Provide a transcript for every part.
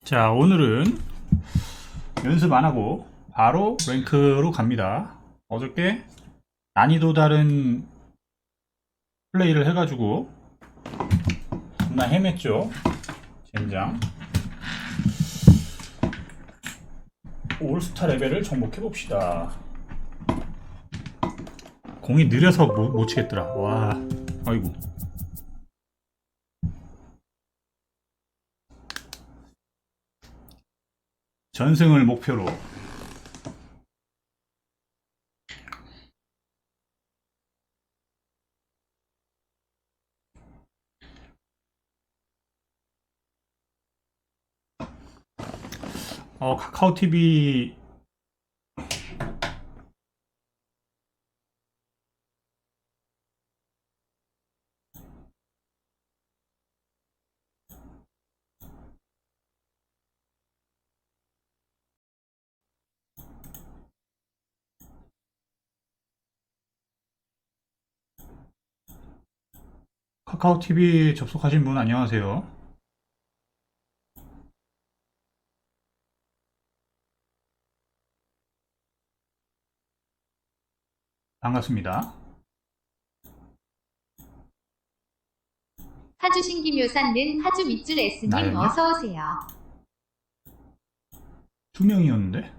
자, 오늘은 연습 안 하고 바로 랭크로 갑니다. 어저께 난이도 다른 플레이를 해가지고 겁나 헤맸죠. 젠장. 올스타 레벨을 정복해 봅시다. 공이 느려서 못 치겠더라. 와, 아이고. 전승을 목표로. 카카오 TV 카카오 TV 접속하신 분 안녕하세요. 반갑습니다. 하주 신기묘산는 하주 밑줄 S님 나였냐? 어서오세요. 2명이었는데?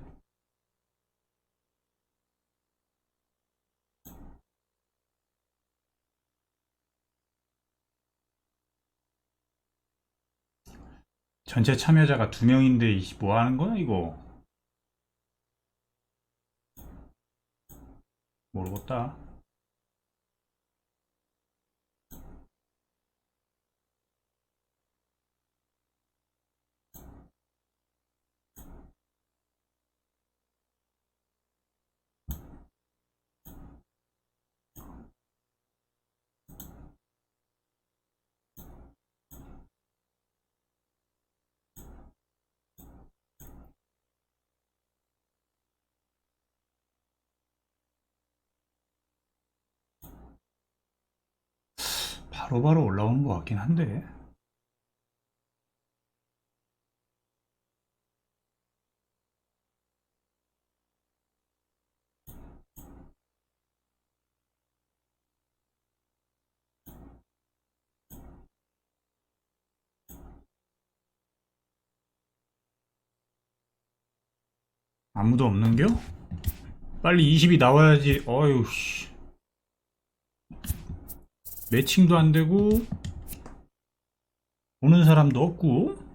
전체 참여자가 2명인데 뭐 하는 거야 이거? 모르겠다. 바로바로 올라오는 것 같긴 한데. 아무도 없는겨? 빨리 20이 나와야지. 어휴 씨. 매칭도 안 되고 오는 사람도 없고.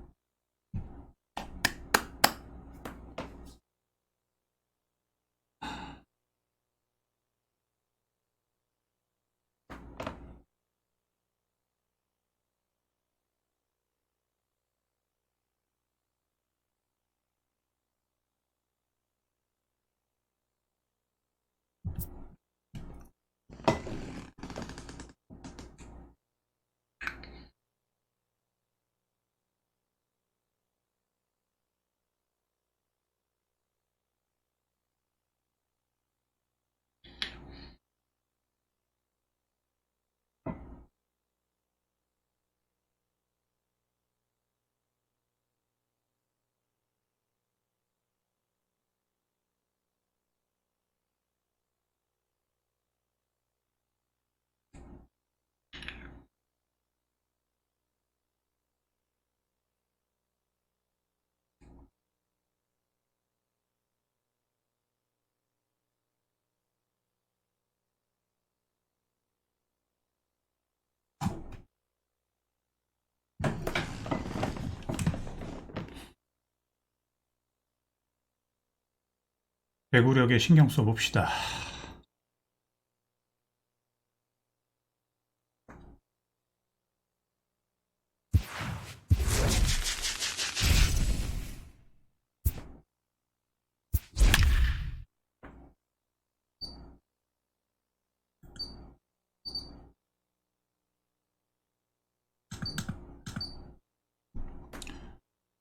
배구력에 신경 써봅시다.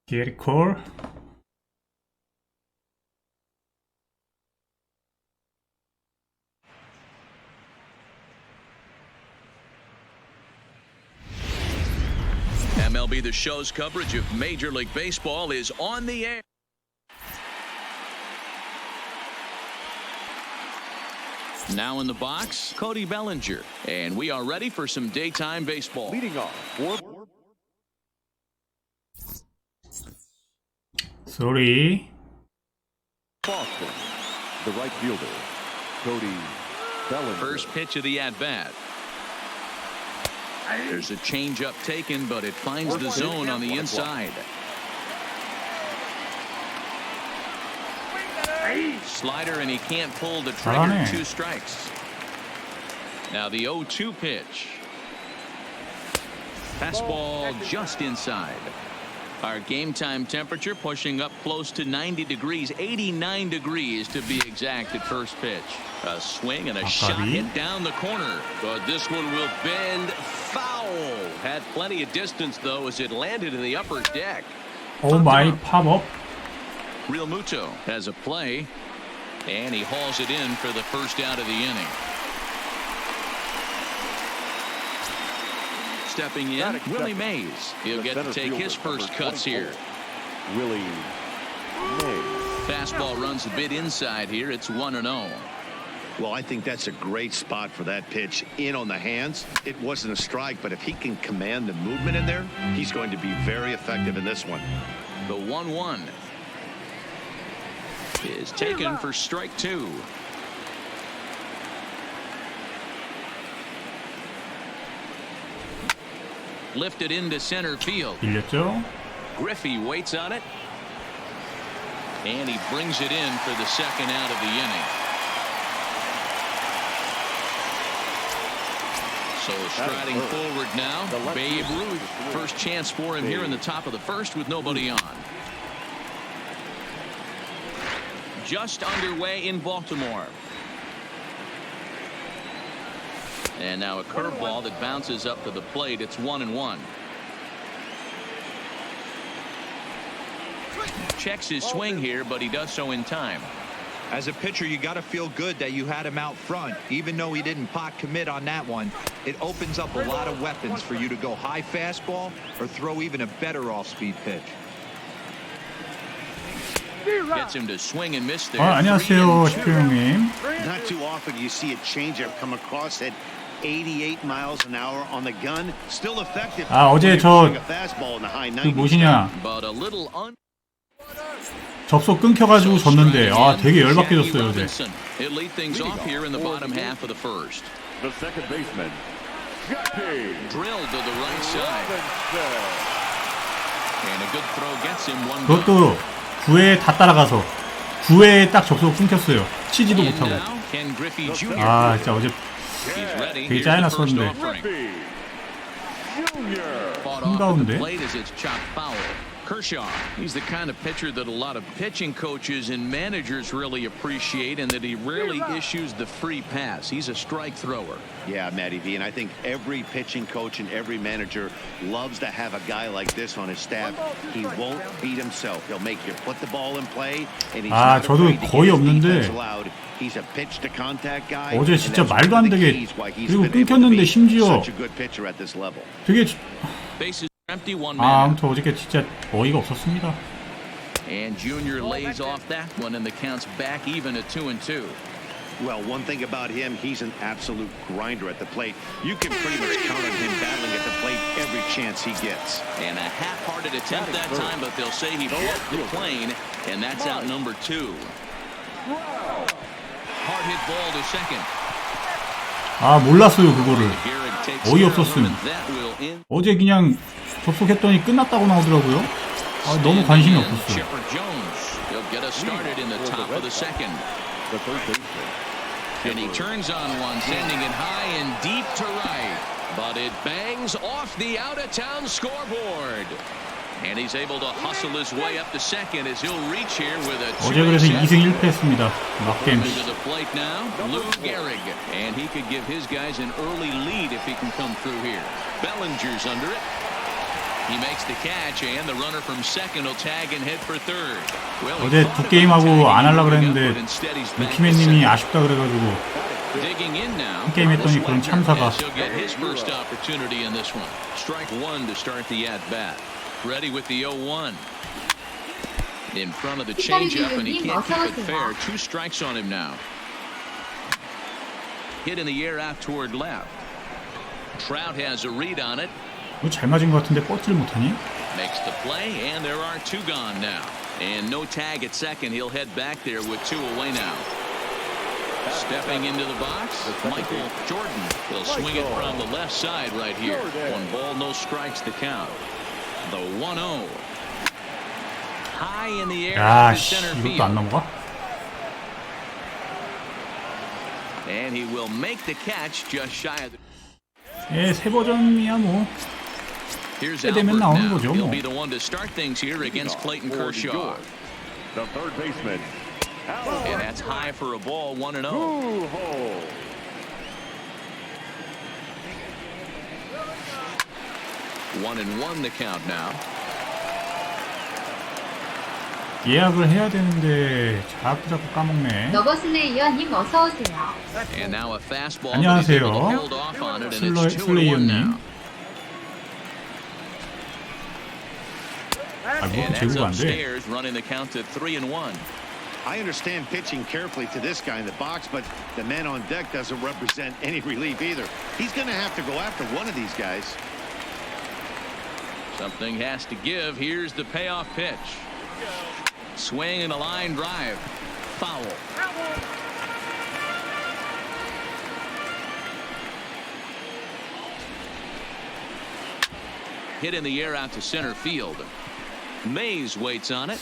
게리콜. MLB The Show's coverage of Major League Baseball is on the air. Now in the box, Cody Bellinger. And we are ready for some daytime baseball. Leading off. Sorry. Boston, the right fielder, Cody Bellinger. First pitch of the at-bat. There's a changeup taken, but it finds the zone on the inside. Slider, and he can't pull the trigger. 2 strikes. Now the 0-2 pitch. Fastball just inside. Our game time temperature pushing up close to 90 degrees, 89 degrees to be exact at first pitch. A swing and a shot hit down the corner. But this one will bend foul. Had plenty of distance, though, as it landed in the upper deck. Oh my pop-up. Real Muto has a play, and he hauls it in for the first out of the inning. Stepping in, Willie Mays. He'll get to take his first cuts here. Willie Mays. Fastball runs a bit inside here. It's 1-0. Well, I think that's a great spot for that pitch in on the hands. It wasn't a strike, but if he can command the movement in there, he's going to be very effective in this one. The 1-1 is taken for strike 2. Lifted into center field. 밀렸죠? Griffey waits on it, and he brings it in for the second out of the inning. So striding forward now, Babe Ruth. First chance for him here in the top of the first with nobody on. Just underway in Baltimore. And now a curveball that bounces up to the plate. It's 1-1. Checks his swing here, but he does so in time. As a pitcher, you got to feel good that you had him out front. Even though he didn't pot commit on that one, it opens up a lot of weapons for you to go high fastball or throw even a better off-speed pitch. Gets him to swing and miss there. 안녕하세요, 시표 형님. Not too often you see a changeup come across at 88 miles an hour on the gun. Still effective. 어제 a fastball in the high 90s. 뭐시냐? But a little 접속 끊겨가지고 졌는데 되게 열받게 졌어요 어제. It lead things off here in the bottom half of the first. The second baseman, Jackie. Drilled to the right side. And a good throw gets him one. 그것도 9회에 다 따라가서 9회에 딱 접속 끊겼어요. 치지도 못하고. 진짜 어제 되게 짜증났었는데. 한가운데. Kershaw, he's the kind of pitcher that a lot of pitching coaches and managers really appreciate, and that he rarely issues the free pass. He's a strike thrower. Yeah, Matty V, and I think every pitching coach and every manager loves to have a guy like this on his staff. He won't beat himself. He'll make you put the ball in play, and he's not 저도 afraid to 거의 get his 없는데 defense allowed. He's a pitch to contact guy. 어제 진짜 말도 안 되게 그리고 끊겼는데 심지어 되게 아무튼 어저께 진짜 어이가 없었습니다. And Junior lays off that one, and the count's back even at 2-2. Well, one thing about him, he's an absolute grinder at the plate. You can pretty much count on him battling at the plate every chance he gets. And a half-hearted attempt that time, but they'll say he broke the plane, and that's out number 2. Hard hit ball to second. 몰랐어요 그거를. 어이없었음. 어제 그냥 접속했더니 끝났다고 나오더라고요. 너무 관심이 없었어요. And he turns on one, sending it high and deep to right, but it bangs off the out-of-town scoreboard. And he's able to hustle his way up to second as he'll reach here with a 어제 그래서 2승 1패했습니다. 막게임. To the plate now, Lou Gehrig, and he could give his guys an early lead if he can come through here. Bellinger's under it. He makes the catch, and the runner from second will tag and head for third. Well, 어제 두 게임하고 안 하려고 그랬는데 루키맨님이 아쉽다 그래가지고 digging in now. 한 게임 했더니 그런 참사가. He'll get his first opportunity in this one. Strike one to start the at bat. Ready with the 0-1. In front of the changeup, and he can't keep it fair. 2 strikes on him now. Hit in the air out toward left. Trout has a read on it. 이거 잘 맞은 것 같은데 뻗지를 못하니? Makes the play, and there are 2 gone now. And no tag at second. He'll head back there with 2 away now. Stepping into the box, Michael Jordan. He'll swing it from the left side right here. 1 ball, no strikes to count. The 1-0. High in the air 야, to 씨, center 이것도 field. 안 넘어가? And he will make the catch just shy of the... 예, 새 버전이야 뭐. Here's 때 되면 Albert 나오는 now. 거죠, He'll 뭐. be the one to start things here against Clayton Kershaw. The third baseman. And that's high for a ball, 1-0. 1-1 the count now. 예약을 해야 되는데 자꾸 까먹네. 너버슬레이어님 어서 오세요. And now a fastball. 안녕하세요. But he's able to hold off on it, and it's 2-1 슬레이어님. now. 아, 뭐 And that's 제구가 안 돼. upstairs, running the count to 3-1. I understand pitching carefully to this guy in the box, but the man on deck doesn't represent any relief either. He's going to have to go after one of these guys. Something has to give. Here's the payoff pitch. Swing and a line drive. Foul. Hit in the air out to center field. Mays waits on it.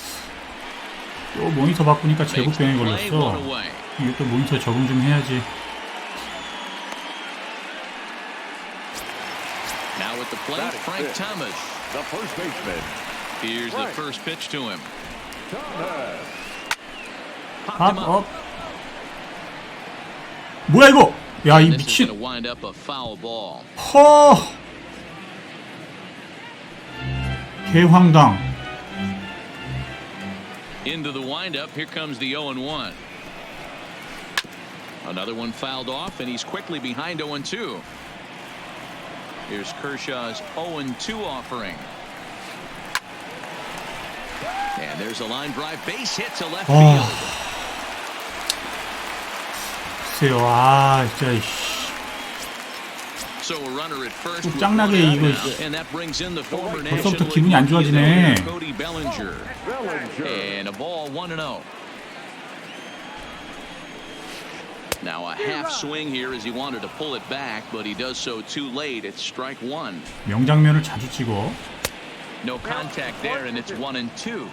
또 모니터 바꾸니까 제구병에 Play 걸렸어. one away. 이거 또 모니터 적응 좀 해야지. Now with the plate, Frank Thomas. The first baseman. Here's the first pitch to him. Thomas. Popped him up. 팝업. 뭐야 이거? 야, 이 This is going to 미친. wind up a foul ball. 허. 개황당. Into the windup. Here comes the 0-1. Another one fouled off, and he's quickly behind 0-2. Here's Kershaw's 0-2 offering. And there's a line drive. Base hit to left field. 글쎄요. 아, 진짜. 이씨. So a runner at first. 좀 짱나게 이거. And that brings in the former 벌써부터 National 기분이 안 좋아지네. Cody Bellinger. And a ball 1-0. Now a half swing here as he wanted to pull it back, but he does so too late. It's strike 1. 명장면을 자주 찍어. No contact there, and it's 1-2.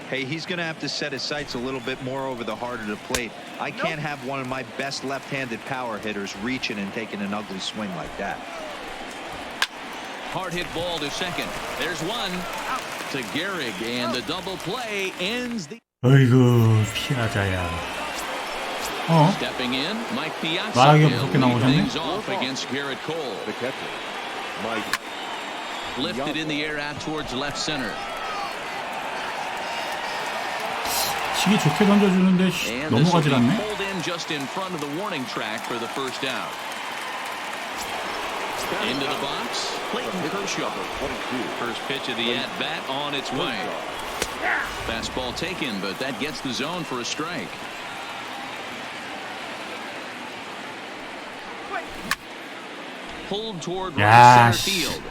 Hey, he's going to have to set his sights a little bit more over the heart of the plate. I can't have one of my best left-handed power hitters reaching and taking an ugly swing like that. Hard hit ball to second. There's one to Gehrig, and the double play ends the. 어이구, 피하자야. Stepping in, Mike Piazza. 말하기가 무섭게 나오셨네. Things off against Garrett Cole. The catcher. Mike. Lifted in the air out towards left center. 치기 좋게 던져주는데 And this will 넘어가질 be 않네. pulled in just in front of the warning track for the first out. Into the box, Clayton Kershaw. First pitch of the at-bat on its way. Fastball taken, but that gets the zone for a strike. Pulled toward right center field.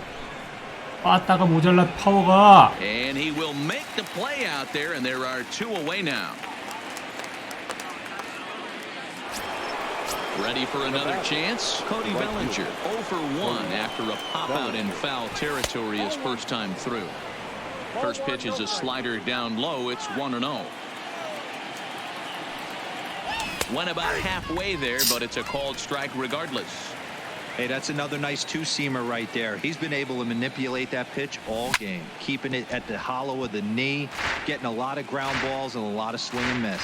빠따가 모자라 파워가. And he will make the play out there, and there are 2 away now. Ready for another chance? Cody Bellinger 0 for 1 after a pop out in foul territory his first time through. First pitch is a slider down low. It's 1-0. Went about halfway there, but it's a called strike regardless. Hey, that's another nice two-seamer right there. He's been able to manipulate that pitch all game, keeping it at the hollow of the knee, getting a lot of ground balls and a lot of swing and miss.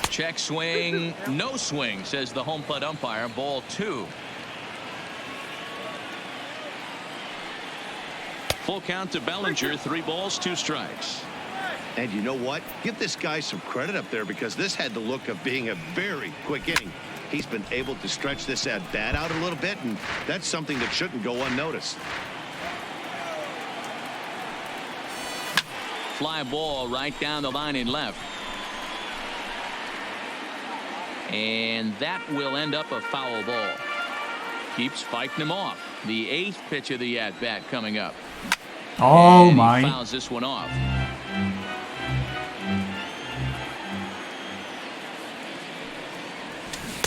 Check swing, no swing, says the home plate umpire. Ball 2. Full count to Bellinger. 3 balls, 2 strikes. And you know what? Give this guy some credit up there because this had the look of being a very quick inning. He's been able to stretch this at bat out a little bit, and that's something that shouldn't go unnoticed. Fly ball right down the line in left. And that will end up a foul ball. Keeps fighting him off. The 8th pitch of the at-bat coming up. Oh And he my. fouls this one off.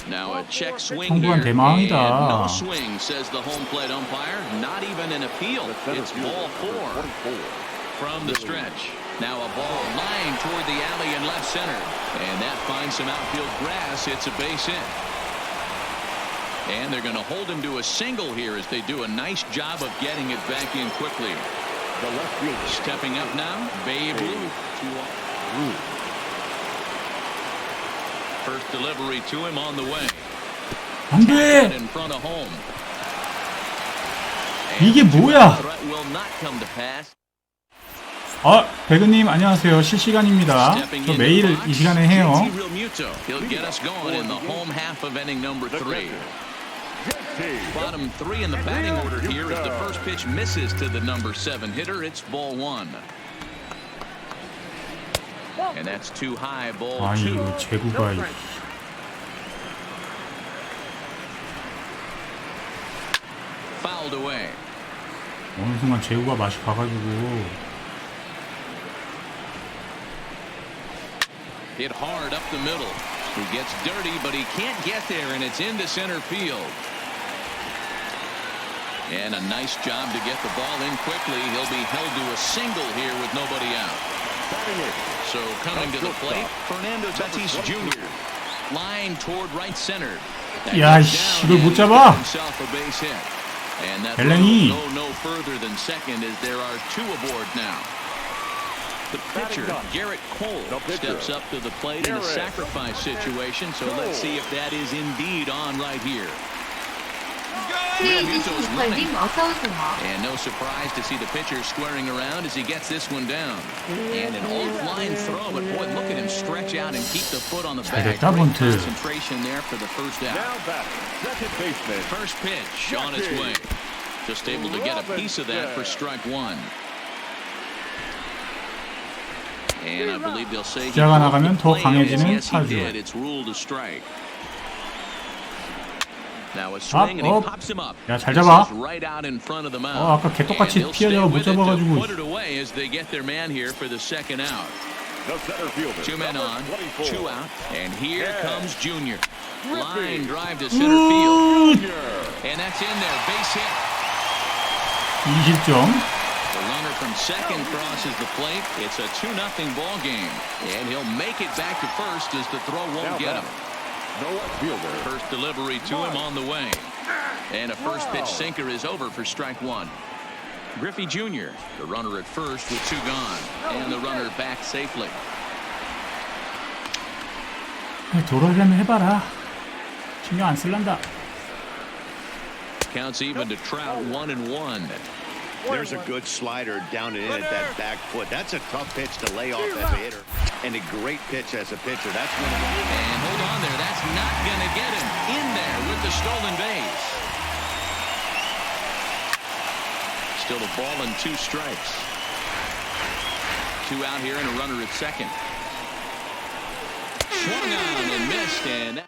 Now a check swing here. 청구한 대망이다. And no swing, says the home plate umpire. Not even an appeal. It's ball 4 from the stretch. Now a ball lined toward the alley in left center. And that finds some outfield grass. It's a base hit. And they're going to hold him to a single here as they do a nice job of getting it back in quickly. The left fielder. Stepping up now, Babe Ruth. First delivery to him on the way. 안 돼. In front of home. 이게 뭐야? Threat will not come to pass. 배그님 안녕하세요. 실시간입니다. 저 매일 이 시간에 해요. He'll get us going in the home half of inning number 3. Bottom 3 in the batting order here as the first pitch misses to the number 7 hitter. It's ball 1. And that's too high. Ball 2. 아니 이거 제구가 Fouled away. 어느 순간 제구가 맛이 가가지고. Hit hard up the middle. He gets dirty, but he can't get there, and it's into center field. And a nice job to get the ball in quickly. He'll be held to a single here with nobody out. So coming to the plate, Fernando Tatis Jr. Line toward right center. 야, 이걸 못 잡아. Himself a base hit. And that 벨랭이. will go no further than second as there are 2 aboard now. The pitcher, Garrett Cole, steps up to the plate in a sacrifice situation, so let's see if that is indeed on right here. K26님 어서오세요. And no surprise to see the pitcher squaring around as he gets this one down. And an off-line throw, but boy, look at him stretch out and keep the foot on the bag. 됐다, Great 번트. concentration there for the first out. Now back, second baseman. First pitch on its way. Just able to get a piece of that for strike 1. And I believe they'll say he 숫자가 broke 나가면 the 더 play, 강해지는 and yes, he 타주. did. It's ruled a strike. Now a swing and he pops him up. 야, 잘 잡아. This is right out in front of the mound. 아까 개떡같이 And they'll stay 피하다가 못 with it to 잡아가지고. put it away as they get their man here for the second out. The center fielder. 2 men on, 24. 2 out, and here comes Junior. Line drive to center field. And that's in there, base hit. 20점. The runner from second crosses the plate. It's a 2-0 ball game. And he'll make it back to first as the throw won't get him. No outfielder. First delivery to him on the way. And a first pitch sinker is over for strike 1. Griffey Jr., the runner at first with 2 gone. And the runner back safely. 돌아오려면 해봐라. 신경 안 쓸란다. Counts even to Trout 1-1. There's a good slider down and in at that back foot. That's a tough pitch to lay off as a hitter. And a great pitch as a pitcher. That's one of the... And hold on there. That's not going to get him in there with the stolen base. Still a ball and 2 strikes. 2 out here and a runner at second. Swung on and missed. And that...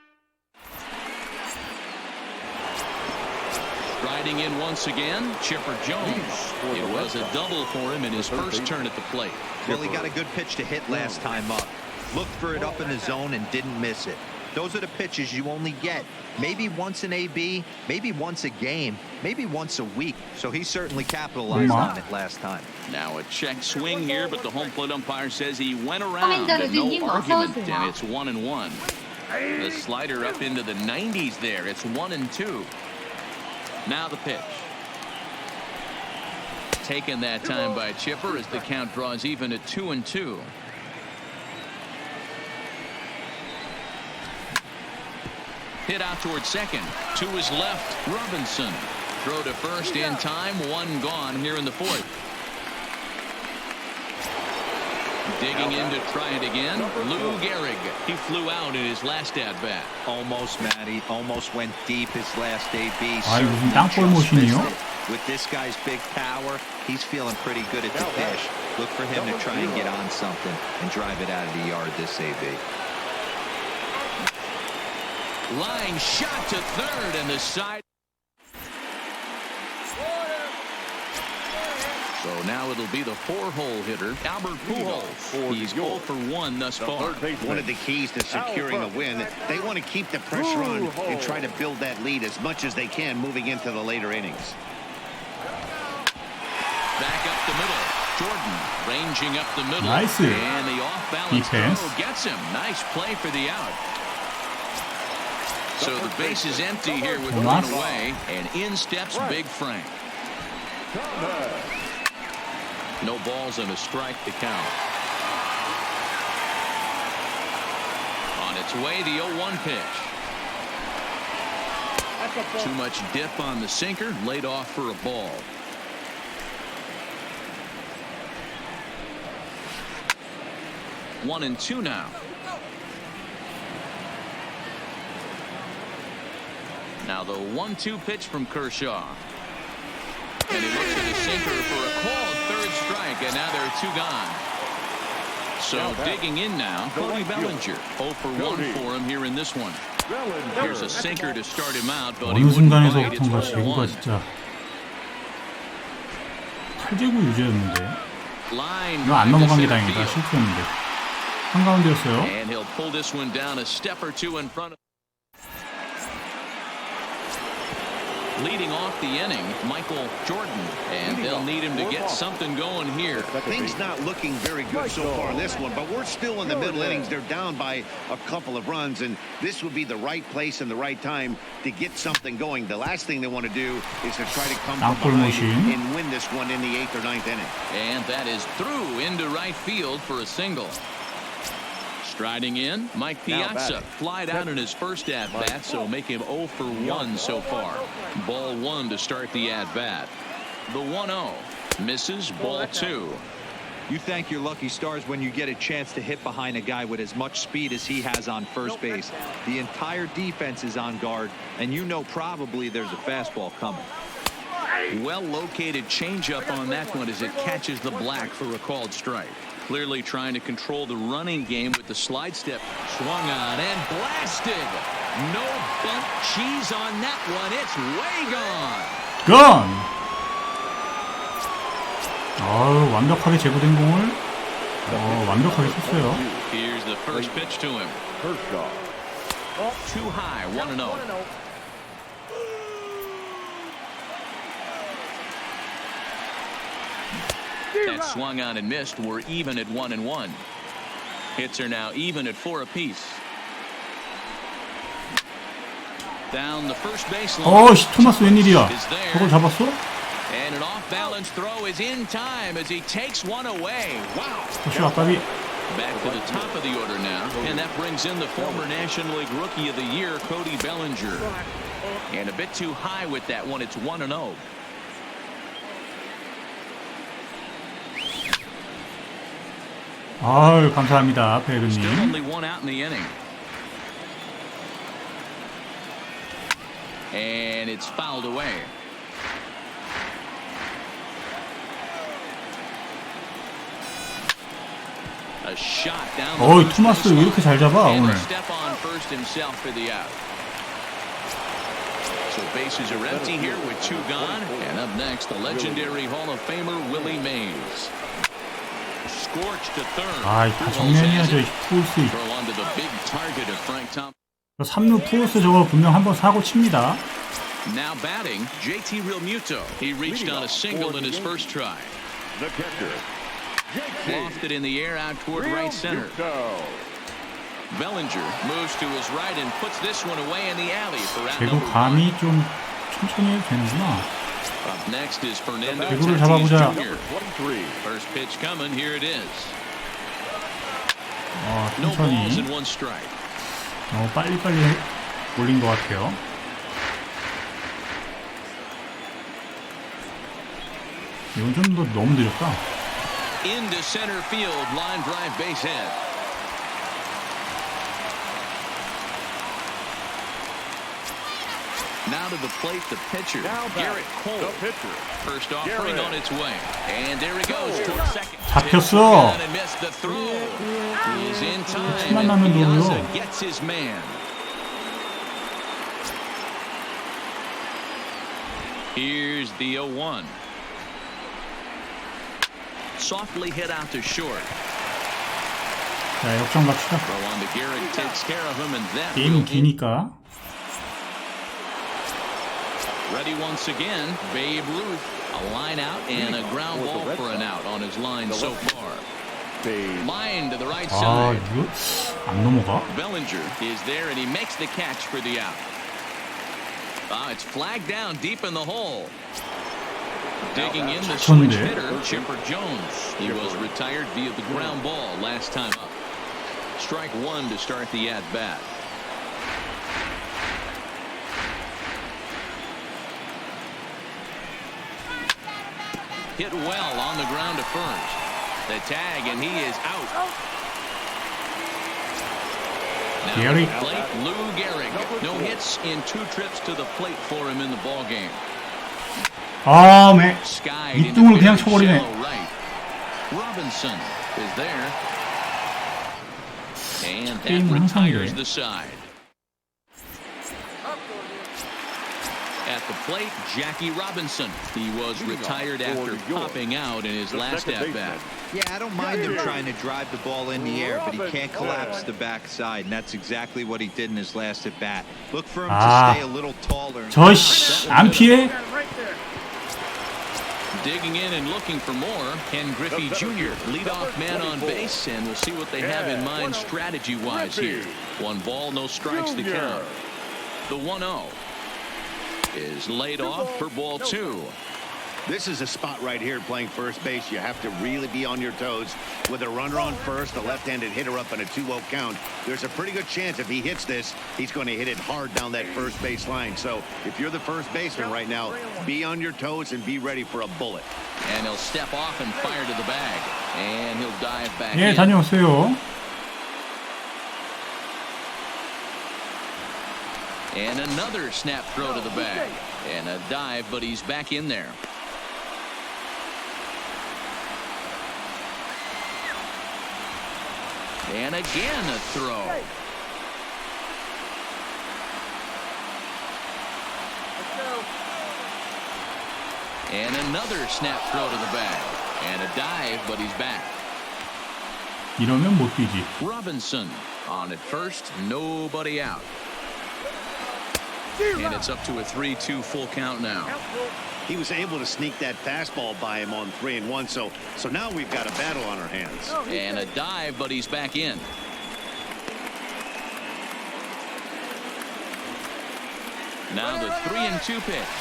Riding in once again, Chipper Jones. It was a double for him in his first turn at the plate. Well, he got a good pitch to hit last time up. Looked for it up in the zone and didn't miss it. Those are the pitches you only get maybe once in AB, maybe once a game, maybe once a week. So he certainly capitalized on it last time. Now a check swing here, but the home plate umpire says he went around and no 홈런작렬님 argument, 어서오세요. and it's 1-1. The slider up into the 90s there. It's 1-2. Now the pitch. Taken that time by Chipper as the count draws even at 2-2. Hit out towards second. To his left, Robinson. Throw to first in time. 1 gone here in the 4th. Digging in to try it again. Lou Gehrig. He flew out in his last at-bat. Almost, Matty. Almost went deep his last AB. 아, 이거 무슨 땅볼 모신이요? With this guy's big power, he's feeling pretty good at the dish. Look for him to try and get on something and drive it out of the yard this AB. Line shot to third and the side. So now it'll be the 4-hole hitter, Albert Pujols. He's 0 for 1 thus far. One of the keys to securing a win, they want to keep the pressure on and try to build that lead as much as they can moving into the later innings. Back up the middle. Jordan ranging up the middle. Nice. And the off-balance defense throw gets him. Nice play for the out. So the base is empty here with one away, and in steps Big Frank. No balls and a strike to count. On its way, the 0-1 pitch. Too much dip on the sinker, laid off for a ball. One and two now. Now the 1-2 pitch from Kershaw. And he looks at the sinker for a called third strike, and now there are two gone. So digging in now, Cody Bellinger. 0 for 1 for him here in this one. Here's a sinker to start him out, but he 어느 wouldn't bite. It's 순간에서부터인가 1 제구가 1. 진짜 탈제구 유저였는데 Line 이거 안 넘어간 게 to center 다행이다. field. 실수였는데 한가운데였어요. And he'll pull this one down a step or two in front of. Leading off the inning, Michael Jordan, and they'll need him to get something going here. Things not looking very good so far in this one, but we're still in the middle innings. They're down by a couple of runs, and this would be the right place and the right time to get something going. The last thing they want to do is to try to come from behind and win this one in the 8th or 9th inning. And that is through into right field for a single. Striding in, Mike Piazza flied out in his first at-bat, so make him 0 for 1 so far. Ball 1 to start the at-bat. The 1-0 misses, ball 2. You thank your lucky stars when you get a chance to hit behind a guy with as much speed as he has on first base. The entire defense is on guard, and you know probably there's a fastball coming. Well-located changeup on that one as it catches the black for a called strike. Clearly trying to control the running game with the slide step. Swung on and blasted. No bump cheese on that one. It's way gone. Gone. 완벽하게 제구된 공을 완벽하게 쳤어요. Here's the first pitch to him. Too high. 1-0. That swung on and missed. We're even at 1-1. Hits are now even at 4 apiece. Down the first baseline. 토마스 웬일이야? 저걸 잡았어? And an off-balance throw is in time as he takes one away. Wow. 더쇼 아까비. Back to the top of the order now, and that brings in the former National League Rookie of the Year, Cody Bellinger. And a bit too high with that one. It's 1-0. 아유, 감사합니다, Still 배그님. only one out in the inning. And it's fouled away. A shot down. 어이, 토마스 왜 이렇게 잘 잡아, And 오늘? a step on first himself for the out. So bases are empty here with 2 gone. And up next, the legendary Hall of Famer Willie Mays. Scorched to third. 아, 다 정면이야죠, 푸스. Throw onto the big target of Frank Thompson. 3루 푸스 저거 분명 한번 사고 칩니다. Now batting, JT Realmuto. He reached on a single in his first try. The catcher, Lofted in the air out toward right center. Bellinger moves to his right and puts this one away in the alley for out 제구 number 1. 감이 좀 천천히 해도 되는구나. Up next is Fernando 제구를 Tatis 잡아보자. Jr. First pitch coming. Here it is. No balls 천천히. and 1 strike. 빨리빨리 올린 것 같아요. 이건 좀 더 너무 느렸다. into center field, line drive base hit. Now to the plate, the pitcher, Garrett Cole. The pitcher. First offering on its way. And there he goes towards second. 잡혔어. And missed the throw. He's in time. 치만 And 나면 Piazza 되고요. gets his man. Here's the 0-1. Softly hit out to short. 자, 역전 갑시다. Throw on to Garrett, takes care of him, and that 게임은 will 기니까. ready once again. Babe Ruth, a line out and a ground ball for an out on his line so far. Line to the right 아, side. 이거 안 넘어가? Bellinger is there and he makes the catch for the out. It's flagged down deep in the hole. Digging in the switch hitter, Chipper Jones. He was retired via the ground ball last time up. Strike one to start the at-bat. Hit well on the ground to first. The tag, and he is out. Now Gehrig. to the plate, Lou Gehrig. No hits in 2 trips to the plate for him in the ball game. 아, 매. Skied 이 into 뚱을 그냥 very 쳐버리네. shallow right. Robinson is there. And that 게임은 항상 retires 이래. the side. At the plate, Jackie Robinson. He was retired after popping out in his last at-bat. Yeah, I don't mind him trying to drive the ball in the air, but he can't collapse the backside, and that's exactly what he did in his last at-bat. Look for him to stay a little taller. 저 씨, 안 피해? Digging in and looking for more, Ken Griffey Jr., leadoff man on base, and we'll see what they have in mind strategy-wise here. 1 ball, no strikes to count. The 1-0 is laid off for ball 2. This is a spot right here playing first base. You have to really be on your toes. With a runner on first, a left-handed hitter up in a 2-0 count, there's a pretty good chance if he hits this, he's going to hit it hard down that first base line. So if you're the first baseman right now, be on your toes and be ready for a bullet. And he'll step off and fire to the bag. And he'll dive back 예, in. 다녀오세요. And another snap throw to the bag. And a dive, but he's back in there. And again a throw. And another snap throw to the bag. And a dive, but he's back. 이러면 못 뛰지. Robinson on at first, nobody out. And it's up to a 3-2 full count now. He was able to sneak that fastball by him on 3-1, so now we've got a battle on our hands. And a dive, but he's back in. Now the 3-2 pitch.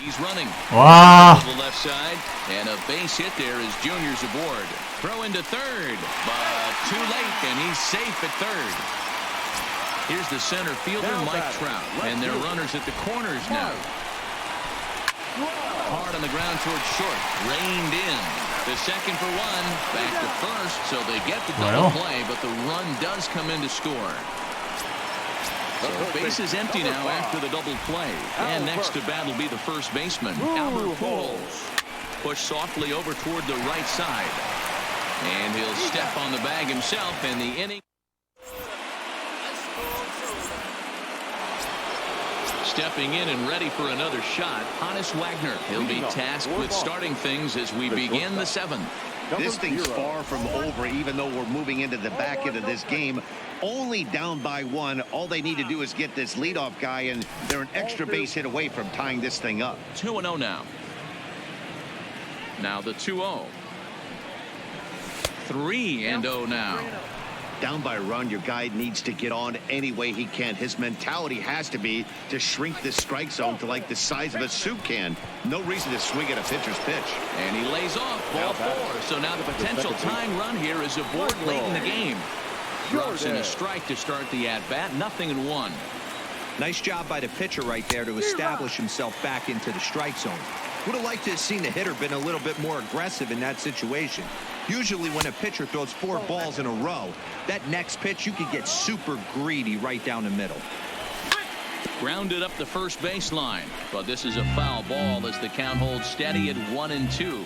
He's running. 와. To the left side, and a base hit there as Junior's aboard. Throw into third, but too late, and he's safe at third. Here's the center fielder, Mike Trout, and their runners at the corners now. Hard on the ground towards short, reined in. The second for 1, back to first, so they get the double play, but the run does come in to score. So base is empty now after the double play. And next to bat will be the first baseman, Albert Pujols. Pushed softly over toward the right side. And he'll step on the bag himself, and the inning. Stepping in and ready for another shot, Honus Wagner. He'll be tasked with starting things as we begin the 7th. This thing's far from over, even though we're moving into the back end of this game. Only down by 1. All they need to do is get this leadoff guy, and they're an extra base hit away from tying this thing up. 2-0 now. Now the 2-0. 3-0 now. Down by a run, your guy needs to get on any way he can. His mentality has to be to shrink this strike zone to like the size of a soup can. No reason to swing at a pitcher's pitch. And he lays off ball 4. So now the potential tying run here is aboard late in the game. Drops in a strike to start the at-bat. 0-1. Nice job by the pitcher right there to establish himself back into the strike zone. Would have liked to have seen the hitter been a little bit more aggressive in that situation. Usually when a pitcher throws 4 balls in a row, that next pitch you could get super greedy right down the middle. Grounded up the first baseline, but this is a foul ball as the count holds steady at 1-2.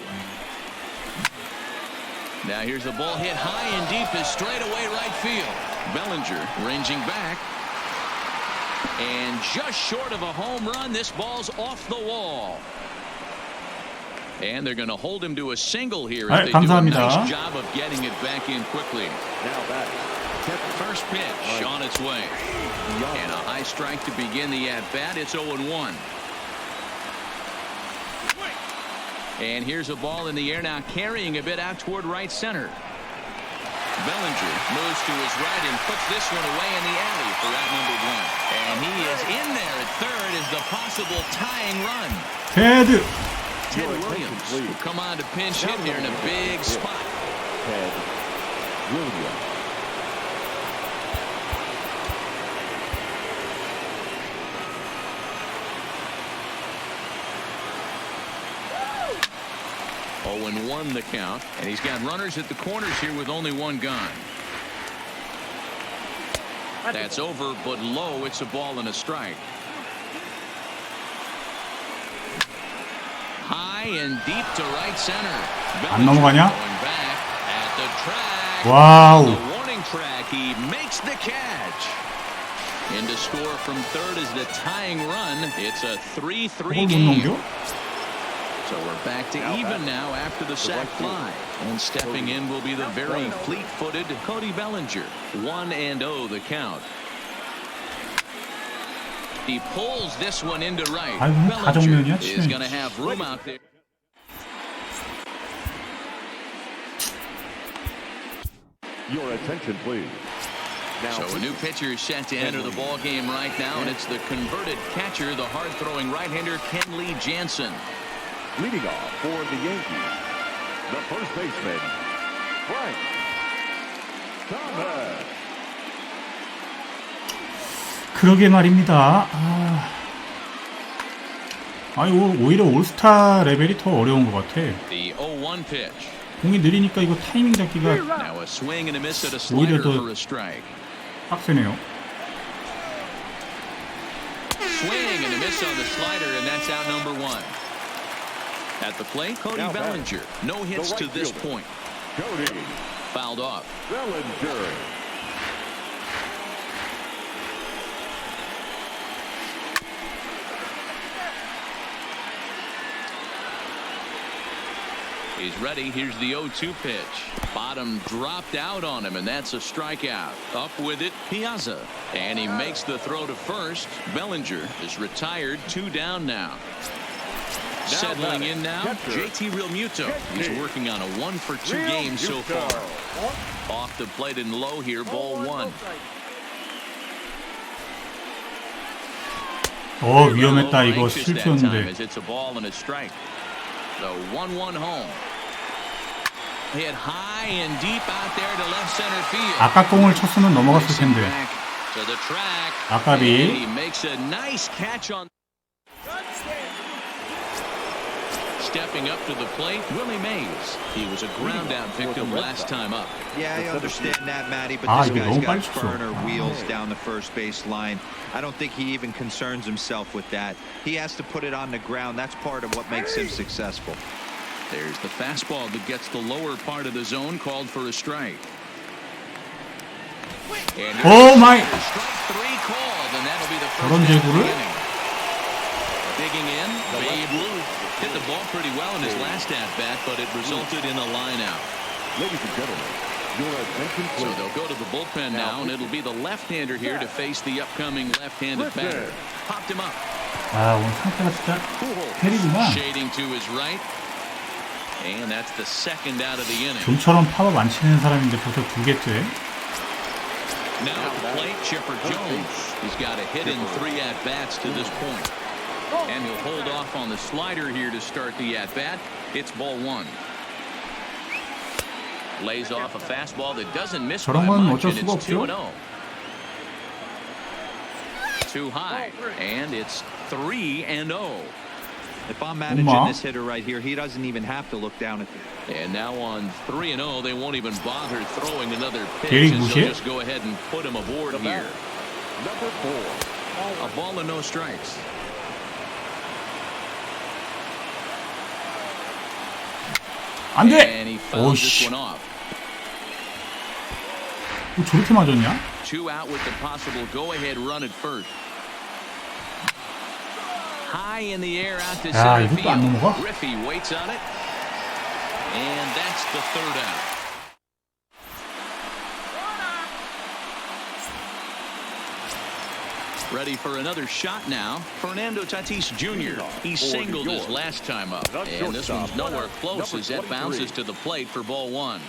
Now here's the ball hit high and deep is straight away right field. Bellinger ranging back. And just short of a home run, this ball's off the wall. And they're going to hold him to a single here as they do a nice job of getting it back in quickly. Now back. First pitch on its way. And a high strike to begin the at-bat. It's 0-1. And here's a ball in the air now, carrying a bit out toward right center. Bellinger moves to his right and puts this one away in the alley for out number 1. And he is in there at third as the possible tying run. Ted Williams will come on to pinch hit here in a big spot. Ted Williams. And 1 the count, and he's got runners at the corners here with only 1 gone. That's over, but low. It's a ball and a strike. High and deep to right center. 안 넘어가냐? Going back at the track. 와우. The warning track. He makes the catch. In to score from third is the tying run. It's a 3-3 game. So we're back to even now after the sac fly. And stepping in will be the very fleet-footed Cody Bellinger. 1-0 the count. He pulls this one into right. Bellinger is going to have room out there. Your attention, please. So a new pitcher is set to enter the ball game right now, and it's the converted catcher, the hard-throwing right-hander Kenley Jansen. Leading off for the Yankees, the first baseman, Frank Thomas. 그러게 말입니다. 오히려 올스타 레벨이 더 어려운 것 같아. The 0-1 pitch. 공이 느리니까 이거 타이밍 잡기가 Now a swing and a miss at a slider for a strike. 빡세네요. Swing and a miss on the slider, and that's out number 1. At the plate, Cody Bellinger. No hits to this point. Cody. Fouled off. Bellinger. He's ready. Here's the 0-2 pitch. Bottom dropped out on him, and that's a strikeout. Up with it, Piazza. And he makes the throw to first. Bellinger is retired. 2 down now. Settling in now, JT Realmuto. He's working on a 1-for-2 game so far. Off the plate and low here, ball 1. 위험했다. 이거 실수였는데. It's a ball and a strike. The 1-1 home. Hit high and deep out there to left center field. 아까 공을 쳤으면 넘어갔을 텐데. To the track. 아까비. He makes a nice catch on. Stepping up to the plate, Willie Mays. He was a ground-out victim last time up. Yeah, I understand that, Matty, but this guy's got burner wheels down the first base line. I don't think he even concerns himself with that. He has to put it on the ground. That's part of what makes him successful. There's the fastball that gets the lower part of the zone, called for a strike. Oh my! Strike 3 called, and that'll be the 저런 first 제구를? inning. Digging in, Babe Ruth hit the ball pretty well in his last at-bat, but it resulted in a line-out. Ladies and gentlemen, your attention, please. So they'll go to the bullpen now, and it'll be the left-hander here to face the upcoming left-handed batter. Popped him up. 오늘 상태가 진짜 캐리구만. Shading to his right. And that's the second out of the inning. 좀처럼 팝업 안 치는 사람인데 벌써 2개째. Now at the plate, Chipper Jones. He's got a hit in 3 at-bats to this point. And he'll hold off on the slider here to start the at-bat. It's ball 1. Lays off a fastball that doesn't miss by much, and it's 2-0. Too high, and it's 3-0. If I'm managing 엄마. this hitter right here, he doesn't even have to look down at the. And now on 3-0, they won't even bother throwing another pitch. Gary As Boucher? they'll just go ahead and put him aboard here. Number 4. A ball and no strikes. 안 돼! And he fouls this 오씨. one off. 뭐 저렇게 맞았냐? 2 out with the possible go-ahead run at first. High in the air out to 야, center 이것도 안 field. 넘어가? Griffey waits on it. And that's the 3rd out. Ready for another shot now. Fernando Tatis Jr. He singled his last time up. And this one's nowhere close as that bounces to the plate for ball 1.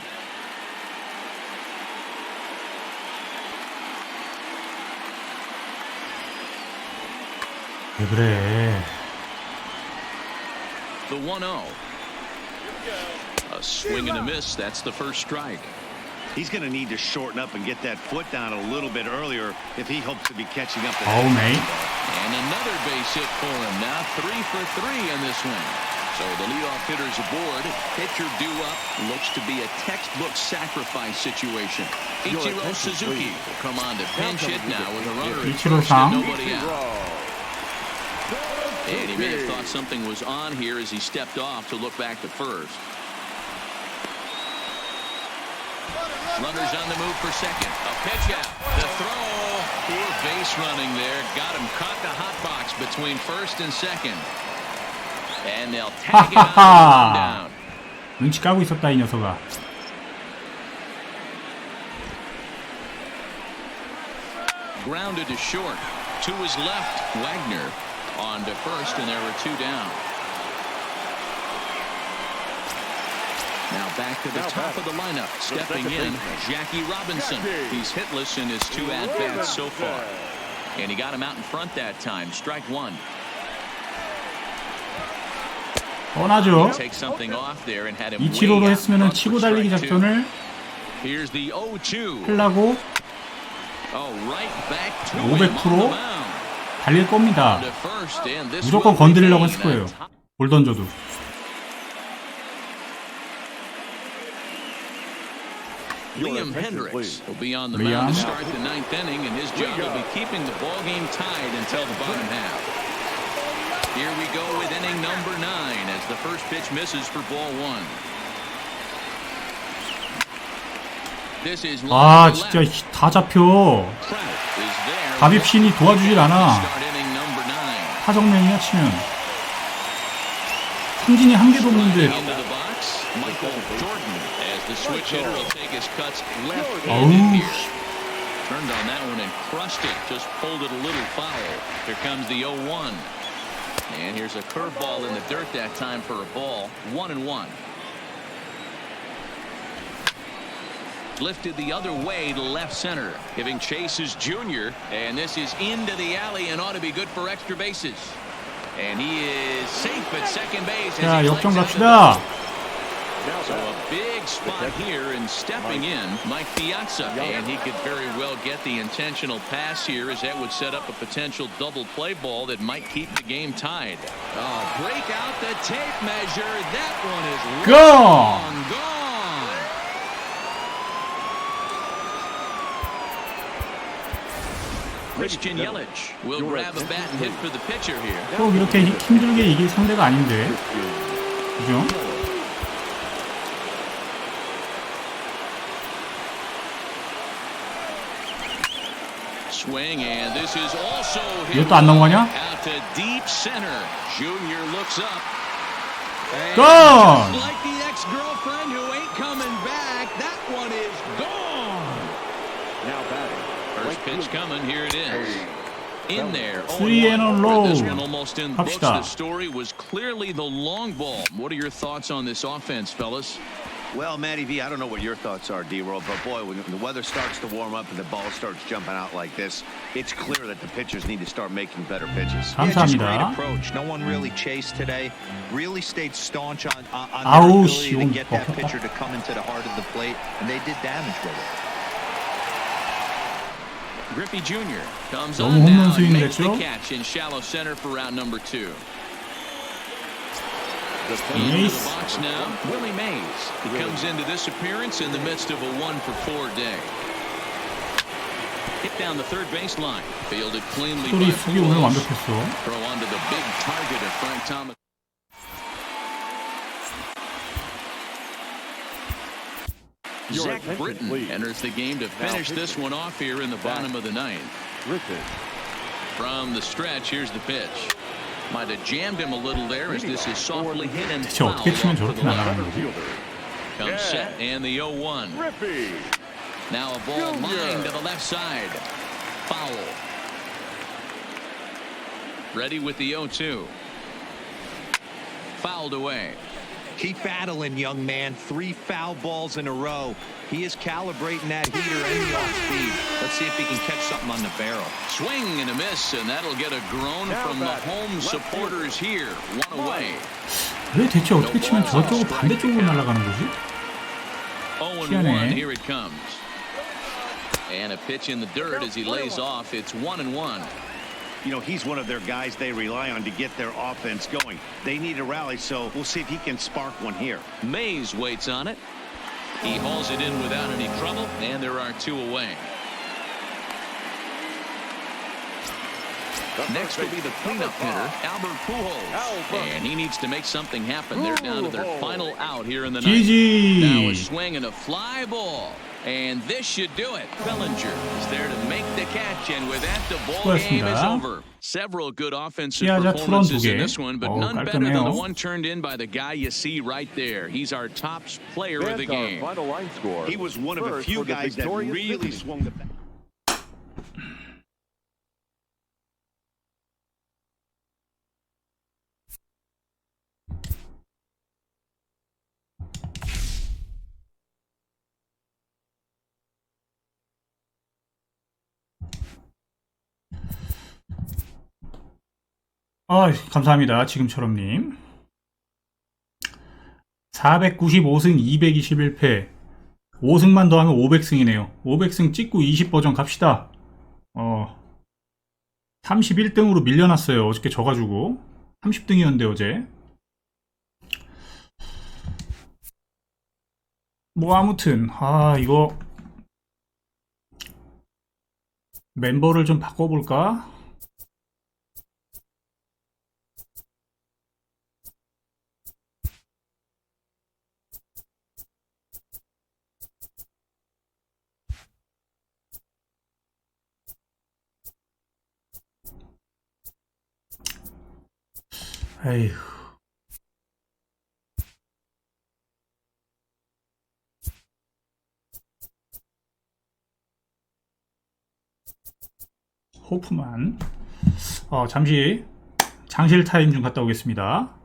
왜 그래? The 1-0. A swing and a miss. That's the first strike. He's going to need to shorten up and get that foot down a little bit earlier if he hopes to be catching up. 어우, 메이. And another base hit for him. Now 3 for 3 in this one. So the leadoff hitter's aboard. Pitcher due up. Looks to be a textbook sacrifice situation. Ichiro Suzuki will come on to pinch hit now with a runner at first and nobody out. And he may have thought something was on here as he stepped off to look back to first. Runners on the move for second. A pitch out. The throw. Poor base running there. Got him caught the hot box between first and second. And they'll tag him out down. 눈치 까고 있었다 이 녀석아. Grounded to short. To his left. Wagner on to first, and there were 2 down. Now back to the top of the lineup. Stepping in, Jackie Robinson. He's hitless in his 2 at-bats so far. And he got him out in front that time. Strike 1. 뻔하죠. Take something off there and had him 이치로로 way out 했으면은 front 치고 for 달리기 strike 2. 작전을 Here's the 0-2. 하려고 Oh, right back to him on 500% the mound. 달릴 겁니다. To first, and this 무조건 will 건드리려고 remain 했을 거예요. a top- 볼 던져도. Liam Hendricks will be on the Liam. mound to start the 9th inning, and his job will be keeping the ball game tied until the bottom half. Here we go with inning number 9 as the first pitch misses for ball 1. This is 아, line to 진짜 left. 다 잡혀. Trout is there. 가빕신이 도와주질 않아. Start inning number 9. 하정면이야 치면. 삼진이 한 개도 없는데. Into the box, Michael Jordan as the switch hitter will take his cuts left-handed 어우, here. Turned on that one and crushed it. Just pulled it a little foul. Here comes the 0-1. And here's a curveball in the dirt that time for a ball. 1-1. Lifted the other way to left center. Giving chase is Junior. And this is into the alley and ought to be good for extra bases. And he is safe at second base. 자, as he 역전 legs into 갑시다. So a big spot here, and stepping in, Mike Piazza, and he could very well get the intentional pass here, as that would set up a potential double play ball that might keep the game tied. Break out the tape measure. That one is Gone. gone. Christian Yelich will grab a bat and hit for the pitcher here. 꼭 이렇게 힘들게 이길 상대가 아닌데. 그죠? Swing, and this is also hit 이것도 안 넘어가냐? out to deep center. Junior looks up. And Gone. just like the ex-girlfriend who ain't coming back, that one is gone. Now batting. First pitch coming. Here it is. In there. 3 and a row. This one almost in the books. 갑시다. The story was clearly the long ball. What are your thoughts on this offense, fellas? Well, Matty V, I don't know what your thoughts are, D-Roll, but boy, when the weather starts to warm up and the ball starts jumping out like this, it's clear that the pitchers need to start making better pitches. Yeah, just great 감사합니다. approach. No one really chased today. Really stayed staunch on 아우, their 씨, ability to get that 먹혔다. pitcher to come into the heart of the plate, and they did damage with it. Griffey Jr. comes 너무 on 홈런 now and 스윙을 makes the 했죠? catch in shallow center for round number 2. Into the box now, Willie Mays. He comes into this appearance in the midst of a 1-for-4 day. Hit down the third baseline. Fielded cleanly 스토리 by 수비 오늘 Pujols. 완벽했어. Throw onto the big target of Frank Thomas. Zach Britton enters the game to finish this one off here in the bottom of the ninth. From the stretch, here's the pitch. Might have jammed him a little there as this is softly hit and 대체 foul 어떻게 치면 off to 저렇게 the left. 날아가는 거지? Comes set and the 0-1. Now a ball lined to the left side. Foul. Ready with the 0-2. Fouled away. Keep battling, young man. 3 foul balls in a row. He is calibrating that heater and the off speed. Let's see if he can catch something on the barrel. Swing and a miss, and that'll get a groan from the home supporters here. 1 away. 왜 대체 어떻게 치면 저쪽으로 반대쪽으로 날아가는 거지? 0-1. Here it comes. And a pitch in the dirt as he lays off. It's 1-1. You know, he's one of their guys they rely on to get their offense going. They need a rally, so we'll see if he can spark one here. Mays waits on it. He hauls it in without any trouble, and there are 2 away. Next will be the cleanup hitter, Albert Pujols. And he needs to make something happen. They're down to their final out here in the ninth. Now a swing and a fly ball. And this should do it. Bellinger is there to make the catch, and with that, the ball game is over. Several good offensive performances in this one, but none better than the one turned in by the guy you see right there. He's our top player of the game. He was one of a few guys that really swung the bat. 아, 감사합니다. 지금처럼님. 495승 221패. 5승만 더하면 500승이네요. 500승 찍고 20버전 갑시다. 31등으로 밀려났어요. 어저께 져가지고. 30등이었는데 어제. 뭐 아무튼 이거 멤버를 좀 바꿔볼까? 에휴. 호프만. 잠시 장실 타임 좀 갔다 오겠습니다.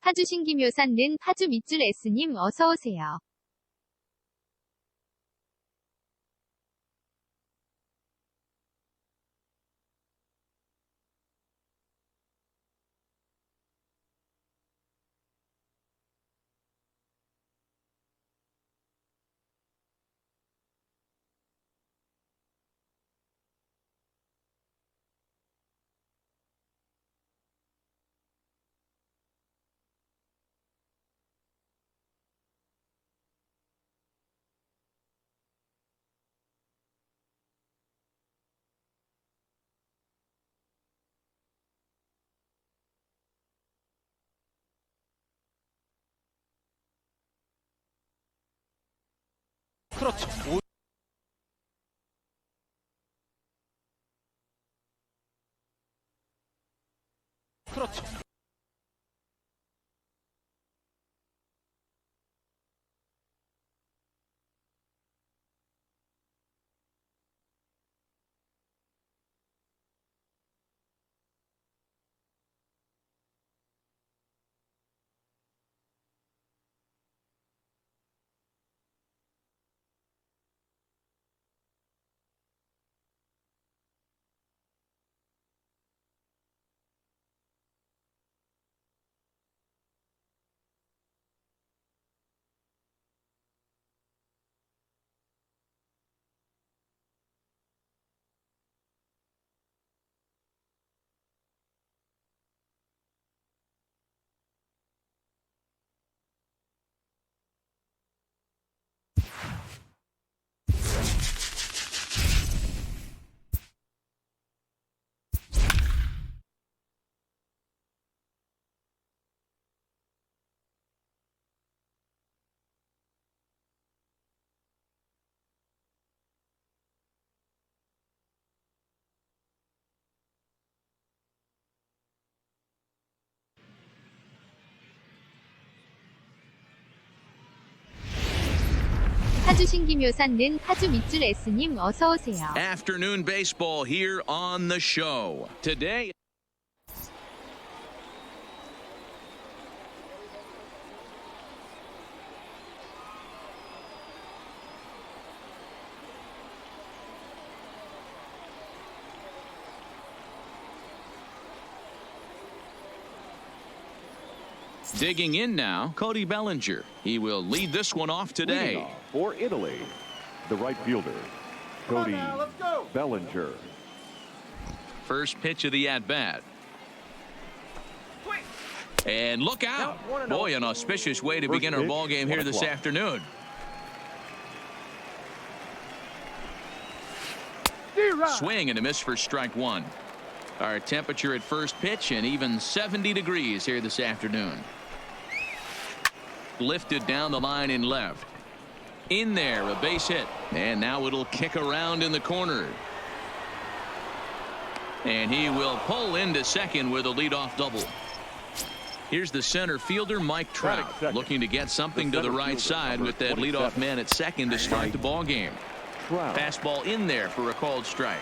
파주 신기묘산는 파주 밑줄 S님 어서오세요. 그렇죠. 그렇죠. 파주 신기묘산는 파주 밑줄 S님 어서오세요. Afternoon baseball here on the show. Today. Digging in now, Cody Bellinger. He will lead this one off today. Leading off for Italy, the right fielder, Cody Bellinger. First pitch of the at-bat. And look out. Boy, an auspicious way to begin our ball game here this afternoon. Swing and a miss for strike one. Our temperature at first pitch and even 70 degrees here this afternoon. Lifted down the line in left. In there, a base hit. And now it'll kick around in the corner. And he will pull into second with a leadoff double. Here's the center fielder, Mike Trout, looking to get something to the right side with that leadoff man at second to start the ball game. Fastball in there for a called strike.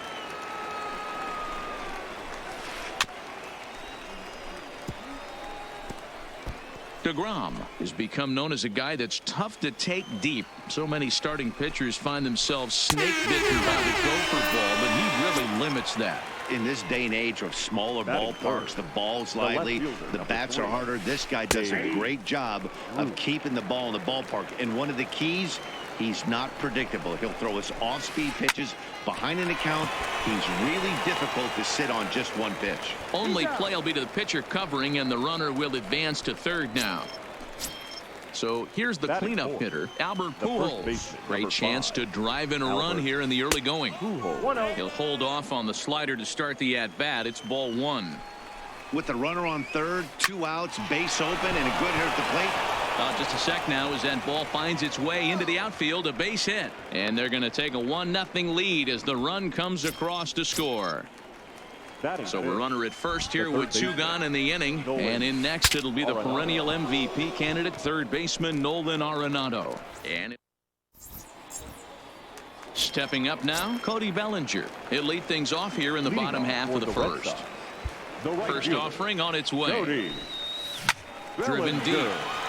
DeGrom has become known as a guy that's tough to take deep. So many starting pitchers find themselves snake bitten by the gopher ball, but he really limits that. In this day and age of smaller ballparks, the ball's lively, the bats are harder. This guy does a great job of keeping the ball in the ballpark. And one of the keys, he's not predictable. He'll throw us off-speed pitches behind an account. He's really difficult to sit on just one pitch. Only play will be to the pitcher covering, and the runner will advance to third now. So here's the cleanup hitter, Albert Pujols. Great chance to drive in a run here in the early going. He'll hold off on the slider to start the at-bat. It's ball one. With the runner on third, 2 outs, base open, and a good hitter at the plate. Just a sec now as that ball finds its way into the outfield, a base hit. And they're going to take a 1-0 lead as the run comes across to score. So a runner at first here with 2 gone in the inning. And in next, it'll be the perennial MVP candidate, third baseman Nolan Arenado. And stepping up now, Cody Bellinger. He'll lead things off here in the bottom half of the first. First offering on its way. Driven deep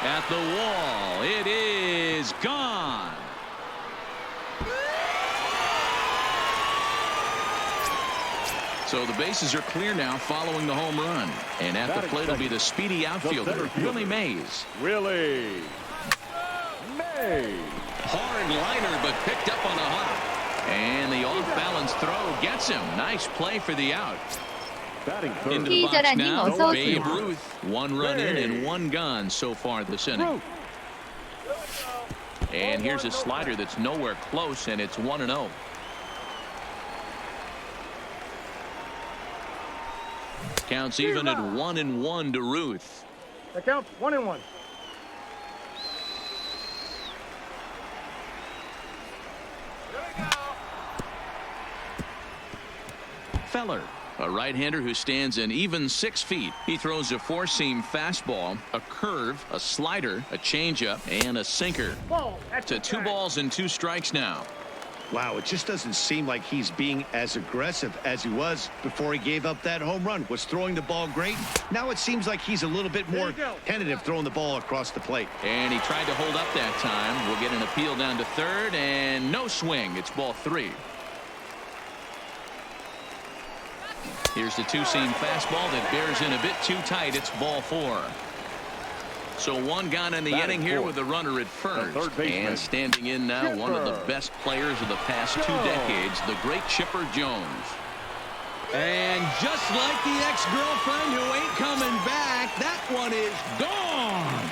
at the wall. It is gone. So the bases are clear now following the home run. And at the plate will be the speedy outfielder, Willie Mays. Willie Mays. Hard liner, but picked up on a hop. And the off-balance throw gets him. Nice play for the out. Batting third. Into the box 피자라님 now, 어서 Babe 오세요. Ruth. One run in and one gone so far this inning. And here's a slider that's nowhere close, and it's 1-0. Counts even at 1-1 to Ruth. That counts 1-1. Feller, a right-hander who stands an even 6 feet. He throws a four-seam fastball, a curve, a slider, a changeup, and a sinker. To 2 balls and 2 strikes now. Wow, it just doesn't seem like he's being as aggressive as he was before he gave up that home run. Was throwing the ball great. Now it seems like he's a little bit more tentative throwing the ball across the plate. And he tried to hold up that time. We'll get an appeal down to third, and no swing. It's ball 3. Here's the 2-seam fastball that bears in a bit too tight. It's ball 4. So 1 gone in the inning here with a runner at first. And standing in now, one of the best players of the past 2 decades, the great Chipper Jones. And just like the ex-girlfriend who ain't coming back, that one is gone.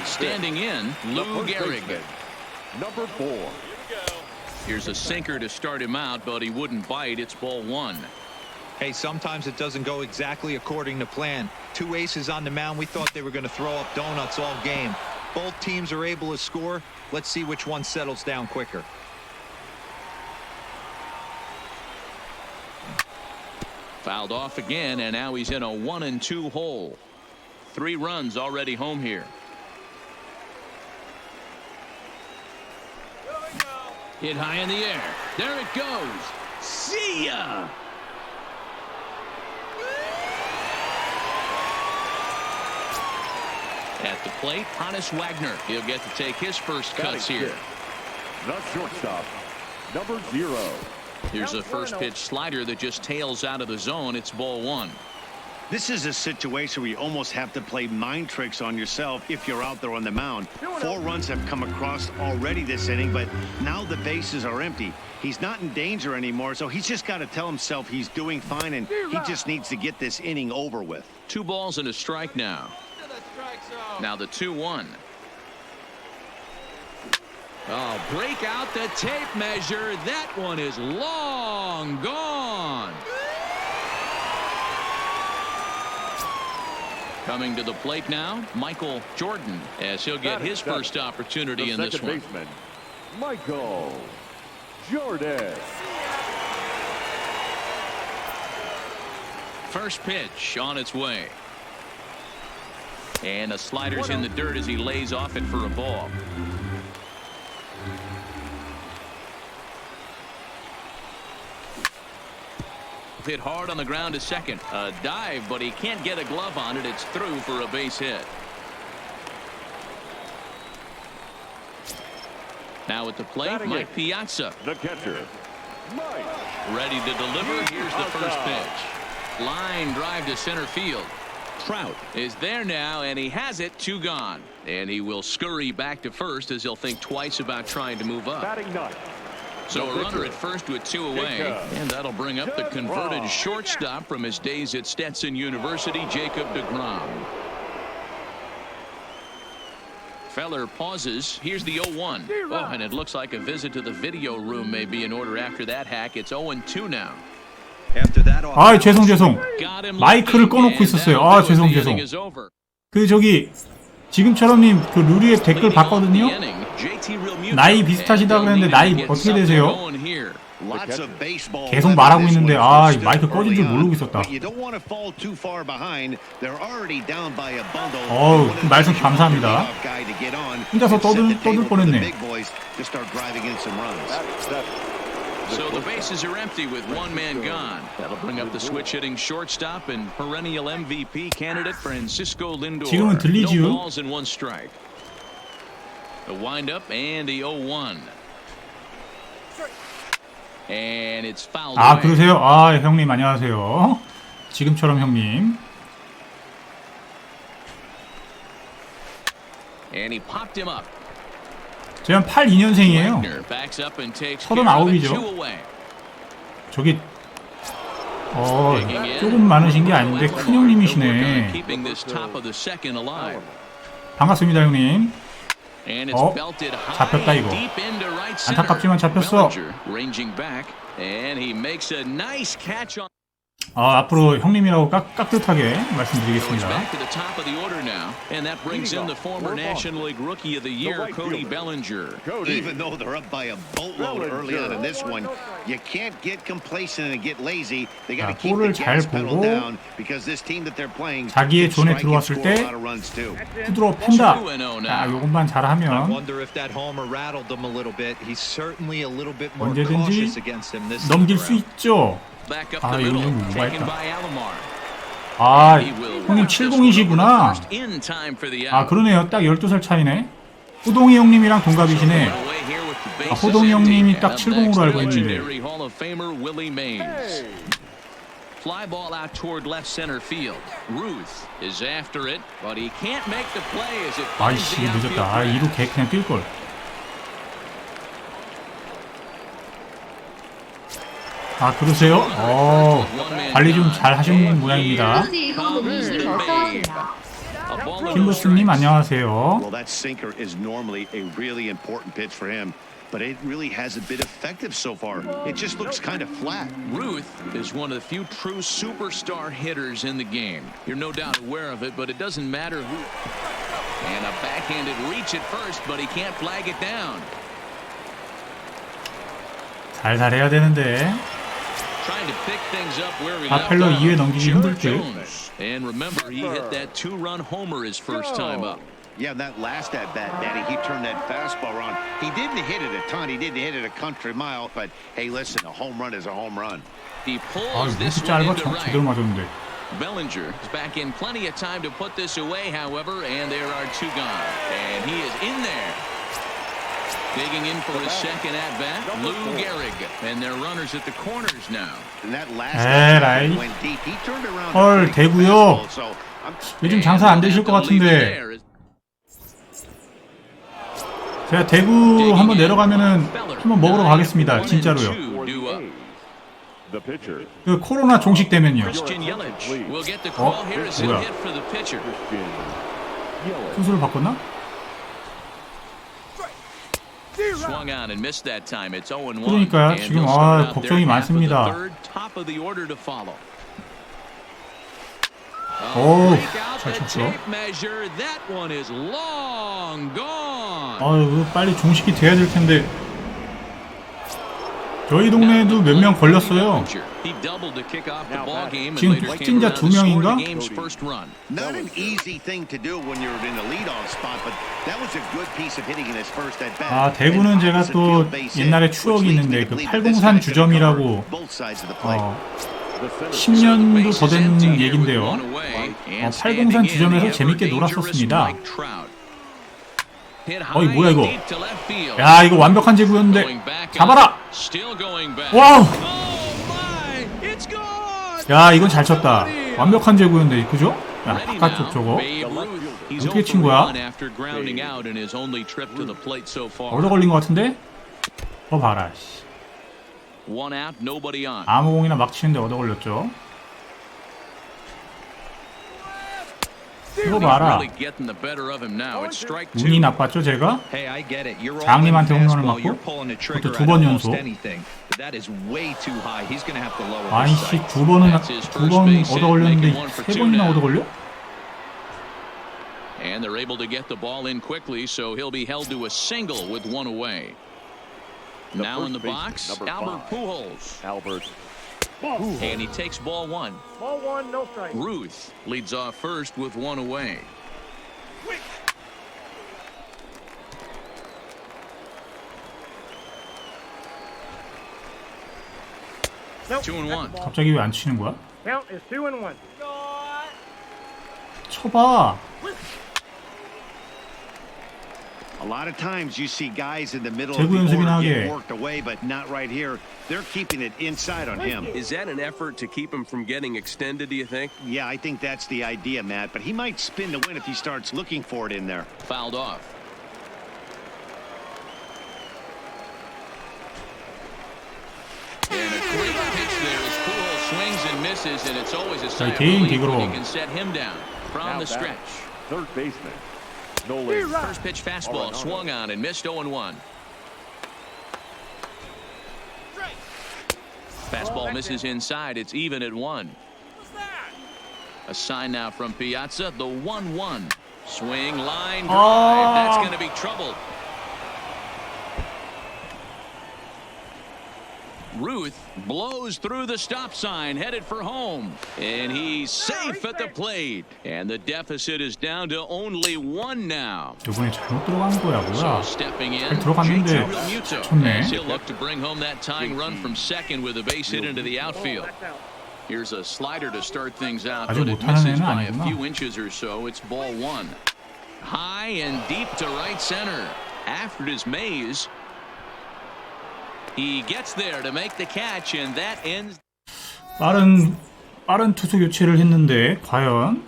Standing in, Lou Gehrig. Number 4. Here's a sinker to start him out, but he wouldn't bite. It's ball 1. Hey, sometimes it doesn't go exactly according to plan. 2 aces on the mound. We thought they were going to throw up donuts all game. Both teams are able to score. Let's see which one settles down quicker. Fouled off again, and now he's in a 1-2 hole. 3 runs already home here. Hit high in the air. There it goes. See ya! At the plate, Hannes Wagner. He'll get to take his first cuts here. The shortstop, number 0. Here's a first pitch slider that just tails out of the zone. It's ball 1. This is a situation where you almost have to play mind tricks on yourself if you're out there on the mound. 4 runs have come across already this inning, but now the bases are empty. He's not in danger anymore, so he's just got to tell himself he's doing fine, and he just needs to get this inning over with. 2 balls and a strike now. Now the 2-1. Oh, break out the tape measure. That one is long gone. Coming to the plate now, Michael Jordan, as he'll get his first opportunity in this one. Baseman, Michael Jordan. First pitch on its way. And a slider's in the dirt as he lays off it for a ball. Hit hard on the ground to second. A dive, but he can't get a glove on it. It's through for a base hit. Now at the plate, Mike Piazza. The catcher, Mike. Ready to deliver. Here's the first pitch. Line drive to center field. Trout is there now, and he has it. 2 gone. And he will scurry back to first as he'll think twice about trying to move up. Batting ninth. So a runner at first with 2 away, and that'll bring up the converted shortstop from his days at Stetson University, Jacob deGrom. Feller pauses. Here's the 0-1. Oh, and it looks like a visit to the video room may be in order after that hack. It's 0-2 now. After that, 아, 죄송. 마이크를 꺼놓고 있었어요. 아, 죄송. 그 저기 지금처럼님 그 루리앱 댓글 봤거든요. 나이 비슷하시다 그랬는데 나이 어떻게 되세요? 계속 말하고 있는데 아, 마이크 꺼진 줄 모르고 있었다. 어우, 말씀 감사합니다. 혼자서 떠들 뻔했네. So the bases are empty with one man gone. That'll bring up the switch hitting shortstop and perennial MVP candidate Francisco Lindor. 지금은 들리지요? No balls and one strike. The windup and the 0-1. And it's fouled 아, away. 그러세요? 아, 형님 안녕하세요. 지금처럼 형님. And he popped him up. 제가 82년생이에요. 39이죠. 저기 조금 많으신 게 아닌데 큰 형님이시네. 반갑습니다 형님. 잡혔다 이거. 안타깝지만 잡혔어. 앞으로 형님이라고 깍듯하게 말씀드리겠습니다. Even though they're up by a boatload early on in this one, you can't get complacent and get lazy. They got to keep the gas pedal down because this team that they're playing 자기의 존에 들어왔을 때 후드로 팬다. 자, 요것만 잘하면 언제든지 넘길 수 있죠. 아, 이거 좀 오버했다. 아, 형님 70이시구나. 아, 그러네요. 딱 12살 차이네. 호동이 형님이랑 동갑이시네. 아, 호동이 형님이 딱 70으로 알고 있는데. Fly ball out toward left center field. Ruth is after it, but he can't make the play as it finds 아이씨, the 늦었다. 아, outfield. 2루 개 그냥 뛸걸. 아, 그러세요? 관리 좀 잘 하시는 모양입니다. 김부스님 안녕하세요. Well, that sinker is normally a really important pitch for him, but it really hasn't been effective so far. It just looks kind of flat. Ruth is one of the few true superstar hitters in the game. You're no doubt aware of it, but it doesn't matter who. And a backhanded reach at first, but he can't flag it down. 살살 해야 되는데. 바펠로 2회 넘기기 힘들 듯. And remember, he hit that two-run homer his first time up. Yeah, that last at bat, Daddy, he turned that fastball around. He didn't hit it a ton. He didn't hit it a country mile, but hey, listen, a home run is a home run. He 아, pulls this 루트 one 짧아 into right. 제대로 맞았는데. Bellinger is back in plenty of time to put this away, however, and there are two gone. And he is in there. Digging in for his second at-bat, Lou Gehrig. And their runners at the corners now. And that last 에라이. went deep. He turned around. 헐, 대구요. 요즘 장사 안 되실 것 같은데. 제가 대구 한번 내려가면은 한번 먹으러 가겠습니다. 진짜로요. 그 코로나 종식되면요. 뭐야? 투수를 바꿨나? 그러니까요. 지금 걱정이 많습니다. 오, 잘 쳤어. 아유, 빨리 종식이 돼야 될 텐데. 저희 동네에도 몇 명 걸렸어요. 지금 확진자 2명인가? Not an easy thing to do when you're in a leadoff spot, but that was a good piece of hitting in his first at bat. 아, 대구는 제가 또 옛날에 추억이 있는데 그 팔공산 주점이라고 10년도 더 된 얘긴데요. 팔공산 주점에서 재밌게 놀았었습니다. 어이, 뭐야 이거. 야, 이거 완벽한 제구였는데. 잡아라. 와우. 야, 이건 잘 쳤다. 완벽한 제구였는데, 그죠? 야, 바깥쪽 저거 어떻게 친 거야? 얻어 걸린 것 같은데? 봐라. 아무 공이나 막 치는데 얻어 걸렸죠. 이거 봐라. 운이 나빴죠 제가? 장님한테 홈런을 맞고 그것도 2번 연속. 아이씨, 2번 얻어 걸렸는데 3번이나 얻어 걸려? And they're able to get the ball in quickly, so he'll be held to a single with one away. Now in the box, Albert Pujols. And he takes ball one. Ball one, no strike. Ruth leads off first with one away. 2-1. 갑자기 왜 안 치는 거야? Count is 2-1. 쳐봐. A lot of times you see guys in the middle of 제구 the 연습이나 order 하게. get worked away, but not right here. They're keeping it inside on him. Is that an effort to keep him from getting extended, do you think? Yeah, I think that's the idea, Matt. But he might spin to win if he starts looking for it in there. Fouled off. And a great pitch there as Pujols swings and misses, and it's always a sign of 개인 relief when 기그로. you can set him down from the stretch. Third baseman, Nolan. First pitch fastball swung on and missed 0-1. Fastball misses inside. It's even at 1. A sign now from Piazza. The 1-1. Swing, line, drive. That's going to be trouble. Ruth blows through the stop sign, headed for home. And he's safe at the plate. And the deficit is down to only 1 now. 이번에 잘못 들어간 거야, So 뭐야? stepping in, 잘 들어갔는데 쳤네. as he'll look to bring home that tying run from second with a base hit into the outfield. Here's a slider to start things out, 아주 but it 못하는 misses 애는 by a 아니구나. few inches or so. It's ball 1. High and deep to right center. After his maze, he gets there to make the catch, and that ends. 빠른 투수 교체를 했는데 과연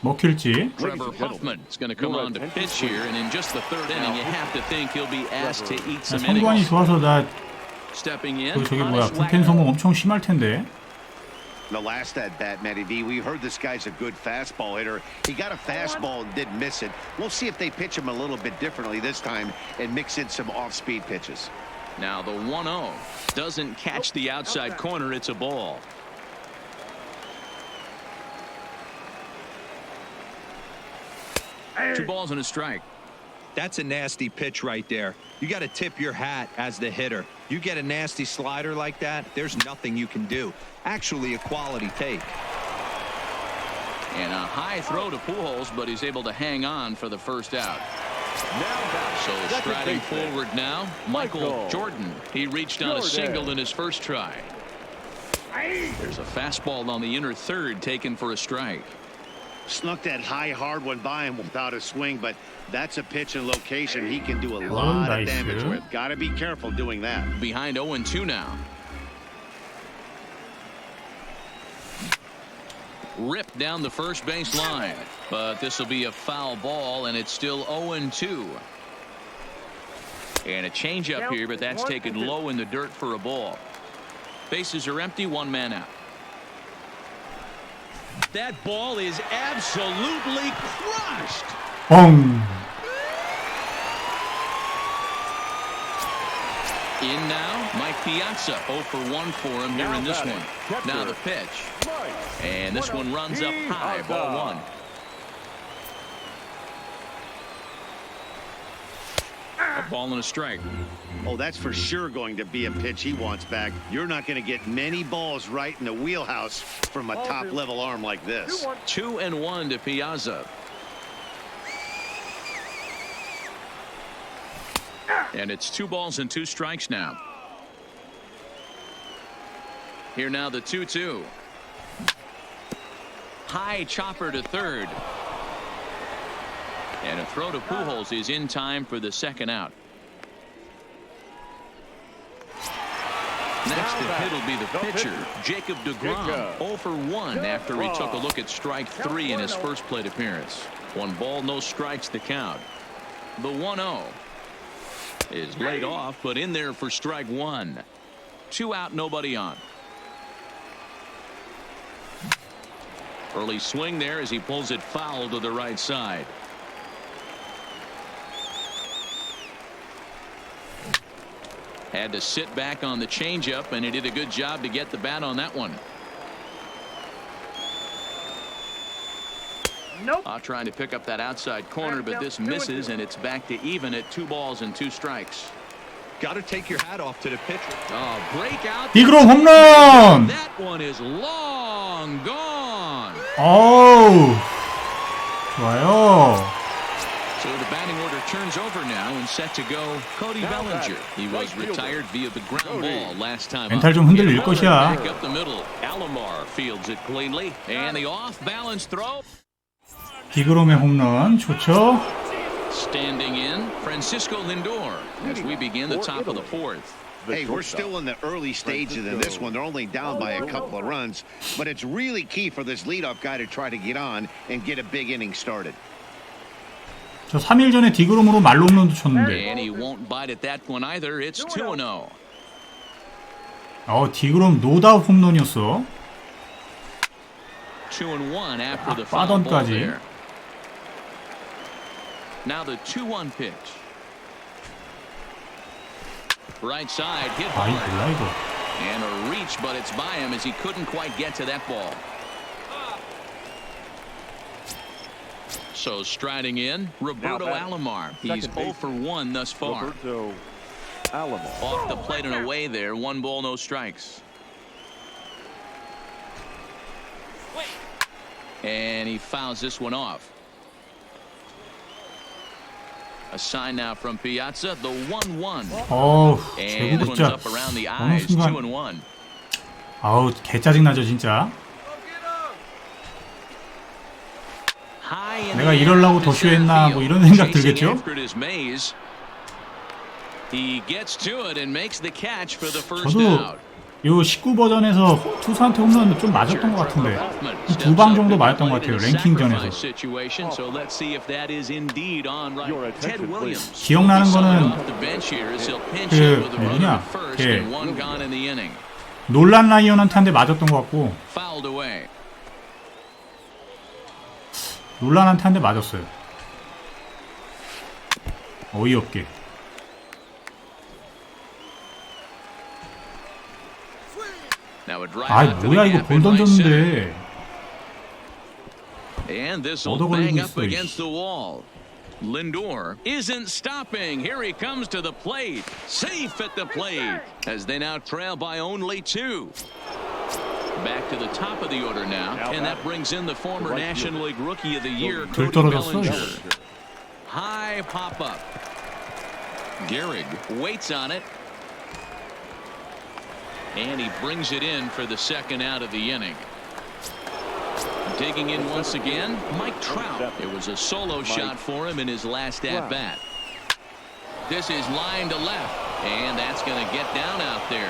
먹힐지. Trevor Hoffman is going to come on to pitch here, and in just the third inning, you have to think he'll be asked to eat some 성관이 innings. 좋아서 나 Stepping in, 저기 뭐야 Honest 불펜 Wagner. 성공 엄청 심할 텐데. The last at bat, Matty V, we heard this guy's a good fastball hitter. He got a fastball and didn't miss it. We'll see if they pitch him a little bit differently this time and mix in some off-speed pitches. Now the 1-0 doesn't catch the outside corner. It's a ball. Two balls and a strike. That's a nasty pitch right there. You got to tip your hat as the hitter. You get a nasty slider like that, there's nothing you can do. Actually, a quality take. And a high throw to Pujols, but he's able to hang on for the first out. So striding forward now, Michael Jordan. He reached on a single in his first try. There's a fastball on the inner third taken for a strike. Snuck that high hard one by him without a swing, but that's a pitch and location he can do a lot of damage with. Got to be careful doing that. Behind 0-2 now. Ripped down the first base line, but this will be a foul ball, and it's still 0-2. And a changeup here, but that's taken low in the dirt for a ball. Bases are empty, 1 man out. That ball is absolutely crushed. 뻥. In now, Mike Piazza, 0 for 1 for him here in this one. Now the pitch. And this one runs up high, ball 1. A ball and a strike. Oh, that's for sure going to be a pitch he wants back. You're not going to get many balls right in the wheelhouse from a top-level arm like this. 2-1 to Piazza. And it's 2 balls and 2 strikes now. Here now the 2-2. High chopper to third. And a throw to Pujols is in time for the second out. Next to hit will be the pitcher, Jacob deGrom, 0 for 1 after he took a look at strike 3 in his first plate appearance. 1 ball, no strikes to count. The 1-0 is laid off, but in there for strike 1. 2 out, nobody on. Early swing there as he pulls it foul to the right side. Had to sit back on the changeup, and he did a good job to get the bat on that one. Trying to pick up that outside corner, but this misses, and it's back to even at 2 balls and 2 strikes. Got to take your hat off to the pitcher. Breakout. 디그롬 홈런. That one is long gone. 어우. 좋아요. So the batting order turns over now and set to go. Cody Bellinger. He was retired via the ground ball last time. 멘탈 좀 흔들릴 것이야. Back up the middle. Alomar fields it cleanly, and the off-balance throw. 디그롬의 홈런 좋죠. Standing in, Francisco Lindor as we begin the top of the fourth. Hey, we're still in the early stages of this one. They're only down by a couple of runs, but it's really key for this leadoff guy to try to get on and get a big inning started. 저 3일 전에 디그롬으로 말로 홈런도 쳤는데. And he won't bite at that one either. It's 2-0. 디그롬 노다웃 홈런이었어. 2-1 after the foul ball 빠던까지. there. Now the 2-1 pitch. Right side hit 이 hard. 뭐야 이거. And a reach, but it's by him as he couldn't quite get to that ball. So striding in, Roberto Alomar. He's 0 for 1 thus far. Off the plate and away there. 1 ball, no strikes. And he fouls this one off. A sign now from Piazza, the 1-1. And 제구 runs 진짜 up around the 어느 eyes, 순간 2-1. 개 짜증나죠 진짜. 내가 이러려고 더쇼 했나 뭐 이런 생각 들겠죠? 저도 요 19 버전에서 투수한테 홈런은 좀 맞았던 것 같은데 2방 정도 맞았던 것 같아요. 랭킹전에서. 기억나는 거는 누구냐? 놀란 라이언한테 한 대 맞았던 것 같고 놀란한테 한 대 맞았어요. 어이없게. 뭐야 이거 볼 던졌는데 얻어걸리고 있어. Lindor isn't stopping. Here he comes to the plate. Safe at the plate as they now trail by only 2. Back to the top of the order now, and that brings in the former National League Rookie of the Year, Cody Bellinger. High pop-up. Gehrig waits on it. And he brings it in for the second out of the inning. Digging in once again, Mike Trout. It was a solo shot for him in his last at-bat. This is line to left, and that's going to get down out there.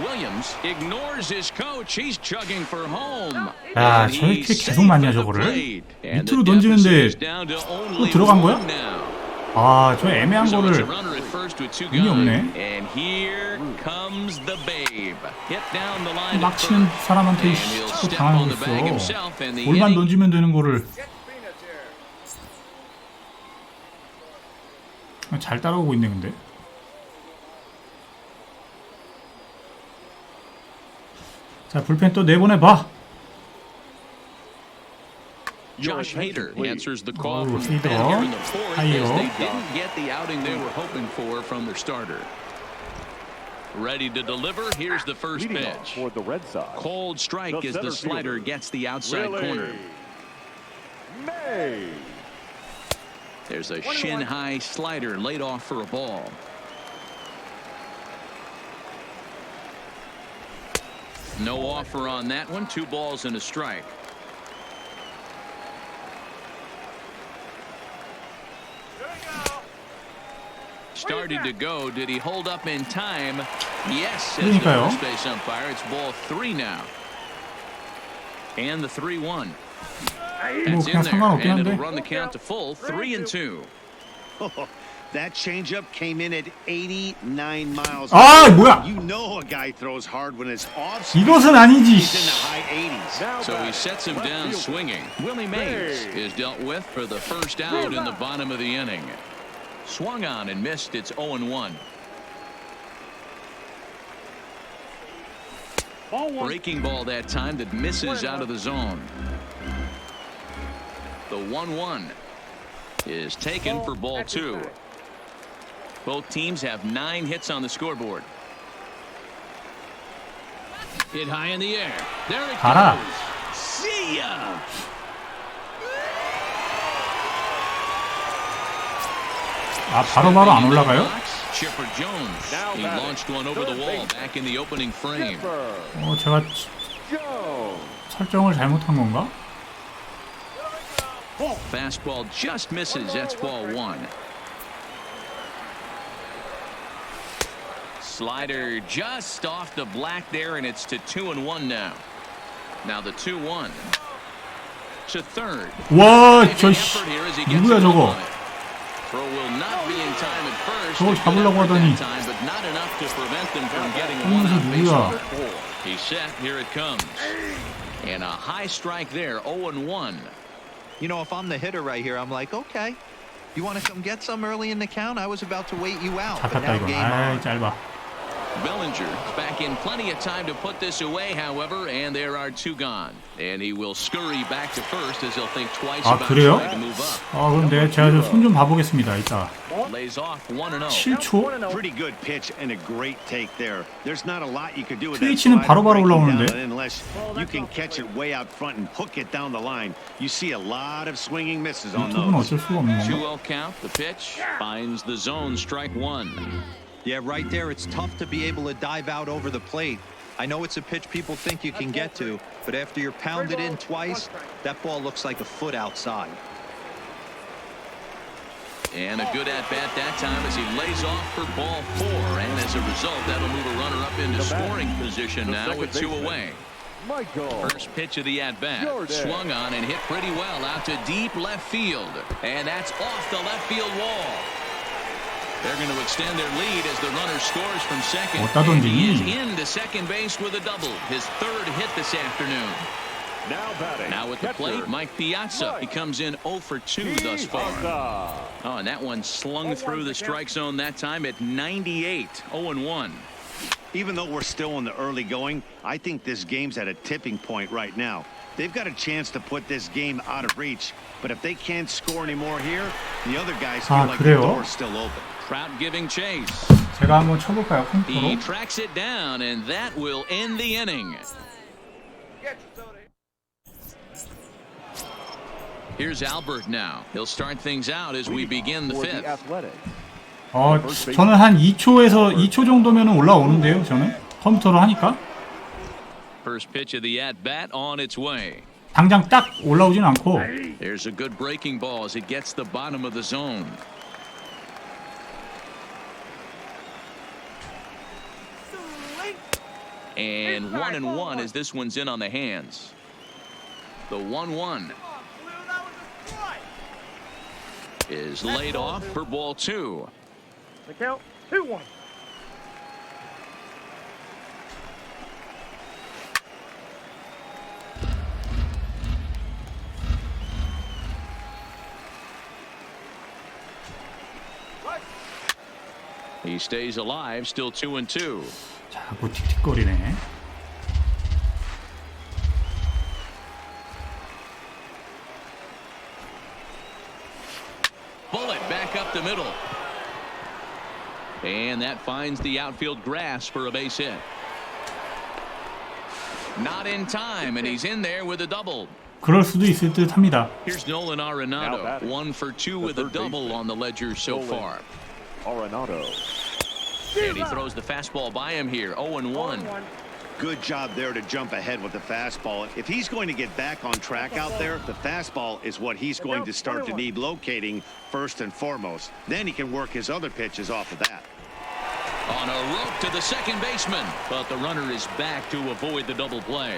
Williams ignores his coach. He's chugging for home. 야, 저렇게 계속 맞냐 저거를? 밑으로 던지는데 또 들어간 거야? 저 애매한 거를 운이 없네. 막 치는 사람한테 자꾸 당하고 있어. 볼만 던지면 되는 거를 잘 따라오고 있네 근데. 자, 불펜 또 내보내봐. Josh Hader answers the call from the pen here in the fourth as they didn't get the outing they were hoping for from their starter. Ready to deliver. Here's the first pitch. Cold strike as the slider gets the outside corner. There's a shin-high slider laid off for a ball. No offer on that one. 2 balls and a strike. Started to go. Did he hold up in time? Yes, as the first base umpire. It's ball 3 now. And the 3-1. That's in there, and it'll run the count to full 3-2. That changeup came in at 89 miles. 뭐야? You know a guy throws hard when it's off. 이것은 아니지. He's in the high 80s. So he sets him down swinging. Willie Mays is dealt with for the first out in the bottom of the inning. Swung on and missed. It's 0-1. Breaking ball that time that misses out of the zone. The 1-1 is taken for ball 2. Both teams have 9 hits on the scoreboard. Hit high in the air. There it goes. See ya. 아, 바로바로 안 올라가요? Chipper Jones. He launched one over the wall back in the opening frame. 제가 설정을 잘못한 건가? Fastball just misses. That's ball one. Slider just off the black there, and it's to 2-1 now. Now the 2-1 to third. 와, 누구야 저거? Throw will not be in time at first. 저걸 잡으려고 하더니. But not enough to prevent them from getting a 누구야, one-out base 누구야? runner. He's set. Here it comes. And a high strike there. 0-1. You know, if I'm the hitter right here, I'm like, okay, you want to come get some early in the count? I was about to wait you out. But 잡혔다 now 이거. game 아이, on. 짧아. Bellinger back in plenty of time to put this away, however, and there are two gone. And he will scurry back to first as he'll think twice 아, about 그래요? trying to move up. 그럼 제가 손 좀 봐보겠습니다. 이따. Lays off 1-0. 7초? Pretty good pitch and a great take there. There's not a lot you could do with 트위치는 that 바로바로 slide 올라오는데? down unless you can catch it way out front and hook it down the line. You see a lot of swinging misses on 유튜브는 those. 어쩔 수가 없는 건가? 2-0 count. The pitch finds the zone. Strike one. Yeah, right there, it's tough to be able to dive out over the plate. I know it's a pitch people think you can get to, but after you're pounded in twice, that ball looks like a foot outside. And a good at-bat that time as he lays off for ball four. And as a result, that'll move a runner up into scoring position now with two away. First pitch of the at-bat. Swung on and hit pretty well out to deep left field. And that's off the left field wall. They're going to extend their lead as the runner scores from second. And he is into second base with a double. His third hit this afternoon. Now at the plate, Mike Piazza. He comes in 0 for 2 thus far. Oh, and that one slung through the strike zone that time at 98. 0-1. Even though we're still in the early going, I think this game's at a tipping point right now. They've got a chance to put this game out of reach, but if they can't score anymore here, the other guys feel like the door's still open. Trout giving chase. 제가 한번 쳐볼까요? He 컴퓨터로. tracks it down, and that will end the inning. Here's Albert now. He'll start things out as we begin the fifth. 저는 한 2초에서 2초 정도면 올라오는데요. 저는 컴퓨터로 하니까. First pitch of the at-bat on its way. 당장 딱 올라오진 않고. There's a good breaking ball as it gets the bottom of the zone. And 1-1 as this one's in on the hands. The 1-1 is laid off for ball two. The count 2-1. He stays alive, still 2-2. 자꾸 틱틱거리네. Bullet back up the middle. And that finds the outfield grass for a base hit. Not in time, and he's in there with a double. 그럴 수도 있을 듯 합니다. Here's Nolan Arenado, 1 for 2 with a double on the ledger so far. And he throws the fastball by him here, 0-1. Good job there to jump ahead with the fastball. If he's going to get back on track out there, the fastball is what he's going to start to need locating first and foremost. Then he can work his other pitches off of that. On a rope to the second baseman, but the runner is back to avoid the double play.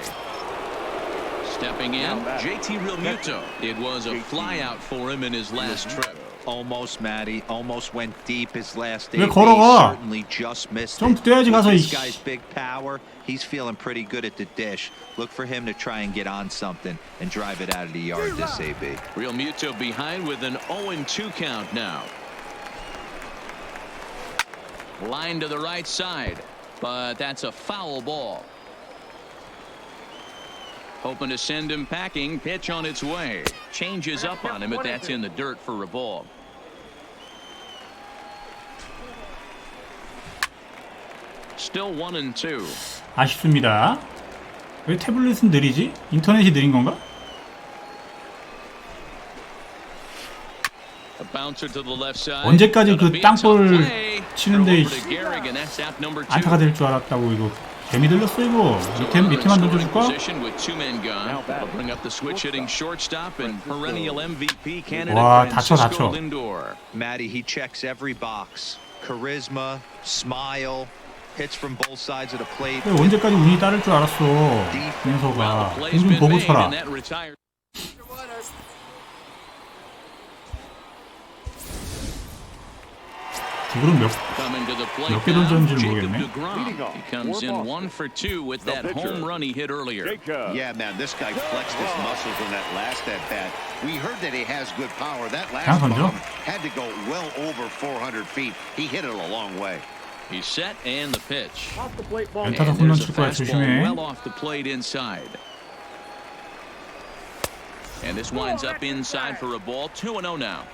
Stepping in, JT Realmuto. It was a flyout for him in his last trip. Almost, Matty. Almost went deep his last 왜 AB. 걸어가? Certainly just missed 좀 it. 뛰어야지 가서. This guy's big power. He's feeling pretty good at the dish. Look for him to try and get on something and drive it out of the yard this AB. Realmuto behind with an 0-2 count now. Line to the right side, but that's a foul ball. Hoping to send him packing. Pitch on its way. Changes up on him, but that's in the dirt for a ball. Still 1-2. 아쉽습니다. 왜 태블릿은 느리지? 인터넷이 느린 건가? 언제까지 그 땅볼 치는데 안타가 될 줄 알았다고. 이거 재미 들렸어 이거. 밑에만 던져줄까? 와, 다쳐. Matty, he checks every box. Charisma, smile, hits from both sides of the plate. 언제까지 운이 따를 줄 알았어. 윤서가. 좀 보고 쳐라. 지금 몇 개 던졌는지 모르겠네. He comes in 1 for 2 with that home run he hit earlier. Yeah, man, this guy flexed his muscles in that last at bat. We heard that he has good power. That last bomb had to go well over 400 feet. He hit it a long way. He's set and the pitch. 연타도 홈런 칠 거야. 조심해. Well off the plate inside. And this winds up inside for a ball. 2-0 now.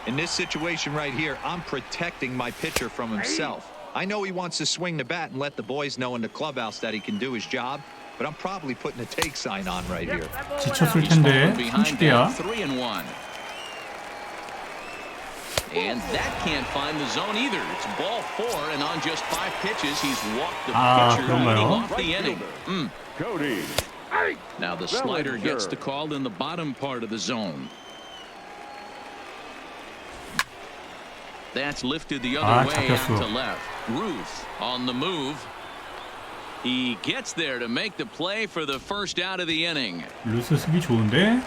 In this situation right here, I'm protecting my pitcher from himself. I know he wants to swing the bat and let the boys know in the clubhouse that he can do his job, but I'm probably putting a take sign on right here. 지쳤을 텐데 30대야. 3-1. And that can't find the zone either. It's ball 4, and on just 5 pitches, he's walked the pitcher leading off the inning. Cody. Now the slider gets the call in the bottom part of the zone. That's lifted the other way out to left. Ruth on the move. He gets there to make the play for the first out of the inning. 루스 수비 좋은데.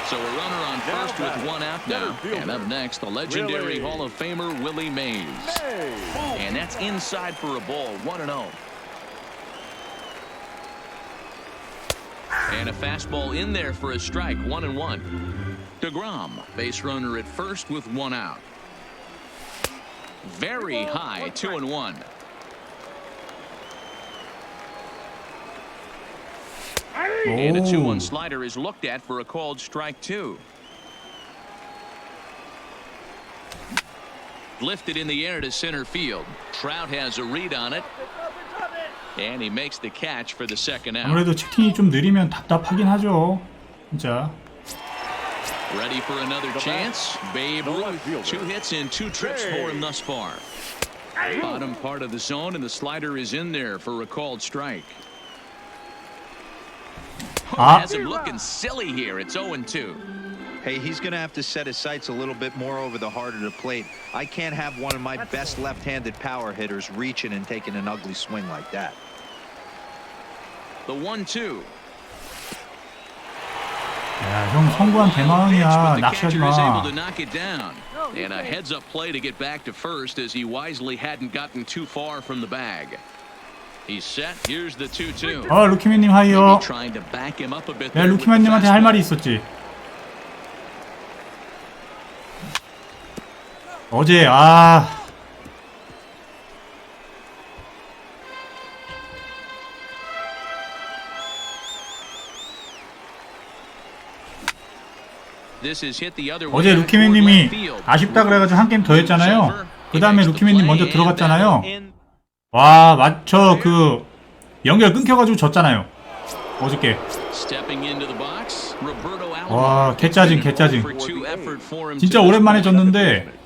So a runner on first with 1 out now. And up next, the legendary Hall of Famer Willie Mays. And that's inside for a ball. 1-0. And a fastball in there for a strike. 1-1. DeGrom, base runner at first with 1 out. Very high, 2-1. And a 2-1 slider is looked at for a called strike 2. Lifted in the air to center field. Trout has a read on it. And he makes the catch for the second out. 아무래도 채팅이 좀 느리면 답답하긴 하죠. 진짜. Ready for another chance. Babe Ruth, 2 hits and 2 trips for him thus far. Bottom part of the zone, and the slider is in there for a called strike. Has him looking silly here. It's 0-2. Hey, he's going to have to set his sights a little bit more over the heart of the plate. I can't have one of my best left-handed power hitters reaching and taking an ugly swing like that. The 1-2. 야, 형 성구한 대망이야. 낚시하지 마. And a heads-up play to get back to first as he wisely hadn't gotten too far from the bag. He's set. Here's the 2-2. 루키맨님 하이요. Trying to back him up a bit. 내가 루키맨님한테 할 말이 있었지. 어제 어제 루키맨님이 아쉽다 그래가지고 한 게임 더 했잖아요. 그 다음에 루키맨님 먼저 들어갔잖아요. 와, 그 연결 끊겨가지고 졌잖아요. 어저께. 와, 개짜증. 진짜 오랜만에 졌는데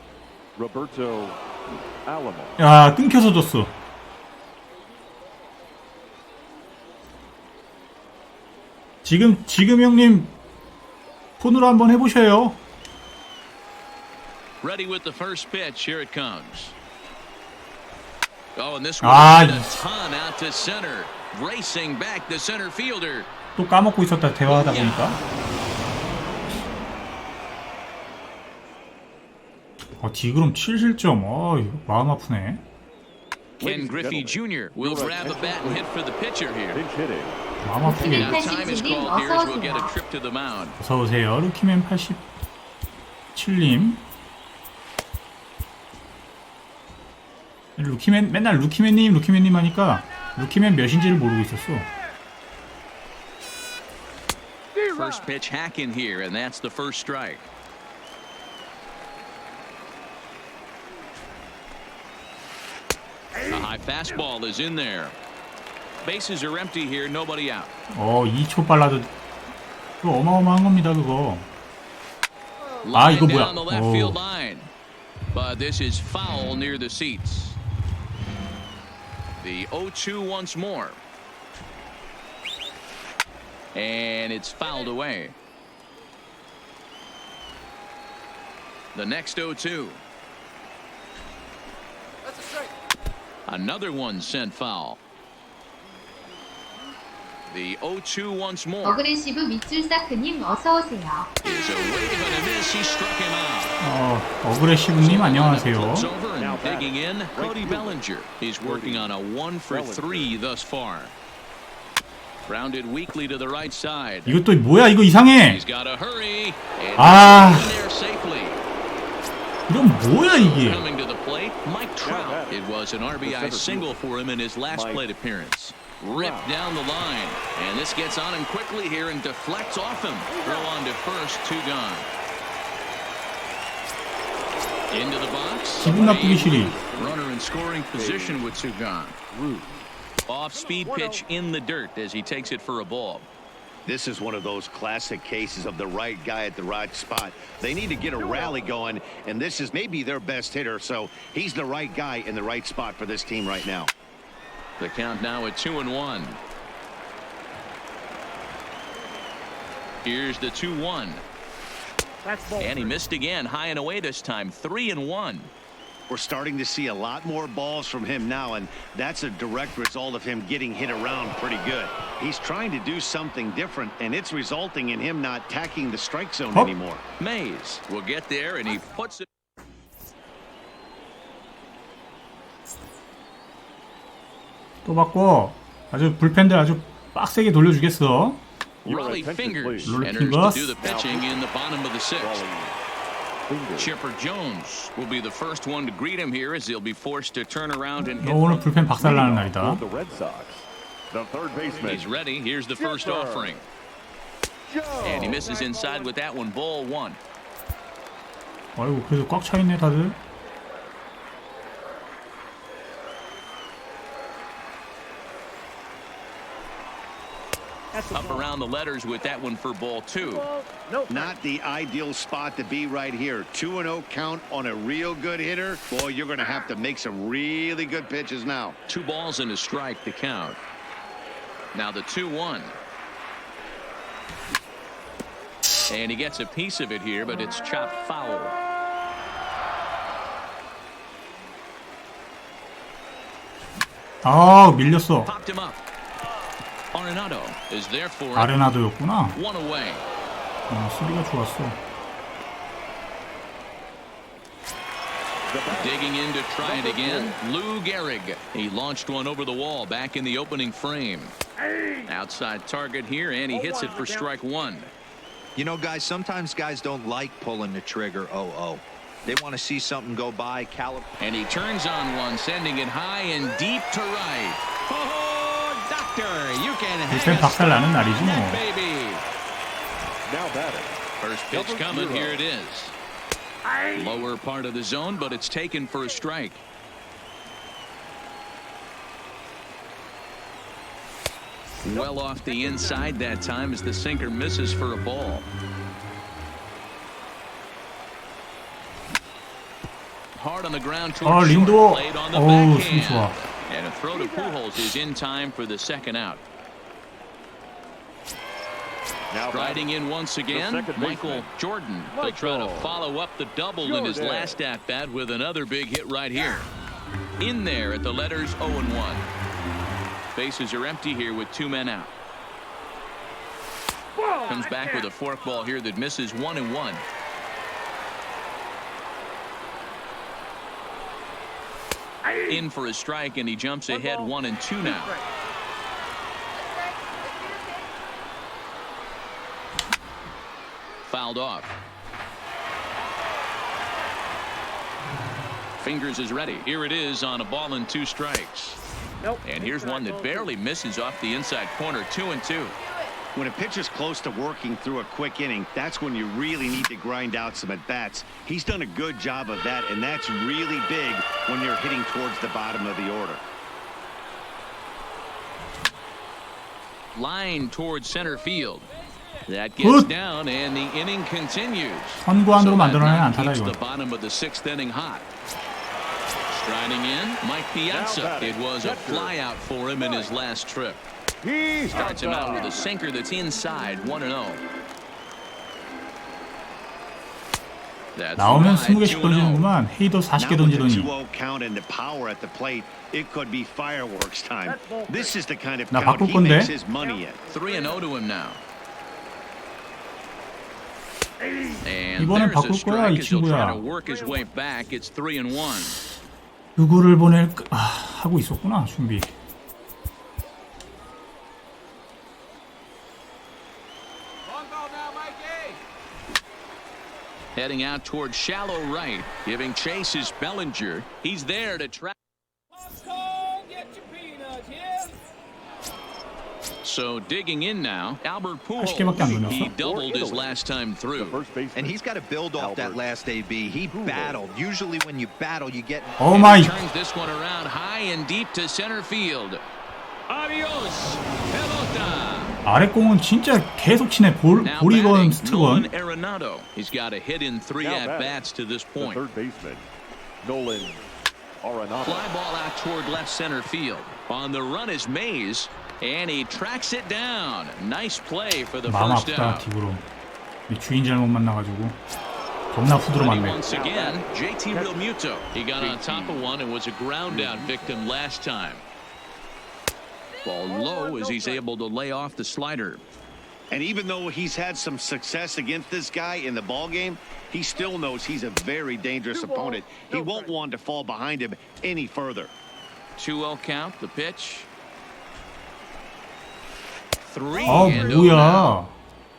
야, 끊겨서 졌어. 지금 형님 폰으로 한번 해보셔요. Ready with the first pitch. Here it comes. Oh, and this one a ton out to center. Racing back the center fielder. 또 까먹고 있었다 대화하다 보니까. 디그럼 7실점. 이거 마음 아프네. Ken Griffey Jr. will grab the bat and hit for the pitcher here. 마음 아프게. 어서 오세요. 루키맨 87님. 루키맨 맨날 루키맨님 하니까 루키맨 몇인지를 모르고 있었어. First pitch hack in here, and that's the first strike. A high fastball is in there. Bases are empty here, nobody out. 2초 빨라도 그거 어마어마한 겁니다, 그거. 아, 이거 뭐야? Down the left field line. But this is foul near the seats. The 0-2 once more. And it's fouled away. The next 0-2. Another one sent foul. The 0-2 once more. 어그레시브 밑줄 사크님 어서 오세요. Is a wave and a miss. He struck him out. 어그레시브님 안녕하세요. Over and digging in, Cody Bellinger. He's working on a 1-for-3 thus far. Grounded weakly to the right side. 이것도 뭐야? 이거 이상해. He's got to hurry. And 아. in there safely. 이건 뭐야 이게? Coming to the plate, Mike Trout. It was an RBI single for him in his last plate appearance. Ripped down the line, and this gets on him quickly here and deflects off him. Throw on to first, 2 gone. Into the box. 기분 나쁘기 싫이. Runner in scoring position with 2 gone. Off speed pitch in the dirt as he takes it for a ball. This is one of those classic cases of the right guy at the right spot. They need to get a rally going, and this is maybe their best hitter, so he's the right guy in the right spot for this team right now. The count now at 2-1. Here's the 2-1. And he missed again, high and away this time, 3-1. We're starting to see a lot more balls from him now, and that's a direct result of him getting hit around pretty good. He's trying to do something different, and it's resulting in him not tacking the strike zone anymore. Mays will get there, and he puts it. 또 바꿔. 아주 불펜들 아주 빡세게 돌려주겠어. Rolly Fingers Rolly enters to Fingers. do the pitching in the bottom of the 6th. Chipper Jones will be the first one to greet him here as he'll be forced to turn around and 너 hit. 오늘 불펜 박살나는 날이다. The Red Sox. The third baseman. He's ready. Here's the first offering. And he misses inside with that one. Ball 1. 아이고 그래도 꽉 차 있네 다들. Up around the letters with that one for ball 2. Not the ideal spot to be right here. 2-0 count on a real good hitter. Boy, you're going to have to make some really good pitches now. 2 balls and a strike to count. Now the 2-1. And he gets a piece of it here, but it's chopped foul. 아 밀렸어. Popped him up. Arenado is there for it. 아레나도였구나. 1 away. 수비가 좋았어. Digging in to try it again. Lou Gehrig. He launched one over the wall back in the opening frame. Outside target here, and he hits it for strike 1. You know, guys, sometimes guys don't like pulling the trigger 0-0. They want to see something go by. And he turns on one, sending it high and deep to right. Oh, doctor, you can 불펜 박살나는 날이지 뭐. baby. Now batting. First pitch coming. Here it is. Lower part of the zone, but it's taken for a strike. Well off the inside that time as the sinker misses for a ball. Hard on the ground towards 린도. short, played on the 어우 수비 backhand. 좋아. And a throw to Pujols is in time for the second out. Now Striding in once again, second Michael baseman. Jordan. He'll try to follow up the double in his last at-bat with another big hit right here. In there at the letters 0-1. Bases are empty here with 2 men out. Comes back with a forkball here that misses 1-1. In for a strike, and he jumps ahead 1-2 now. Fouled off. Fingers is ready. Here it is on a ball and 2 strikes. And here's one that barely misses off the inside corner. 2-2. When a pitcher's close to working through a quick inning, that's when you really need to grind out some at-bats. He's done a good job of that, and that's really big when you're hitting towards the bottom of the order. Line towards center field. That gets 굿! down and the inning continues. 선구 안으로 So that 만들어내야 now 안타다 keeps 이거. the bottom of the 6th inning hot. Striding in, Mike Piazza. It was a fly out for him in his last trip. He Starts him out with a sinker that's inside 1-0. That's 나오면 wide, 20개씩 2-0. 던지는구만. 헤이더 40개 Now with the 던지더니. 2-0 count and the power at the plate, it could be fireworks time. This is the kind of 나 count 바꿀 he 건데? makes his money in. 3-0 to him now. And 이번엔 there's a 바꿀 거야, 이 strike as he'll try to 친구야. work his way back. It's 3-1. 누구를 보낼까? 하고 있었구나, 준비. Heading out towards shallow right, giving chase is Bellinger. He's there to track. So digging in now, Albert Pujols. 80개밖에 안 던졌어? He doubled his last time the through. first baseman. And he's got to build off that Albert last AB. He battled. Usually when you battle, you get... 오 And 마이. he turns this one around high and deep to center field. Adios, pelota. 아래 공은 진짜 계속 치네. Now 볼이건 batting, Nolan 스트건. Arenado. He's got a hit in 3 Now at-bats to this The point. third baseman, Nolan Arenado. Fly ball out toward left center field. On the run is Mays, and he tracks it down. Nice play for the 마음 first 아프다, out. 뒷으로. 이 주인 잘못 만나가지고. 겁나 후드로 Ready 맞네. once again, JT Realmuto. He got on top of one and was a ground out victim last time. Ball low as he's able to lay off the slider. And even though he's had some success against this guy in the ball game, he still knows he's a very dangerous opponent. He won't want to fall behind him any further. 2-0 count, the pitch. 3 아, and 0 now. 뭐야.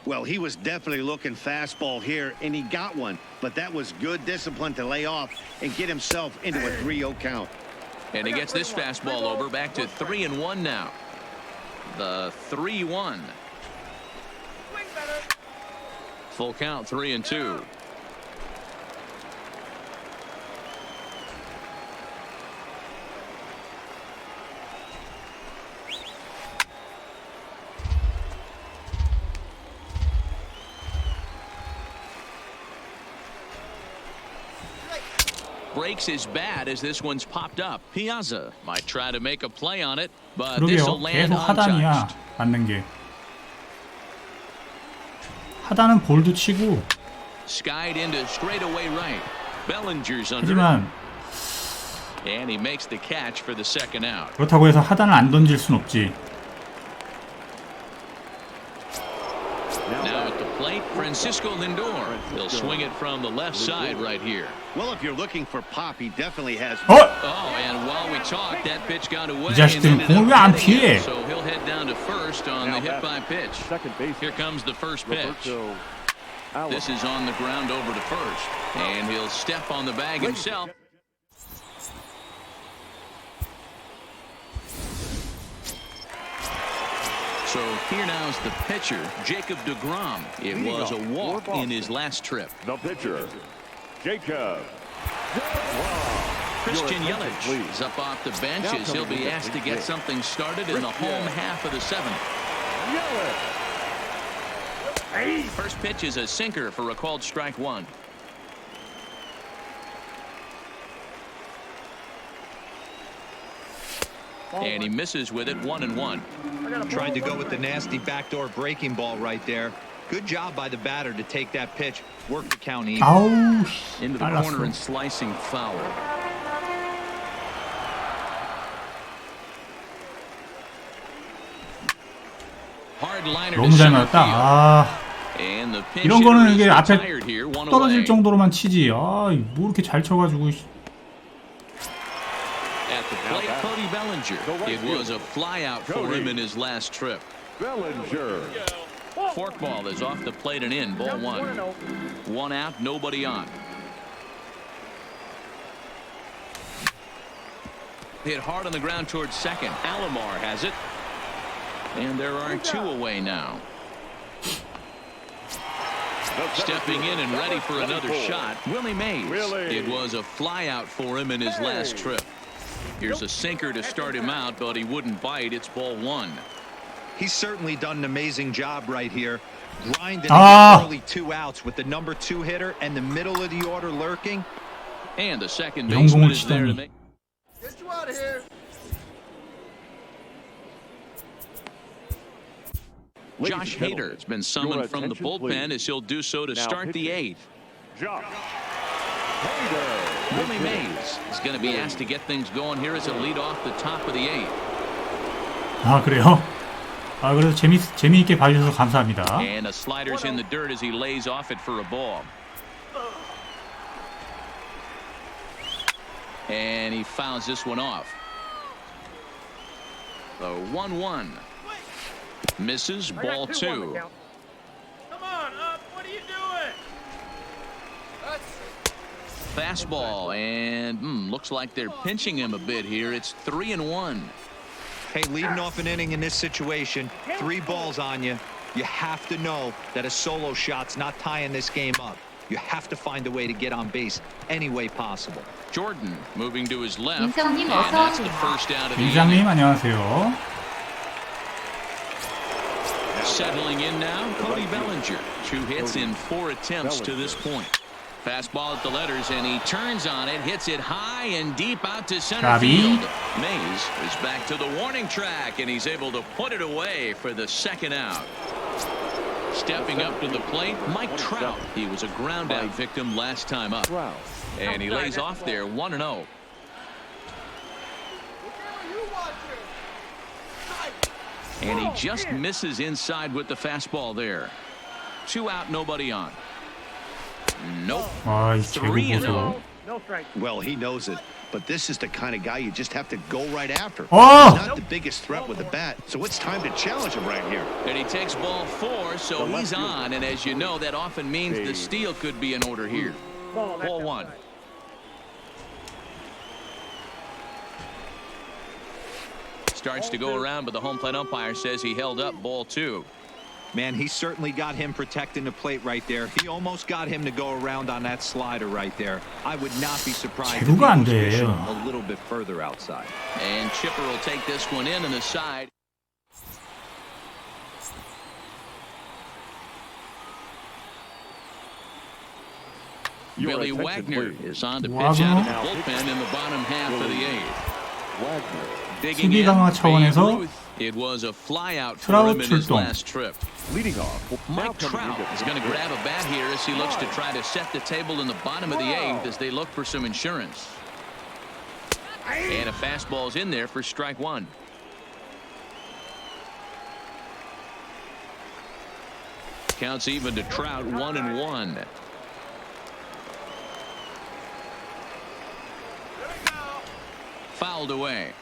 Well, he was definitely looking fastball here, and he got one. But that was good discipline to lay off and get himself into a 3-0 count. And he gets this fastball over, back to 3-1 now. The 3-1. Full count, 3-2. Breaks his bat as this one's popped up. Piazza might try to make a play on it, but this will 그러게요. land 계속 하단이야. untouched. 맞는 게. 하단은 볼도 치고. Skied into straightaway right. Bellinger's under. 하지만 And he makes the catch for the second out. 그렇다고 해서 하단을 안 던질 순 없지. Now at the plate, Francisco Lindor. He'll swing it from the left side right here. Well, if you're looking for pop, he definitely has. 어? Oh, and while we talked, that pitch got away. 이 자식들은 and ended 공을 up 왜 안 hitting 피해? it. So he'll head down to first on the hit by pitch. Second baseman, Here comes the first pitch. Roberto Alomar. This is on the ground over to first. And he'll step on the bag himself. So here now is the pitcher, Jacob deGrom. It was a walk in his last trip. The pitcher, Jacob. Christian Your attention, Yelich please. is up off the bench Now as he'll coming be in asked to at get the something started in the home half of the 7th. First pitch is a sinker for a called strike 1. And he misses with it, 1-1. Tried to go with the nasty backdoor breaking ball right there. Good job by the batter to take that pitch, work the count even. 아우, Into the 빨랐어. corner and slicing foul. Hard liner to 너무 잘 center 맞았다. field. 아, And the pinch 이런 hitter 거는 is 이게 앞에 retired here, one 떨어질 away. 정도로만 치지. 아, 뭐 이렇게 잘 쳐가지고. At the plate, Cody Bellinger. It was a flyout for him in his last trip. Bellinger. Forkball is off the plate and in. Ball 1. 1 out, nobody on. Hit hard on the ground towards second. Alomar has it. And there are 2 away now. Stepping in and ready for another shot, Willie Mays. It was a flyout for him in his last trip. Here's a sinker to start him out, but he wouldn't bite. It's ball 1. He's certainly done an amazing job right here. Grinding early 2 outs with the number 2 hitter and the middle of the order lurking. And the second baseman is there to make. Get you out of here. Josh Hader has been summoned from the bullpen as he'll do so to start the 8th. Willie Mays is going to be asked to get things going here as a lead off the top of the 8th. 아, 그래요? 아, 그래도 재미있게 봐주셔서 감사합니다. And a slider's in the dirt as he lays off it for a ball. And he fouls this one off. The 1-1. Misses, ball 2. Come on, up. What are you doing? Fastball, and looks like they're pinching him a bit here. It's 3-1. Hey, leading off an inning in this situation, 3 balls on you. You have to know that a solo shot's not tying this game up. You have to find a way to get on base any way possible. Jordan moving to his left. 민성님 And 어서 that's the 오세요. first out of the 민상님 inning. 안녕하세요. Settling in now, Cody Bellinger. 2 hits in 4 attempts to this point. Fastball at the letters, and he turns on it, hits it high and deep out to center field. Mays is back to the warning track, and he's able to put it away for the second out. Stepping up to the plate, Mike Trout. He was a ground out victim last time up. And he lays off there 1-0. And he just misses inside with the fastball there. 2 out, nobody on. Nope. 아, 이 제구 3-0. 보소. No strike. Well, he knows it, but this is the kind of guy you just have to go right after. Oh! He's not the biggest threat with the bat, so it's time to challenge him right here. And he takes ball 4, so he's on. And as you know, that often means the steal could be in order here. Ball 1. Starts to go around, but the home plate umpire says he held up ball 2. Man, he certainly got him protecting the plate right there. He almost got him to go around on that slider right there. I would not be surprised if he 제구가 안 was fishing 돼요. a little bit further outside. And Chipper will take this one in on the side. Billy Wagner is on to pitch out of the bullpen in the bottom half of the 8th. Digging 수비 강화 in, 차원에서 Babe Ruth. It was a flyout for 트라우트 him in his 출동. last trip. Leading off. Mike Trout is going to grab a bat here as he looks to try to set the table in the bottom of the 8th as they look for some insurance. And a fastball's in there for strike 1. Counts even to Trout, 1-1. Fouled away.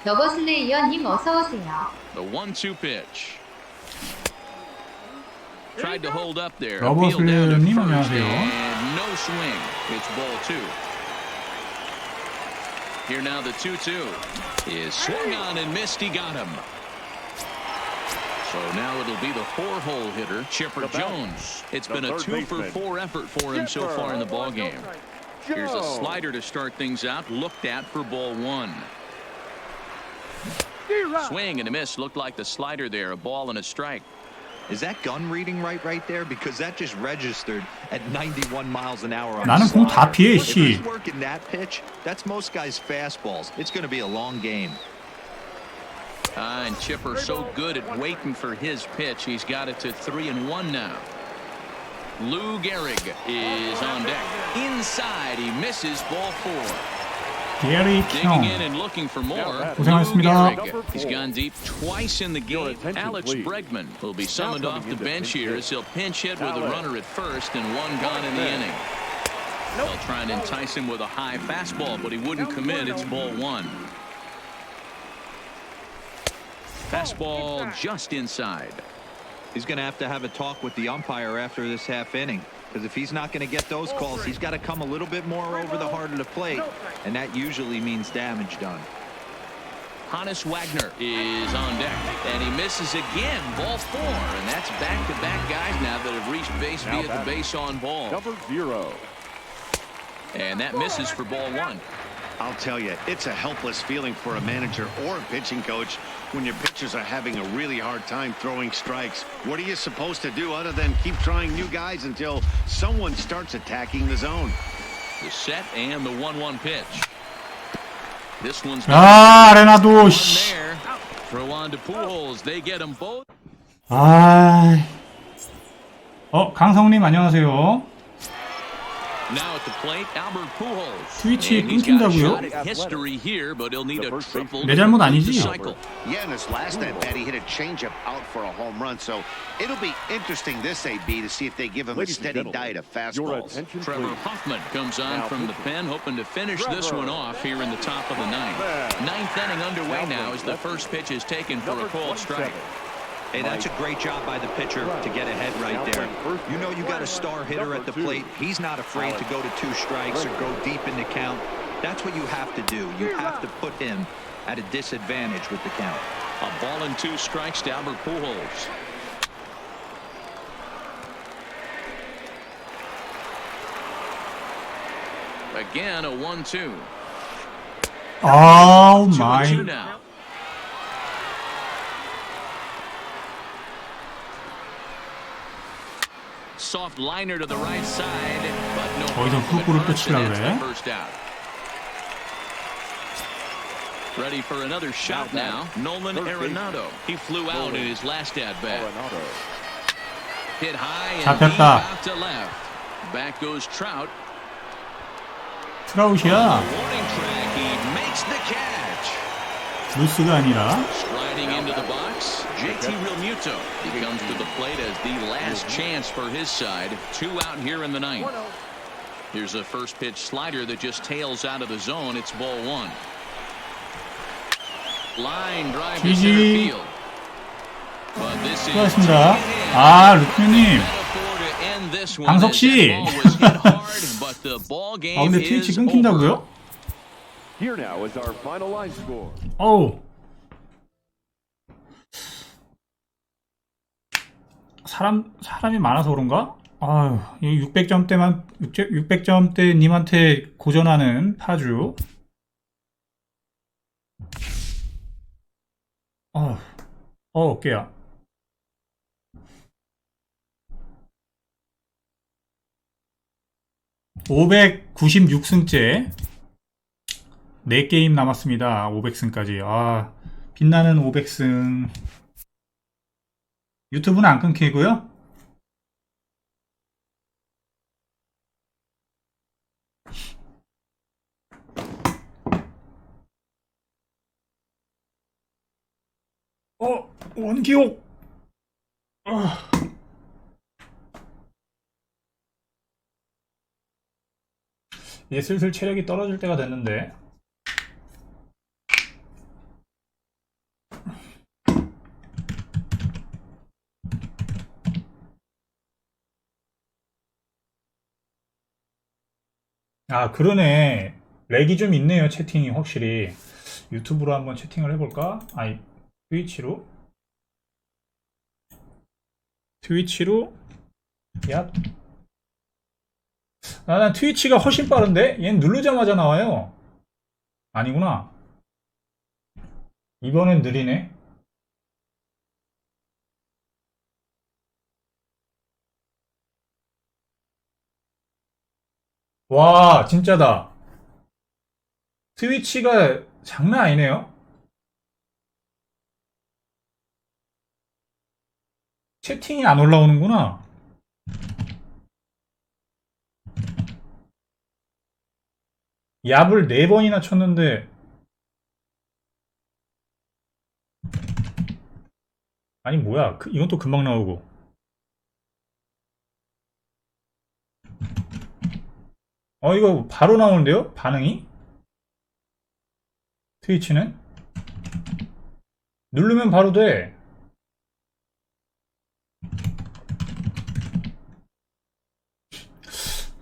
너버슬레이어님 어서 오세요. The 1-2 pitch. Tried to hold up there. 러버슬레이어님 Appealed down to first, 안녕하세요. and no swing. It's ball 2. Here now the 2-2 is swung on and missed. He got him. So now it'll be the 4-hole hitter, Chipper Jones. It's been a 2-for-4 effort for him so far in the ball game. Here's a slider to start things out, looked at for ball 1. Swing and a miss. Looked like the slider there, a ball and a strike. Is that gun reading right there? Because that just registered at 91 miles an hour on 나는 the 공 다 slider. 피해, If 씨. he's working that pitch, that's most guys' fastballs. It's going to be a long game. And Chipper so good at waiting for his pitch. He's got it to 3-1 now. Lou Gehrig is on deck. Inside, he misses ball 4. 게리 Digging in 형. and looking for more. 고생하셨습니다. Lou Gehrig. He's gone deep twice in the game. Alex Bregman will be summoned off the bench here as he'll pinch hit with a runner at first and 1 gone in the inning. They'll try and entice him with a high fastball, but he wouldn't commit. It's ball 1. Fastball just inside. He's going to have a talk with the umpire after this half inning, because if he's not going to get those calls, he's got to come a little bit more over the heart of the plate, and that usually means damage done. Hannes Wagner is on deck, and he misses again. Ball 4, and that's back-to-back guys now that have reached base via the base on ball. Number 0. And that misses for ball 1. I'll tell you, it's a helpless feeling for a manager or a pitching coach when your pitchers are having a really hard time throwing strikes. What are you supposed to do other than keep trying new guys until someone starts attacking the zone? The set and the 1-1 pitch. This one's 아, 아레나도 씨. throw on to Pujols. They get them both. 아. 강성님 안녕하세요. Now at the plate, Albert Pujols. 트위치 끊긴다고요? 내 잘못 아니지? Yeah, in his last at bat, he hit a changeup out for a home run. So it'll be interesting this AB to see if they give him a steady diet of fastballs. Trevor Hoffman comes on from the pen, hoping to finish this one off here in the top of the ninth. Ninth inning underway now as the first pitch is taken for a called strike. Hey, that's a great job by the pitcher to get ahead right there. You know you got a star hitter at the plate. He's not afraid to go to 2 strikes or go deep in the count. That's what you have to do. You have to put him at a disadvantage with the count. A ball and 2 strikes to Albert Pujols. Again, a 1-2. Oh my. 2-2 now. Soft liner to the right side, but no. 거기서 훅구를 또 치려고 그래. Ready for another shot now. Nolan Arenado. He flew out in his last at bat. Hit high and deep out to left. Back goes Trout. 트라웃이야. Warning track. He makes the catch. 루스가 아니라. Striding into the box. JT Realmuto. He comes to the plate as the last chance for his side. 2 out here in the ninth. Here's a first pitch slider that just tails out of the zone. It's ball 1. Line drive to center field. But this is 수고하셨습니다. 아, 루트님. 강석 씨. 근데 트위치 끊긴다고요? Here now is our final line score. 어우. 사람이 많아서 그런가? 아유, 600점대 님한테 고전하는 파주. 어깨야. (596승째) 4게임 남았습니다. 500승까지. 아, 빛나는 500승. 유튜브는 안 끊기고요. 원기옥. 이제 슬슬 체력이 떨어질 때가 됐는데. 아, 그러네. 렉이 좀 있네요. 채팅이 확실히. 유튜브로 한번 채팅을 해볼까? 아니, 트위치로. 야. 난 트위치가 훨씬 빠른데? 얘는 누르자마자 나와요. 아니구나. 이번엔 느리네. 와, 진짜다. 트위치가 장난 아니네요. 채팅이 안 올라오는구나. 얍을 4번이나 쳤는데 아니 뭐야, 이건 또 금방 나오고. 이거 바로 나오는데요? 반응이? 트위치는? 누르면 바로 돼.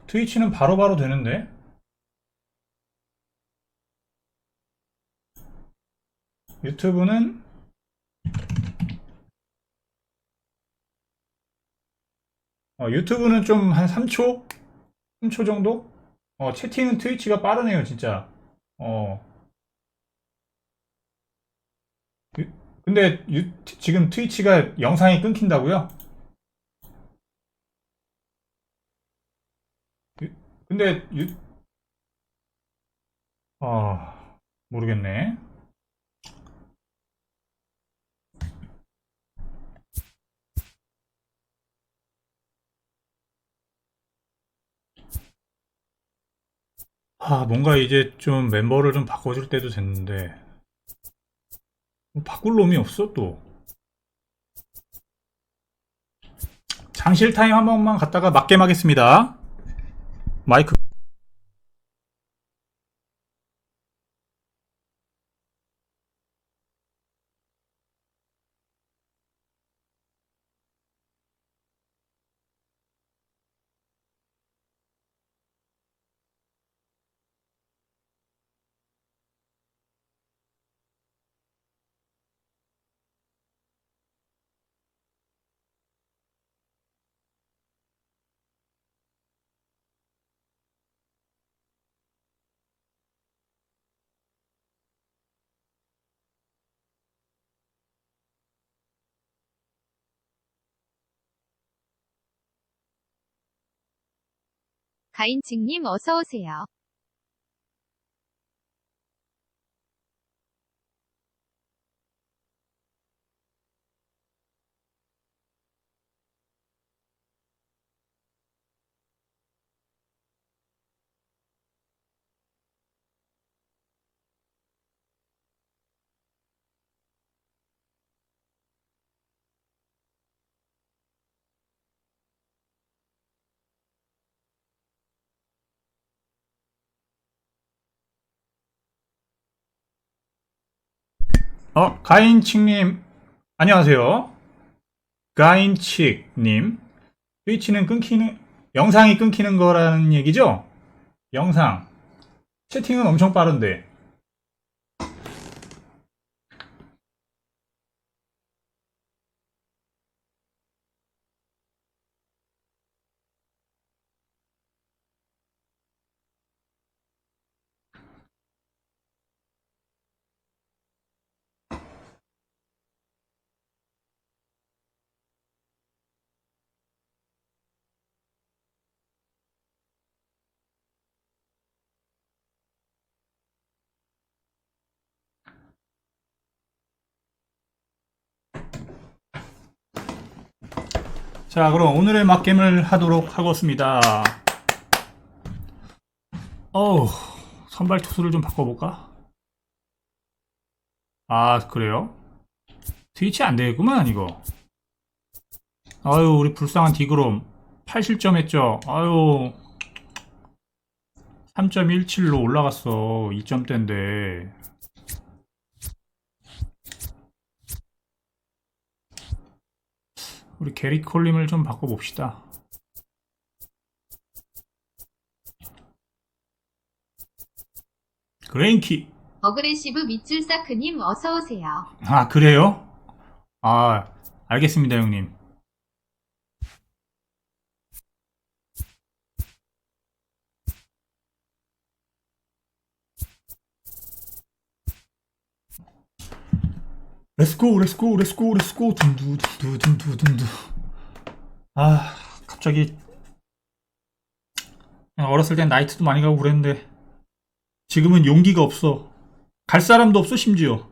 트위치는 바로바로 되는데? 유튜브는 유튜브는 좀 한 3초? 3초 정도? 채팅은 트위치가 빠르네요, 진짜. 어. 근데 지금 트위치가 영상이 끊긴다고요? 근데 모르겠네. 뭔가 이제 좀 멤버를 좀 바꿔줄 때도 됐는데 바꿀 놈이 없어 또. 장실 타임 한 번만 갔다가 맞게 하겠습니다. 마이크. 가인칭님 어서오세요. 가인칙님 안녕하세요. 가인칙님 트위치는 끊기는 영상이 끊기는 거라는 얘기죠? 영상 채팅은 엄청 빠른데. 자, 그럼 오늘의 맛겜을 하도록 하겠습니다. 선발 투수를 좀 바꿔볼까? 그래요? 트위치 안 되겠구만, 이거. 아유, 우리 불쌍한 디그롬. 8실점 했죠? 아유, 3.17로 올라갔어. 2점대인데. 우리 게리 콜림을 좀 바꿔봅시다. 그레인키. 어그레시브 밑줄 사크님 어서오세요. 그래요? 알겠습니다, 형님. 렛츠고, 렛츠고, 렛츠고, 렛츠고, 둔두둔두둔두둔두. 갑자기 어렸을 땐 나이트도 많이 가고 그랬는데 지금은 용기가 없어. 갈 사람도 없어, 심지어.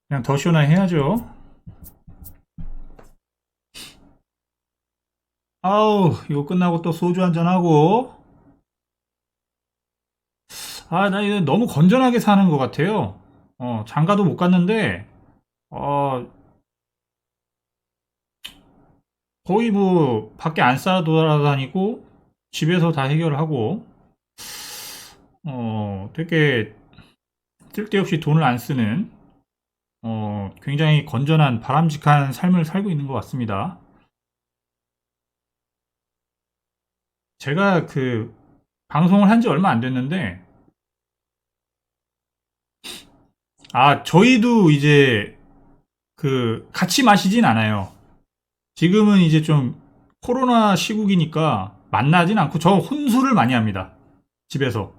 그냥 더쇼나 해야죠. 이거 끝나고 또 소주 한잔하고. 나 이거 너무 건전하게 사는 것 같아요. 장가도 못 갔는데, 거의 뭐, 밖에 안 싸 돌아다니고, 집에서 다 해결하고, 되게 쓸데없이 돈을 안 쓰는, 굉장히 건전한, 바람직한 삶을 살고 있는 것 같습니다. 제가 방송을 한 지 얼마 안 됐는데, 아, 저희도 이제 그 같이 마시진 않아요. 지금은 이제 좀 코로나 시국이니까 만나진 않고 저 혼술을 많이 합니다. 집에서.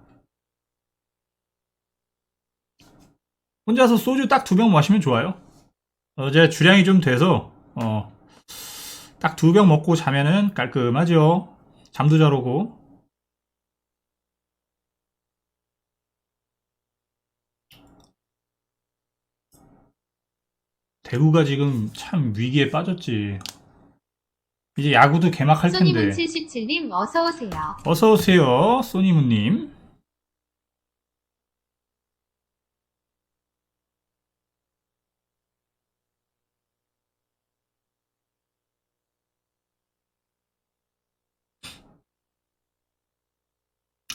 혼자서 소주 딱 2병 마시면 좋아요. 어제 주량이 좀 돼서 딱 2병 먹고 자면은 깔끔하죠. 잠도 잘 오고. 대구가 지금 참 위기에 빠졌지. 이제 야구도 개막할 텐데. 소니문77님 어서오세요. 어서오세요, 소니문님.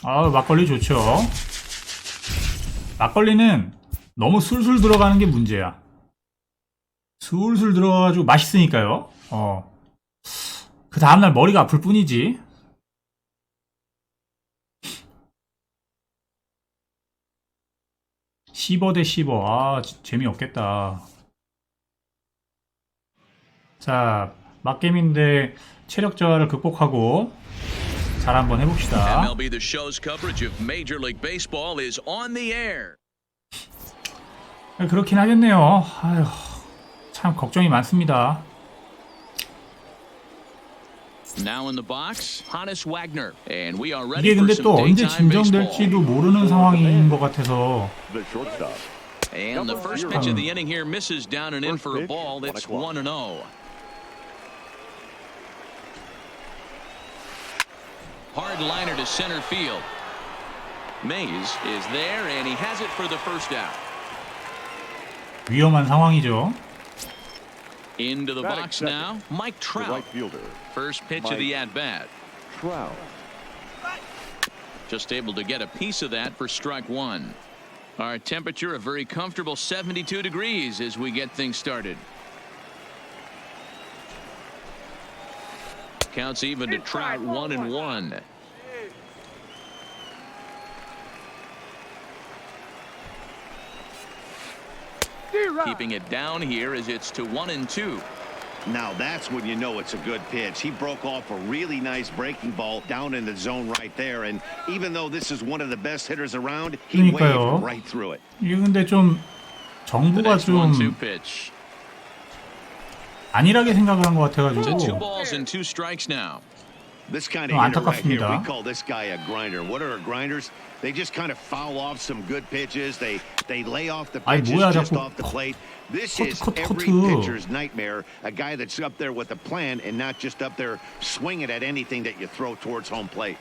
아, 막걸리 좋죠. 막걸리는 너무 술술 들어가는 게 문제야. 술술 들어가가지고 맛있으니까요. 그 다음날 머리가 아플 뿐이지. 씹어 대 씹어. 아, 재미없겠다. 자, 막게임인데 체력 저하를 극복하고 잘 한번 해봅시다. MLB The Show's coverage of Major League Baseball is on the air. 그렇긴 하겠네요. 아휴, 참 걱정이 많습니다. Now in the box, Hannes Wagner, and we are ready 이게 for 근데 some 또 언제 daytime baseball. 진정될지도 모르는 상황인 것 같아서. The shortstop. And the first pitch of the inning here misses down and in for a ball. That's 1-0. Hard liner to center field. Mays is there, and he has it for the first out. 위험한 상황이죠. Into the box now, Mike The right Trout. fielder. First pitch of the at-bat. Trout. Just able to get a piece of that for strike one. Our temperature a very comfortable 72 degrees as we get things started. Counts even to Trout 1-1. Keeping it down here as it's to 1-2. Now that's when you know it's a good pitch. He broke off a really nice breaking ball down in the zone right there. And even though this is one of the best hitters around, he 그러니까요. waved right through it. 이게 근데 좀 The 정부가 next 1-2 좀 pitch. 안일하게 생각을 한 것 To 2 같아가지고 balls and 2 strikes now. This kind of hitter right here, 안타깝습니다. we call this guy a grinder. What are grinders? They just kind of foul off some good pitches. They lay off the 아이, pitches 뭐야, just 자꾸 off the plate. This 커트, is 커트, every 커트. pitcher's nightmare. A guy that's up there with a plan and not just up there swinging at anything that you throw towards home plate.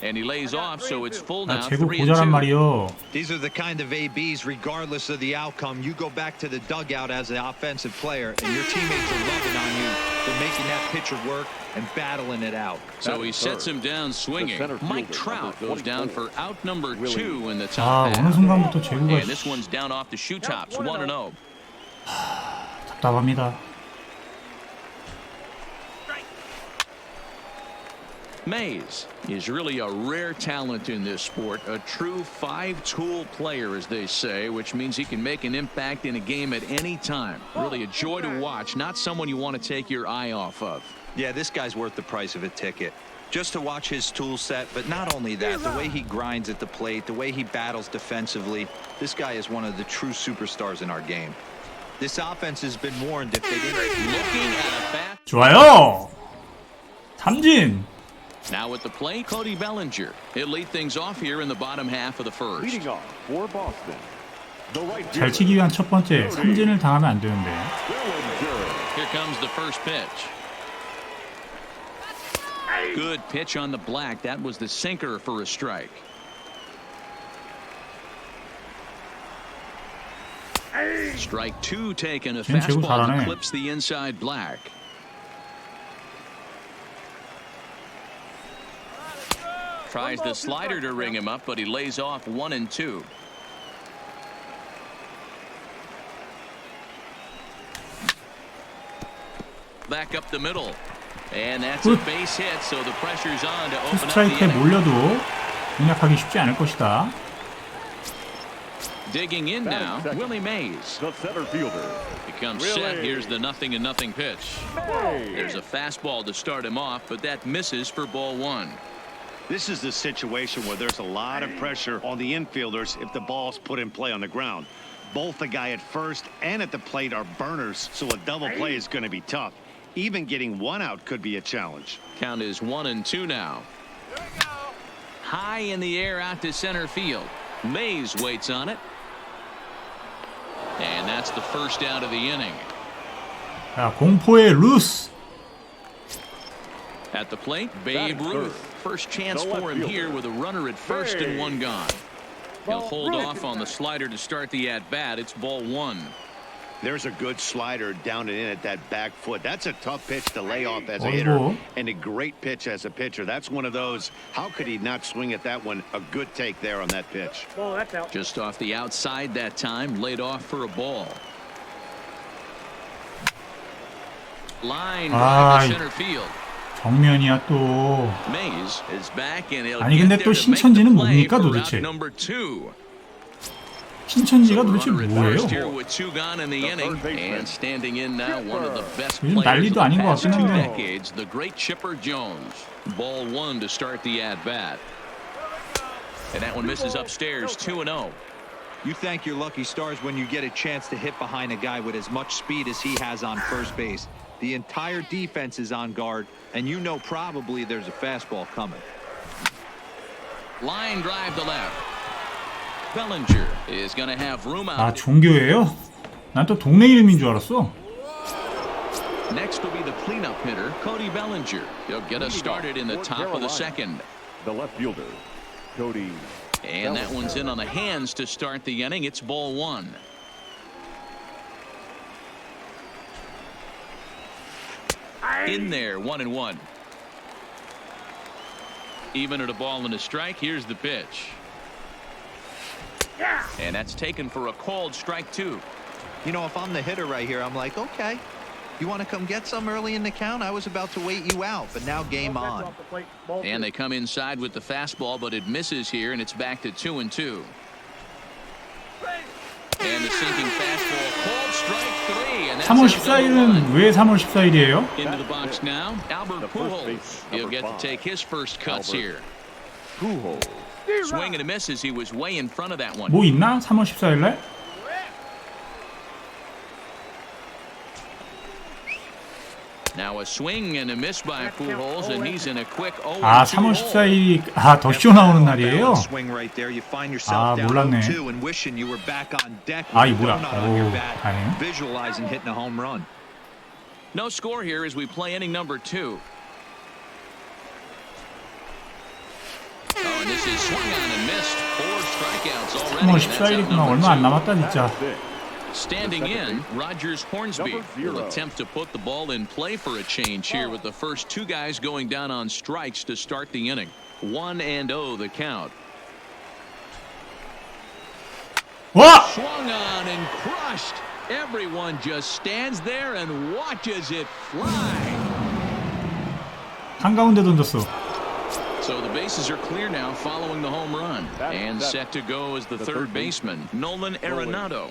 And he lays off, so it's full 나 now. 제국 3-2. 보자란 말이요. These are the kind of ABs, regardless of the outcome. You go back to the dugout as an offensive player, and your teammates are loving on you for making that pitcher work and battling it out. So he sets him down swinging. Mike Trout goes down for out number 2 in the 아, top 어느 half. 순간부터 제구가 And this one's down off the shoe tops, 1-0. 답답합니다. Mays is really a rare talent in this sport, a true 5-tool player, as they say, which means he can make an impact in a game at any time. Really a joy to watch, not someone you want to take your eye off of. Yeah, this guy's worth the price of a ticket. Just to watch his tool set, but not only that, the way he grinds at the plate, the way he battles defensively, this guy is one of the true superstars in our game. This offense has been warned if they didn't. Looking at a bat. 좋아요. 삼진. Now at the plate, Cody Bellinger. He'll lead things off here in the bottom half of the first. Leading off for Boston. The right 잘 fielder. 치기 위한 첫 번째 삼진을 당하면 안 되는데. Bellinger. Here comes the first pitch. Good pitch on the black. That was the sinker for a strike. Strike 2 taken. A 쟤는 제구 fastball 잘하네. that clips the inside black. Tries the slider to ring him up, but he lays off 1-2. Back up the middle. And that's a base hit, so the pressure's on to open up the 스트라이크에 inning. 몰려도 공략하기 쉽지 않을 것이다. Digging in now, Willie Mays. The center fielder. Becomes set. Here's the 0-0 pitch. There's a fastball to start him off, but that misses for ball one. This is the situation where there's a lot of pressure on the infielders if the ball's put in play on the ground. Both the guy at first and at the plate are burners, so a double play is going to be tough. Even getting one out could be a challenge. Count is 1-2 now. High in the air out to center field. Mays waits on it. And that's the first out of the inning. 자, 공포의 루스. At the plate, Babe Ruth. First chance for him here with a runner at first and one gone. He'll hold off on the slider to start the at-bat. It's ball one. There's a good slider down and in at that back foot. That's a tough pitch to lay off as a hitter and a great pitch as a pitcher. That's one of those. How could he not swing at that one? A good take there on that pitch. Oh, that's out. Just off the outside that time, laid off for a ball. Line drive to center field. 정면이야 또. Mays is back and he'll 아니 근데 또 신천지는 뭡니까 도대체? 신천지가 도대체 뭐예요? 요즘 난리도 아닌 것 같긴 한데. The great Chipper Jones. Ball one to start the at bat. And that one misses upstairs 2-0. You thank your lucky stars when you get a chance to hit behind a guy with as much speed as he has on first base. The entire defense is on guard, and you know probably there's a fastball coming. Line drive to left. Bellinger is going to have room out. 아, 종교예요? 난 또 동네 이름인 줄 알았어. Next will be the cleanup hitter, Cody Bellinger. He'll get us started in the top of the second. The left fielder, Cody. And that one's in on the hands to start the inning. It's ball one. In there, 1-1. Even at a ball and a strike. Here's the pitch. And that's taken for a called strike two. You know, if I'm the hitter right here, I'm like, okay, you want to come get some early in the count? I was about to wait you out, but now game on. And they come inside with the fastball, but it misses here, and it's back to 2-2. And the sinking fastball, called strike three. And 3월 14일은 왜 3월 14일이에요? Into the box now, Albert Pujols. He'll get to take his first cuts here. Pujols. Swing and a miss as he was way in front of that one. 뭐 있나? 3월 14일날? Now a swing and a miss by Pujols, and he's in a quick 0-2. 아, 3월 14일이 아, 더쇼 나오는 날이에요? 아, 몰랐네. 아, 이 뭐야? 오, 다행이네. Visualizing hitting a home run. No score here as we play inning number 2. Oh, and this is swung on and missed. 4 strikeouts already. 3월 14일이구나. 얼마 안 남았다 진짜. Standing in, Rogers Hornsby will attempt to put the ball in play for a change here with the first 2 guys going down on strikes to start the inning. 1-0 the count. 와! Swung on and crushed. Everyone just stands there and watches it fly. 한가운데 던졌어. So the bases are clear now following the home run. And set to go is the third baseman, Nolan Arenado.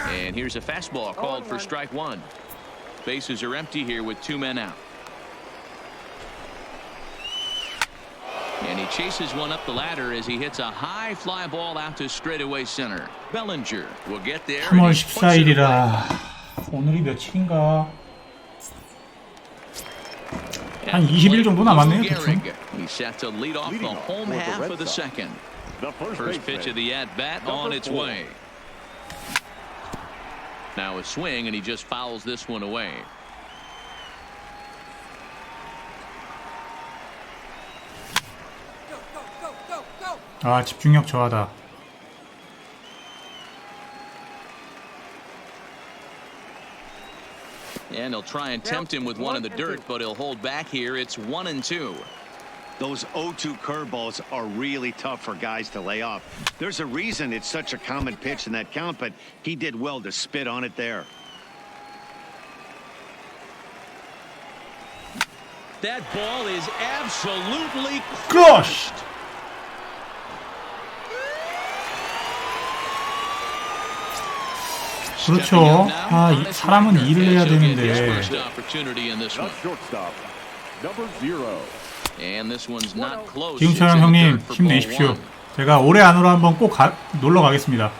And here's a fastball called for strike one. Bases are empty here with 2 men out. And he chases one up the ladder as he hits a high fly ball out to straightaway center. Bellinger will get there. 3월 14일이라 오늘이 며칠인가? 한 20일 정도 남았네요. 대충. He's set to lead off the home half of the second. First pitch of the at-bat on its way. Now a swing, and he just fouls this one away. 아, 집중력 저하다. And he'll try and tempt him with one in the dirt, but he'll hold back here. It's 1-2. Those 0-2 curveballs are really tough for guys to lay off. There's a reason it's such a common pitch in that count, but he did well to spit on it there. That ball is absolutely crushed. 그렇죠. 사람은 일을 해야 되는데. 지금처럼 형님 힘내십시오. 제가 올해 안으로 한번 꼭 놀러 가겠습니다.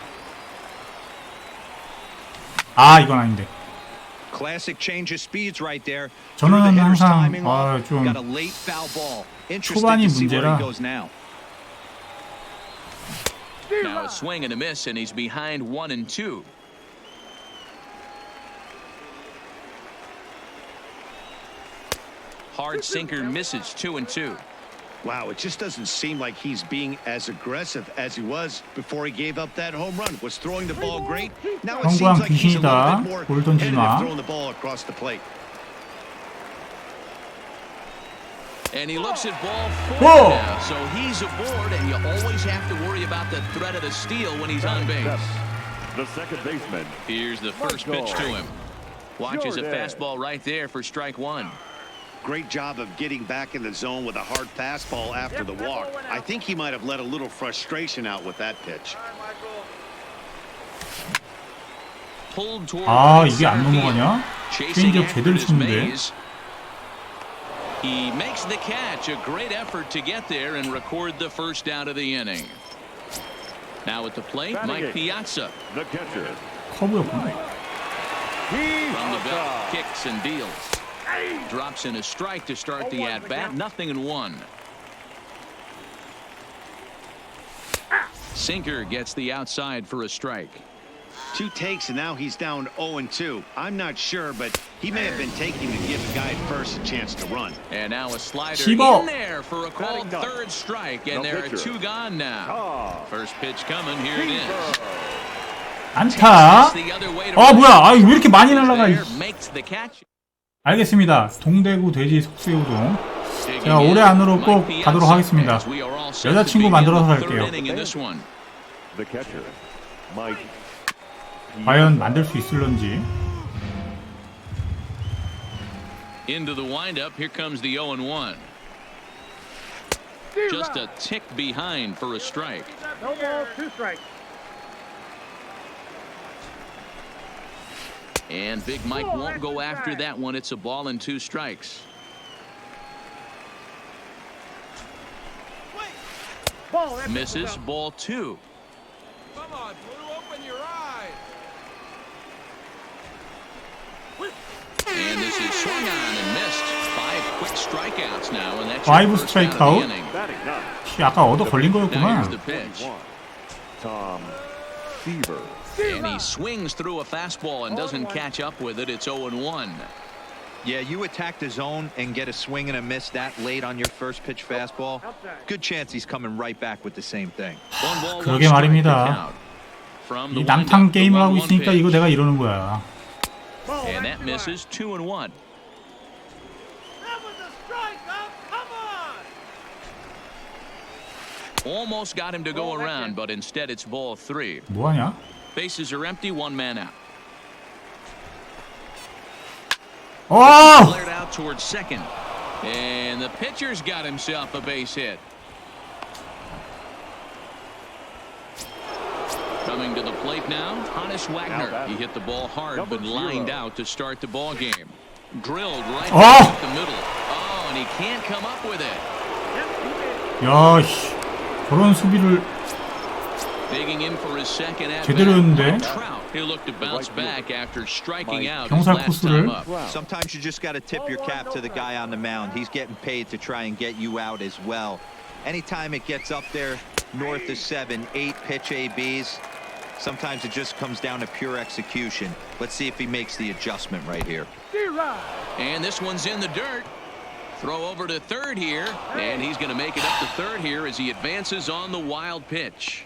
이건 아닌데. 저는 항상 좀 초반이 문제라. Now a swing and a miss, and he's behind 1-2. Hard sinker misses 2-2. Wow, it just doesn't seem like he's being as aggressive as he was before he gave up that home run. Was throwing the ball great. Now it seems like he's a little bit more competitive throwing the ball across the plate. And he looks at ball 4 now, so he's aboard, and you always have to worry about the threat of the steal when he's on base. The second baseman. Here's the first pitch to him. Watches a fastball right there for strike one. Great job of getting back in the zone with a hard fastball after the walk. I think he might have let a little frustration out with that pitch. Pulled toward 이게 안 넘어가냐? 체인지업 제대로 쳤는데. He makes the catch. A great effort to get there and record the first out of the inning. Now at the plate, Mike Piazza. The catcher. 커브였구나. From the belt, kicks and deals. Drops in a strike to start the at-bat. 0-1. Sinker gets the outside for a strike. 2 takes, and now he's down 0-2. I'm not sure, but he may have been taking to give the guy at first a chance to run. And now a slider in there for a called third strike, and there are 2 gone now. First pitch coming. Here it is. 안타. 뭐야? 왜 이렇게 많이 날아가? 알겠습니다. 동대구 돼지 속세우동. 제가 올해 안으로 꼭 가도록 하겠습니다. 여자친구 만들어서 갈게요. 과연 만들 수 있을런지. Into the windup, here comes the 0-1. Just a tick behind for a strike. No ball, 2 strikes. And Big Mike won't go after that one. It's a ball and 2 strikes. Misses, ball 2. Come on, Blue, open your eyes. And this is swung on and missed. 5 quick strikeouts now, and that's 5 strikeout. 아까 얻어 걸린 거였구만. Here's the pitch. Tom Seaver. And he swings through a fastball and doesn't catch up with it. It's 0-1. Yeah, you attack the zone and get a swing and a miss that late on your first pitch fastball. Good chance he's coming right back with the same thing. 그러게 말입니다. 이 남탕 게임을 하고 있으니까 이거 내가 이러는 거야. And that misses 2-1. That was a strike, huh? Come on. Almost got him to go around, but instead it's ball 3. 뭐하냐? Bases are empty, 1 man out. Flared out towards second. And the pitcher's got himself a base hit. Coming to the plate now, Hannes Wagner. He hit the ball hard, but lined out to start the ball game. Drilled right up the middle. And he can't come up with it. 야, 저런 수비를 Digging in for his second at 제대로였는데. He'll look to bounce back after striking out his 경살 last time 코스를. up. Sometimes you just got to tip your cap to the guy on the mound. He's getting paid to try and get you out as well. Anytime it gets up there north of 7, 8 pitch ABs, sometimes it just comes down to pure execution. Let's see if he makes the adjustment right here. And this one's in the dirt. Throw over to third here, and he's going to make it up to third here as he advances on the wild pitch.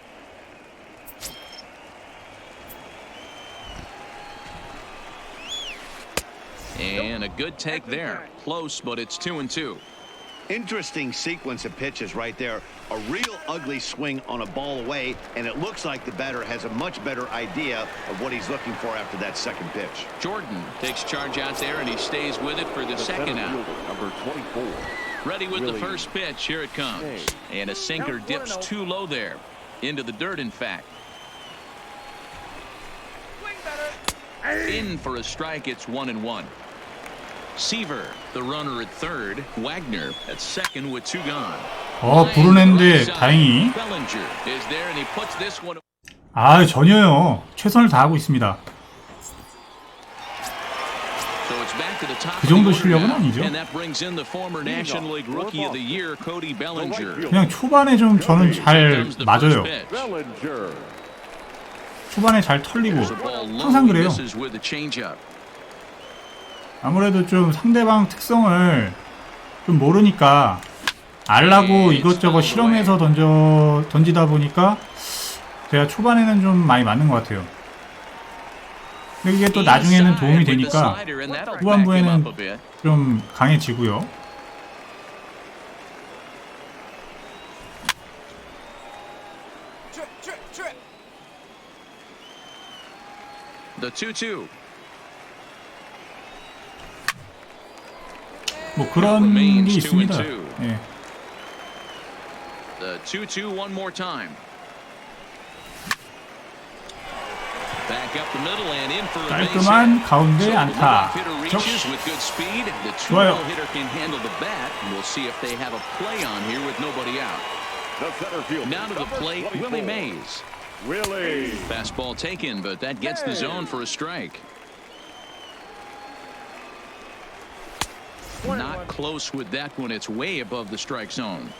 And a good take there. Close, but it's 2-2. Interesting sequence of pitches right there. A real ugly swing on a ball away, and it looks like the batter has a much better idea of what he's looking for after that second pitch. Jordan takes charge out there, and he stays with it for the second out. Number 24. Ready with the first pitch. Here it comes. And a sinker dips too low there. Into the dirt, in fact. Swing better. In for a strike. It's 1-1. Seaver, the runner at third. Wagner at second with 2 gone. 불어냈는데 다행히. Bellinger is there and he puts this one. 전혀요. 최선을 다하고 있습니다. 그 정도 실력은 아니죠. 그냥 초반에 좀 저는 잘 맞아요. 초반에 잘 털리고 항상 그래요. 아무래도 좀 상대방 특성을 좀 모르니까 알라고 이것저것 실험해서 던지다 보니까 제가 초반에는 좀 많이 맞는 것 같아요. 근데 이게 또 나중에는 도움이 되니까 후반부에는 좀 강해지고요. The 2-2. 뭐 그런 게 있습니다. 예. The 2-2 one more time. 깔끔한 가운데 안타. 좋아요. Now to the plate, Willie Mays. Fastball taken, but that gets the zone for a strike. Not close with that one. It's way above the strike zone.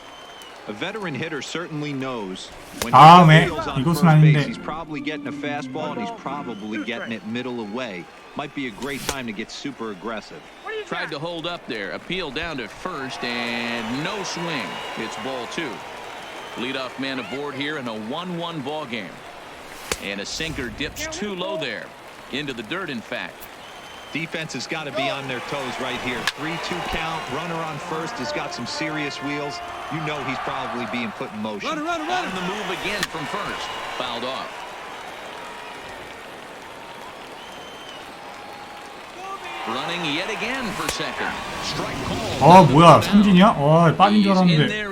A veteran hitter certainly knows when 네. on first base, he's probably getting a fastball and he's probably getting it middle away. Might be a great time to get super aggressive. Tried to hold up there. Appeal down to first and no swing. It's ball 2. Leadoff man aboard here in a 1-1 ball game. And a sinker dips too low there. Into the dirt, in fact. Defense has got to be on their toes right here. 3-2 count. Runner on first has got some serious wheels. You know he's probably being put in motion. On the move again from first. Fouled off. Running yet again for second. Strike call. 뭐야 삼진이야? 빠진 줄 알았는데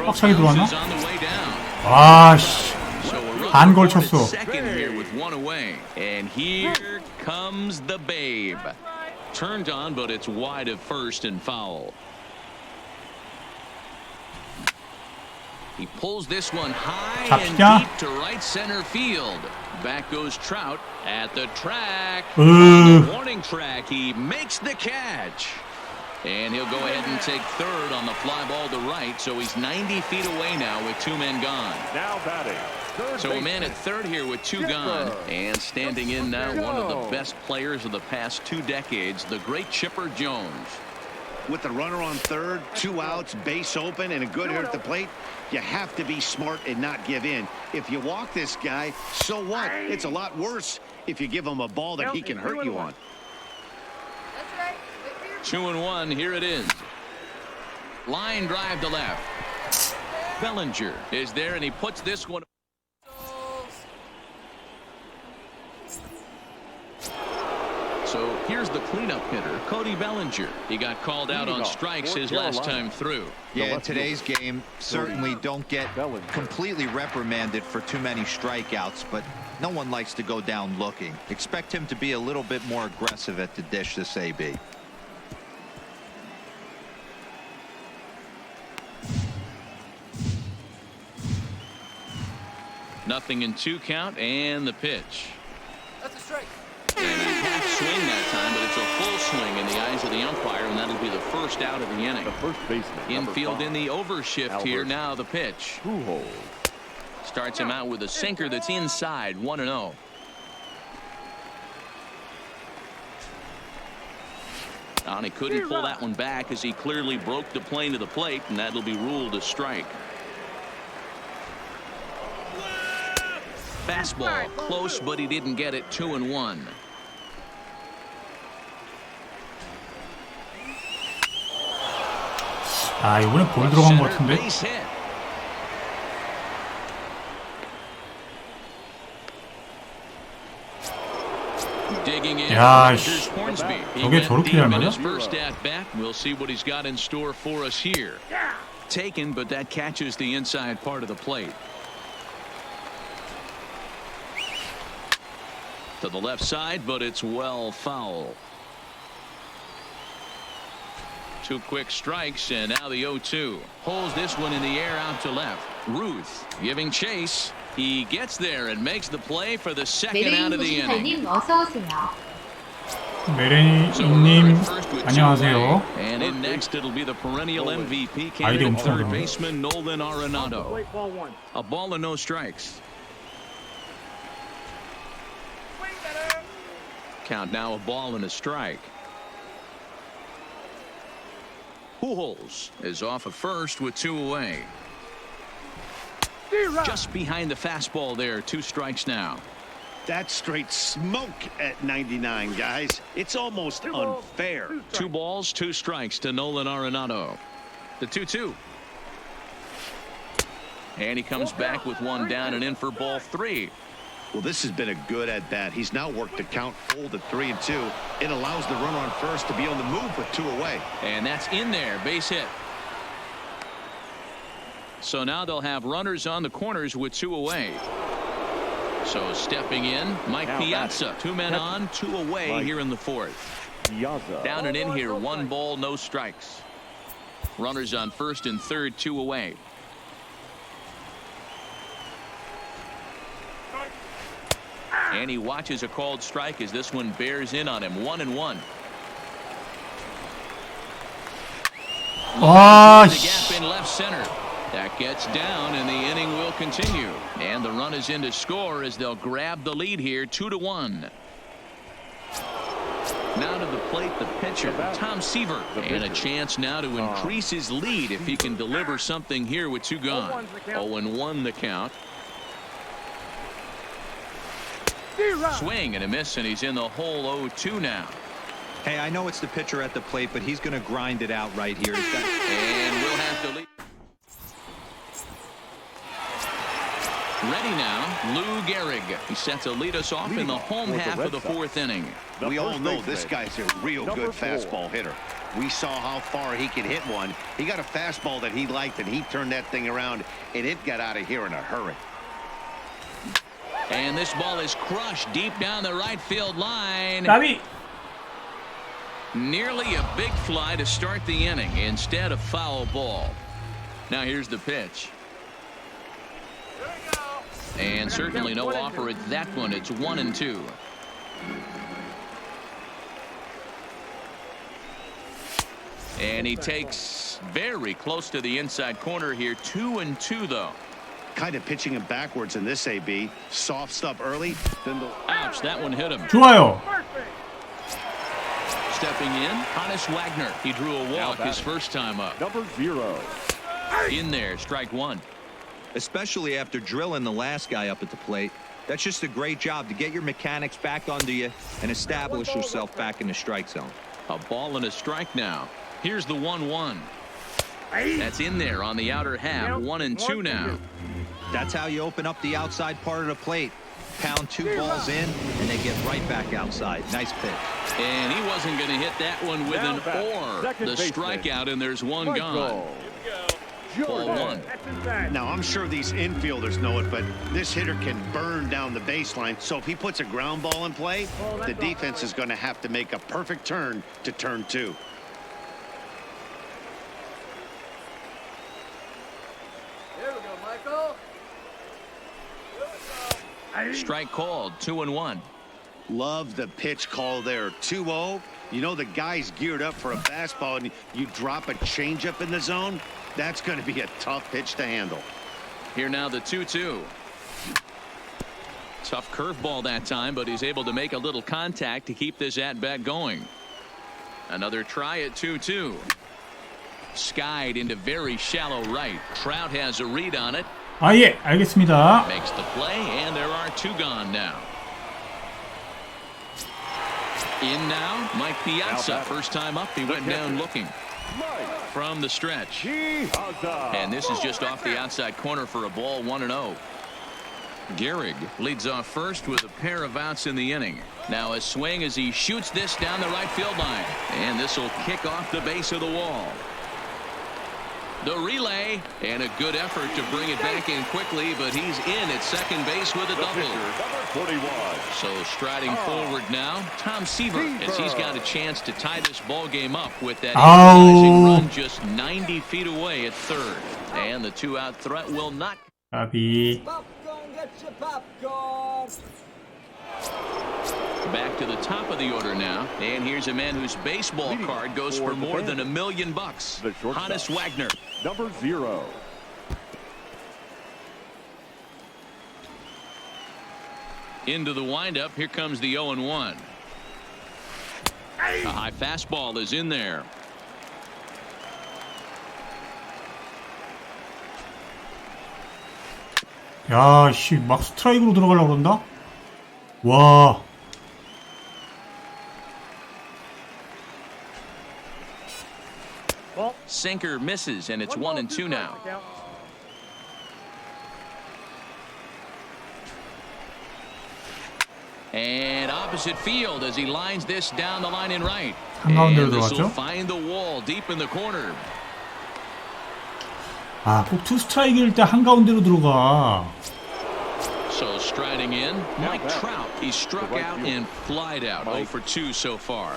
빡차게 들어왔나? 씨. 반 걸쳤어. And here comes the babe. Turned on, but it's wide of first and foul. He pulls this one high and deep to right center field. Back goes Trout at the track. On the warning track, he makes the catch. And he'll go ahead and take third on the fly ball to right, so he's 90 feet away now with 2 men gone. Now batting. So a man at third here with 2 gone. And standing in now, one of the best players of the past 2 decades, the great Chipper Jones. With the runner on third, 2 outs, base open, and a good hitter at the plate, you have to be smart and not give in. If you walk this guy, so what? It's a lot worse if you give him a ball that he can hurt you on. 2-1, here it is. Line drive to left. Bellinger is there, and he puts this one. So here's the cleanup hitter, Cody Bellinger. He got called out on strikes his last time through. Yeah, in today's game, certainly don't get completely reprimanded for too many strikeouts, but no one likes to go down looking. Expect him to be a little bit more aggressive at the dish this AB. Nothing in 2 count, and the pitch. That's a strike. And a half swing that time, but it's a full swing in the eyes of the umpire, and that'll be the first out of the inning. The first baseman. Infield in the overshift here. Now the pitch. Pujols. Starts him out with a sinker that's inside. 1-0. And he couldn't pull that one back as he clearly broke the plane to the plate, and that'll be ruled a strike. Fastball close, but he didn't get it. 2-1. 이번에 볼 들어간 것 같은데. 야, 씨. 저게 저렇게 잘 맞아? We'll see what he's got in store for us here. Taken, but that catches the inside part of the plate. To the left side, but it's well foul. 2 quick strikes, and now the 0-2. Holds this one in the air out to left. Ruth giving chase. He gets there and makes the play for the second out of the inning. 메레인 98님 어서 오세요. 메레니님 안녕하세요. And in next it'll be the perennial MVP 아이디 candidate 엄청 third 어려워. baseman Nolan Arenado. Wait, ball 1. A ball and no strikes. Swing better. Count now a ball and a strike. Pujols is off at first with 2 away. Just behind the fastball there. 2 strikes now. That's straight smoke at 99, guys. It's almost unfair. 2 balls, 2 strikes to Nolan Arenado. The 2-2. And he comes back with 1 down and in for ball 3. Well, this has been a good at-bat. He's now worked the count full to 3-2. It allows the runner on first to be on the move with 2 away. And that's in there. Base hit. So now they'll have runners on the corners with 2 away. So stepping in, Mike Piazza. 2 men on, 2 away here in the 4th. Down and in here, 1 ball, no strikes. Runners on first and third, 2 away. And he watches a called strike as this one bears in on him. 1-1. 와, The gap in left center. That gets down, and the inning will continue. And the run is in to score as they'll grab the lead here, 2-1. Now to the plate, the pitcher, Tom Seaver. And a chance now to increase his lead if he can deliver something here with 2 gone. 0-1 the count. Swing and a miss, and he's in the hole. 0-2 now. Hey, I know it's the pitcher at the plate, but he's going to grind it out right here. And we'll have to lead. Ready now, Lou Gehrig. He sets to lead us off in the home half of the 4th inning. We all know this guy's a real good fastball hitter. We saw how far he could hit one. He got a fastball that he liked, and he turned that thing around, and it got out of here in a hurry. And this ball is crushed deep down the right field line. 나비. Nearly a big fly to start the inning instead of foul ball. Now here's the pitch. And certainly no offer at that one. It's 1-2. And he takes very close to the inside corner here. 2-2 though. Kind of pitching him backwards in this AB. Soft stuff early. Then the ouch, that one hit him. 좋아요. Stepping in, Hannes Wagner. He drew a walk his first time up. Number 0. In there, strike 1. Especially after drilling the last guy up at the plate. That's just a great job to get your mechanics back under you and establish yourself back in the strike zone. A ball and a strike now. Here's the 1-1. That's in there on the outer half. 1-2 now. That's how you open up the outside part of the plate. Pound 2 balls in, and they get right back outside. Nice pitch. And he wasn't going to hit that one with an or. The strikeout, and there's 1 gone. Ball 1. Now, I'm sure these infielders know it, but this hitter can burn down the baseline. So if he puts a ground ball in play, the defense is going to have to make a perfect turn to turn 2. Here we go, Michael. Strike called. 2-1. Love the pitch call there. 2-0. You know the guy's geared up for a fastball, and you drop a changeup in the zone. That's going to be a tough pitch to handle. Here now the 2-2. Tough curveball that time, but he's able to make a little contact to keep this at-bat going. Another try at 2-2. Skied into very shallow right. Trout has a read on it. 아, 예, 알겠습니다. Makes the play, and there are 2 gone now. In now, Mike Piazza. First time up, he went down looking from the stretch. And this is just off the outside corner for a ball. 1-0. Gehrig leads off first with a pair of outs in the inning. Now a swing as he shoots this down the right field line. And this will kick off the base of the wall. The relay and a good effort to bring it back in quickly, but he's in at second base with a double. So striding forward now, Tom Seaver, as he's got a chance to tie this ball game up with that equalizing run just 90 feet away at third. And the two-out threat will not. 까비. Back to the top of the order now, and here's a man whose baseball card goes for more than $1 million. Honus Wagner. Number 0. Into the windup. Here comes the 0-1. A high fastball is in there. 야, 씨, 막 스트라이크로 들어가려고 그런다? 와. Sinker misses, and it's 1-2 now. And opposite field as he lines this down the line in right. 한가운데로 And this will 들어갔죠? find the wall deep in the corner. 아, 꼭 투 스트라이크일 때 한가운데로 들어가. So striding in, Mike Trout. He struck out and flied out. 0 for 2 so far.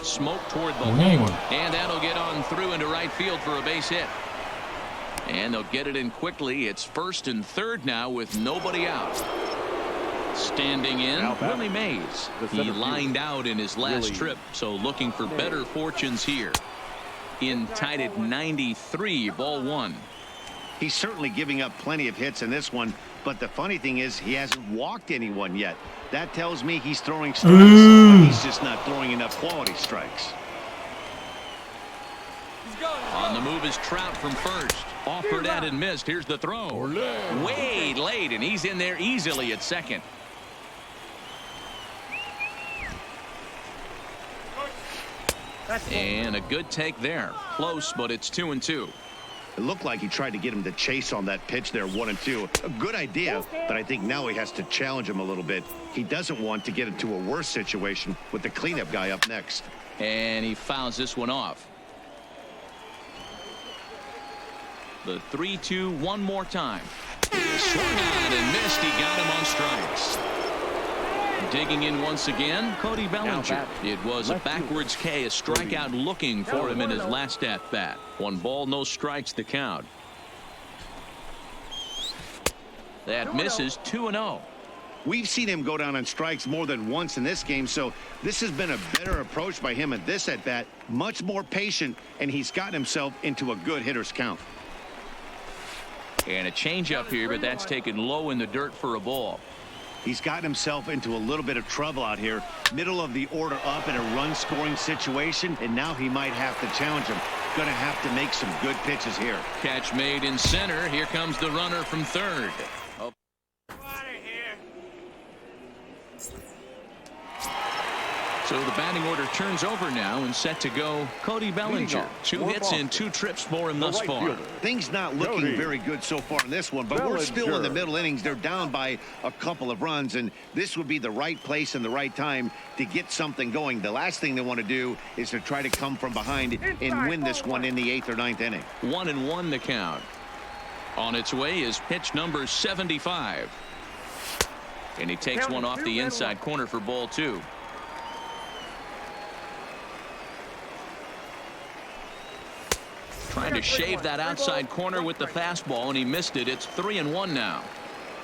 Smoke toward the 뭐냐 이건? and that'll get on through into right field for a base hit. And they'll get it in quickly. It's first and third now with nobody out. Standing in, Willie Mays. He lined out in his last trip, so looking for better fortunes here. In tied at 93, ball 1. He's certainly giving up plenty of hits in this one, but the funny thing is he hasn't walked anyone yet. That tells me he's throwing strikes, but he's just not throwing enough quality strikes. On the move is Trout from first. Offered at and missed. Here's the throw. Way late, and he's in there easily at second. And a good take there. Close, but it's 2-2. It looked like he tried to get him to chase on that pitch there, 1-2. A good idea, but I think now he has to challenge him a little bit. He doesn't want to get into a worse situation with the cleanup guy up next. And he fouls this one off. The 3-2 one more time. Swung on and missed. He got him on strikes. Digging in once again, Cody Bellinger. It was a backwards K, a strikeout looking for him in his last at-bat. 1 ball, no strikes to count. That misses. 2-0. We've seen him go down on strikes more than once in this game, so this has been a better approach by him at this at-bat. Much more patient, and he's gotten himself into a good hitter's count. And a changeup here, but that's taken low in the dirt for a ball. He's gotten himself into a little bit of trouble out here. Middle of the order up in a run-scoring situation, and now he might have to challenge him. Going to have to make some good pitches here. Catch made in center. Here comes the runner from third. So the batting order turns over now and set to go Cody Bellinger. 2 hits and 2 trips for him thus far. Things not looking very good so far in this one, but we're still in the middle innings. They're down by a couple of runs, and this would be the right place and the right time to get something going. The last thing they want to do is to try to come from behind and win this one in the 8th or 9th inning. 1-1 the count. On its way is pitch number 75. And he takes one off the inside corner for ball 2. Trying to shave that outside corner with the fastball, and he missed it. It's 3-1 now.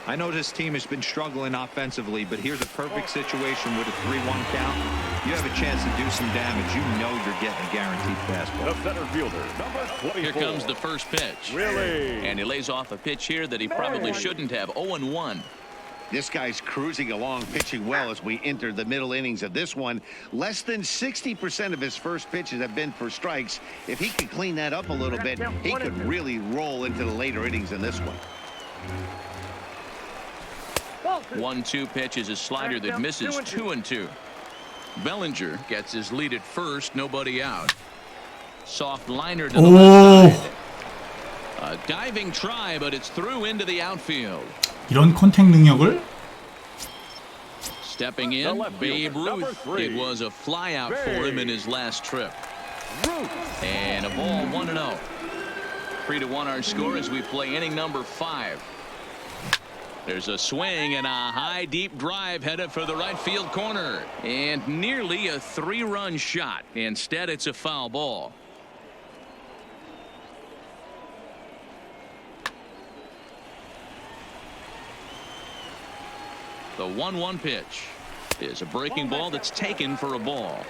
I know this team has been struggling offensively, but here's a perfect situation with a 3-1 count. You have a chance to do some damage. You know you're getting a guaranteed fastball. The center fielder, number 24. Here comes the first pitch. And he lays off a pitch here that he probably shouldn't have. 0-1. This guy's cruising along, pitching well as we enter the middle innings of this one. Less than 60% of his first pitches have been for strikes. If he could clean that up a little bit, he could really roll into the later innings in this one. 1-2 pitch is a slider that misses. 2-2. Bellinger gets his lead at first. Nobody out. Soft liner to the left side. A diving try, but it's through into the outfield. 이런 컨택 능력을? Stepping in, Babe Ruth. It was a flyout for him in his last trip. And a ball 1-0. 3-1 our score as we play inning number 5. There's a swing and a high deep drive headed for the right field corner, and nearly a 3-run shot. Instead, it's a foul ball. The 1-1 pitch is a breaking ball that's taken for a ball.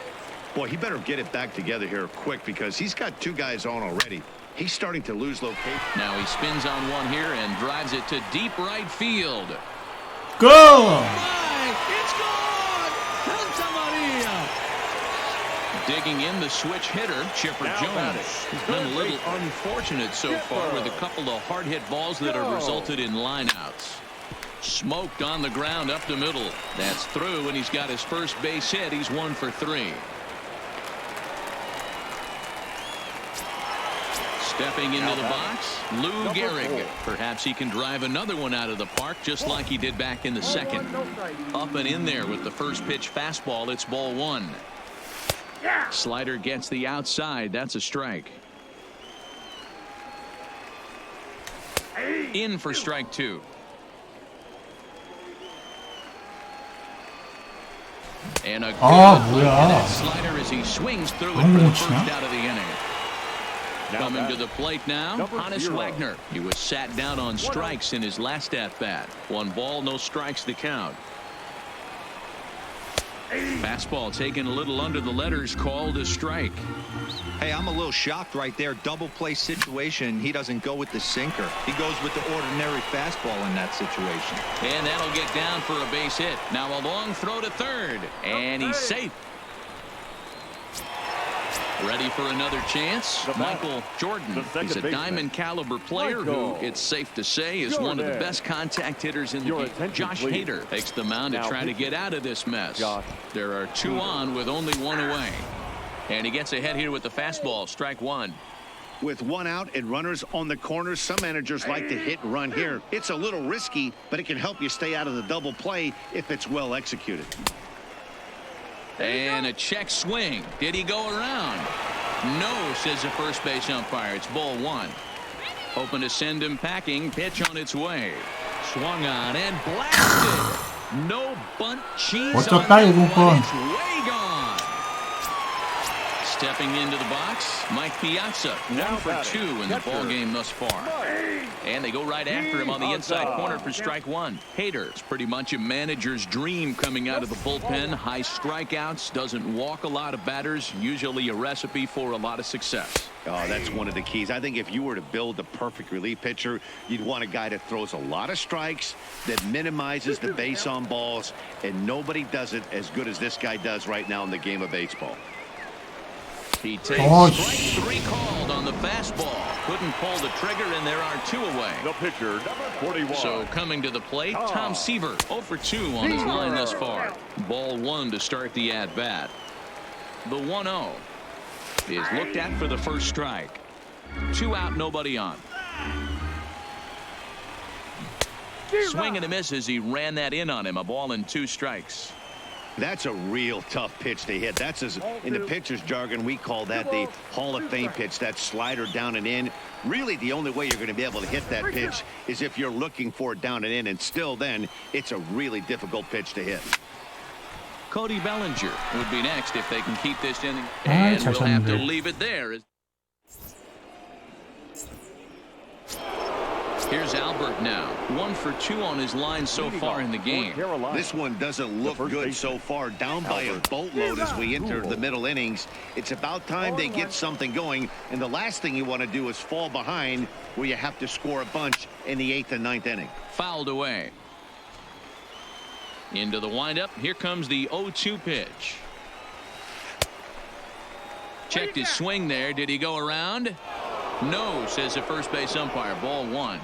Boy, he better get it back together here quick because he's got 2 guys on already. He's starting to lose location. Now he spins on one here and drives it to deep right field. Go! It's gone! Santa Maria! Digging in the switch hitter, Chipper Jones. He's been a little unfortunate so far with a couple of hard-hit balls that have resulted in lineouts. Smoked on the ground up the middle. That's through, and he's got his first base hit. He's 1 for 3. Stepping into the box, Lou Gehrig. Perhaps he can drive another one out of the park just like he did back in the second. Up and in there with the first pitch fastball. It's ball 1. Slider gets the outside. That's a strike. In for strike 2. And a good look at that slider as he swings through it for the first out of the inning. Coming to the plate now, Hannes Wagner. He was sat down on strikes in his last at-bat. 1 ball, no strikes to count. Fastball taken a little under the letters, called a strike. Hey, I'm a little shocked right there. Double play situation. He doesn't go with the sinker. He goes with the ordinary fastball in that situation. And that'll get down for a base hit. Now a long throw to third. And he's safe. Ready for another chance. Michael Jordan. He's a diamond caliber player who, it's safe to say, is one of the best contact hitters in the game. Josh Hader takes the mound to try to get out of this mess. There are 2 on with only 1 away. And he gets ahead here with the fastball. Strike 1. With 1 out and runners on the corners, some managers like to hit and run here. It's a little risky, but it can help you stay out of the double play if it's well executed. And a check swing. Did he go around? No, says the first base umpire. It's ball 1. Hoping to send him packing. Pitch on its way. Swung on and blasted. No bunt cheese on that one. It's way gone. Stepping into the box, Mike Piazza. 1 for 2 in the ball game thus far. And they go right after him on the inside corner for strike 1. Hader. It's pretty much a manager's dream coming out of the bullpen. High strikeouts, doesn't walk a lot of batters, usually a recipe for a lot of success. Oh, that's one of the keys. I think if you were to build the perfect relief pitcher, you'd want a guy that throws a lot of strikes, that minimizes the base on balls, and nobody does it as good as this guy does right now in the game of baseball. He takes strike 3 called on the fastball. Couldn't pull the trigger, and there are 2 away. The pitcher, number 41. So coming to the plate, Tom Seaver. 0 for 2 on his line thus far. Ball 1 to start the at-bat. The 1-0 is looked at for the first strike. 2 out, nobody on. Swing and a miss as he ran that in on him. A ball and 2 strikes. That's a real tough pitch to hit. That's in the pitcher's jargon, we call that the Hall of Fame pitch. That slider down and in. Really, the only way you're going to be able to hit that pitch is if you're looking for it down and in, and still then, it's a really difficult pitch to hit. Cody Bellinger would be next if they can keep this inning. And we'll have to leave it there. Here's Albert now. 1 for 2 on his line so far in the game. This one doesn't look good so far. Down by a boatload as we enter the middle innings. It's about time they get something going. And the last thing you want to do is fall behind where you have to score a bunch in the 8th and 9th inning. Fouled away. Into the windup. Here comes the 0-2 pitch. Checked his swing there. Did he go around? No, says the first base umpire. Ball 1.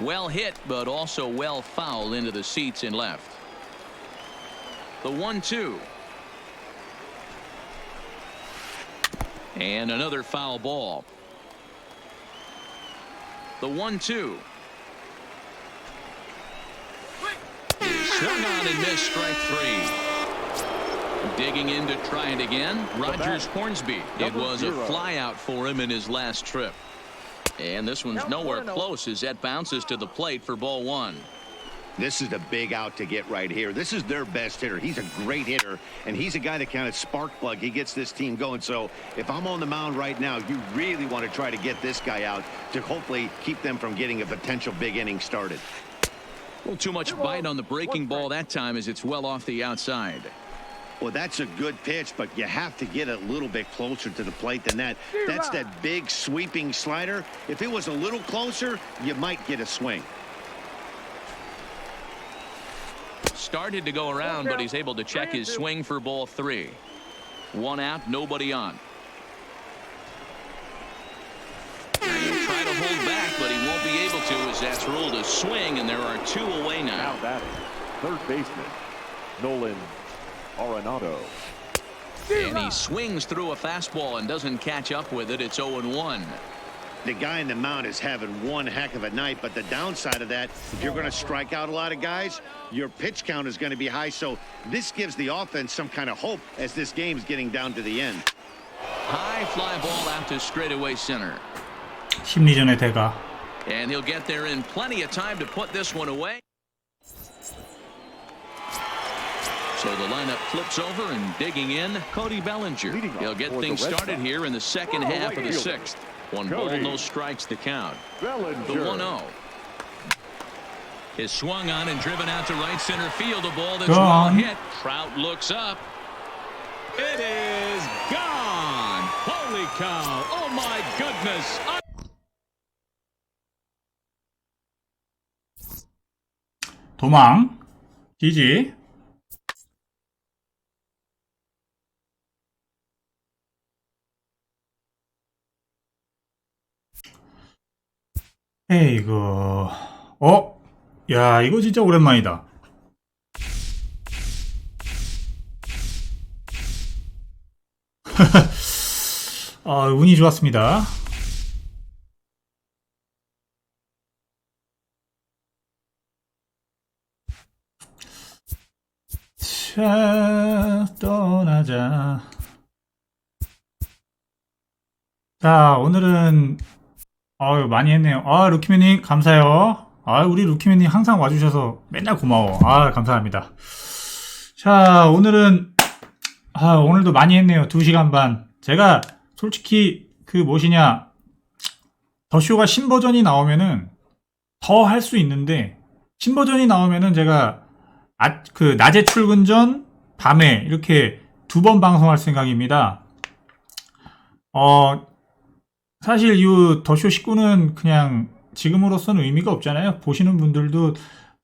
Well hit, but also well fouled into the seats and left. The 1-2. And another foul ball. The 1-2. Swung on and missed, strike 3. Digging in to try it again. Rogers Hornsby. It was a flyout for him in his last trip. And this one's nowhere close as that bounces to the plate for ball one. This is a big out to get right here. This is their best hitter. He's a great hitter, and he's a guy that kind of spark plug. He gets this team going. So if I'm on the mound right now, you really want to try to get this guy out to hopefully keep them from getting a potential big inning started. A little too much bite on the breaking ball that time as it's well off the outside. Well, that's a good pitch, but you have to get a little bit closer to the plate than that. That's that big sweeping slider. If it was a little closer, you might get a swing. Started to go around, but he's able to check his swing for ball three. One out, nobody on. And he'll try to hold back, but he won't be able to as that's ruled a swing, and there are two away now. Now batting, third baseman, Nolan Arenado. And he swings through a fastball and doesn't catch up with it. It's 0-1. The guy in the mound is having one heck of a night, but the downside of that, if you're going to strike out a lot of guys, your pitch count is going to be high. So this gives the offense some kind of hope as this game's getting down to the end. High fly ball out to straightaway center. 심리전의 대가. And he'll get there in plenty of time to put this one away. So the lineup flips over and digging in, Cody Bellinger. He'll get things started here in the second half of the sixth. One ball, no strikes the count. The 1-0. Is swung on and driven out to right center field. A ball that's well hit. Trout looks up. It is gone. Holy cow. Oh my goodness. 도망. GG. 에이구. 야, 이거 진짜 오랜만이다. 운이 좋았습니다. 자, 떠나자. 자, 오늘은 많이 했네요. 루키맨님 감사해요. 우리 루키맨님 항상 와주셔서 맨날 고마워. 감사합니다. 자, 오늘은 오늘도 많이 했네요. 2시간 반. 제가 솔직히 더쇼가 신버전이 나오면은 더 할 수 있는데, 신버전이 나오면은 제가 낮에 출근 전 밤에 이렇게 2번 방송할 생각입니다. 사실 이 더쇼19는 그냥 지금으로서는 의미가 없잖아요. 보시는 분들도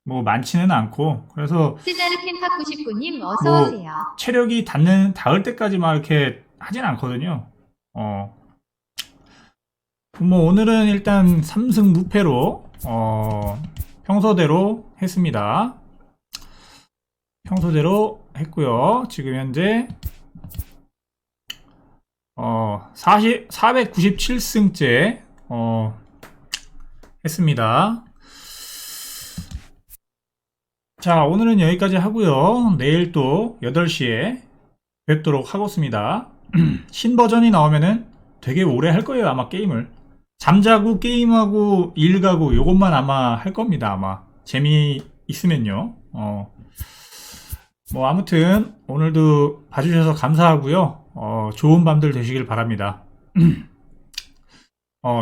뭐 많지는 않고. 그래서 스자르캠파 99님 어서오세요. 체력이 닿을 때까지만 이렇게 하진 않거든요. 오늘은 일단 3승 무패로 평소대로 했습니다. 평소대로 했고요. 지금 현재 497승째 했습니다. 자, 오늘은 여기까지 하고요. 내일 또 8시에 뵙도록 하겠습니다. 신버전이 나오면은 되게 오래 할 거예요. 아마 게임을 잠자고 게임하고 일 가고 요것만 아마 할 겁니다. 아마 재미있으면요. 아무튼 오늘도 봐주셔서 감사하고요. 좋은 밤들 되시길 바랍니다.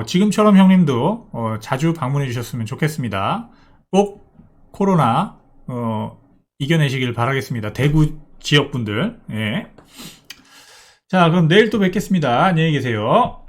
지금처럼 형님도 자주 방문해 주셨으면 좋겠습니다. 꼭 코로나 이겨내시길 바라겠습니다. 대구 지역분들. 예. 자, 그럼 내일 또 뵙겠습니다. 안녕히 계세요.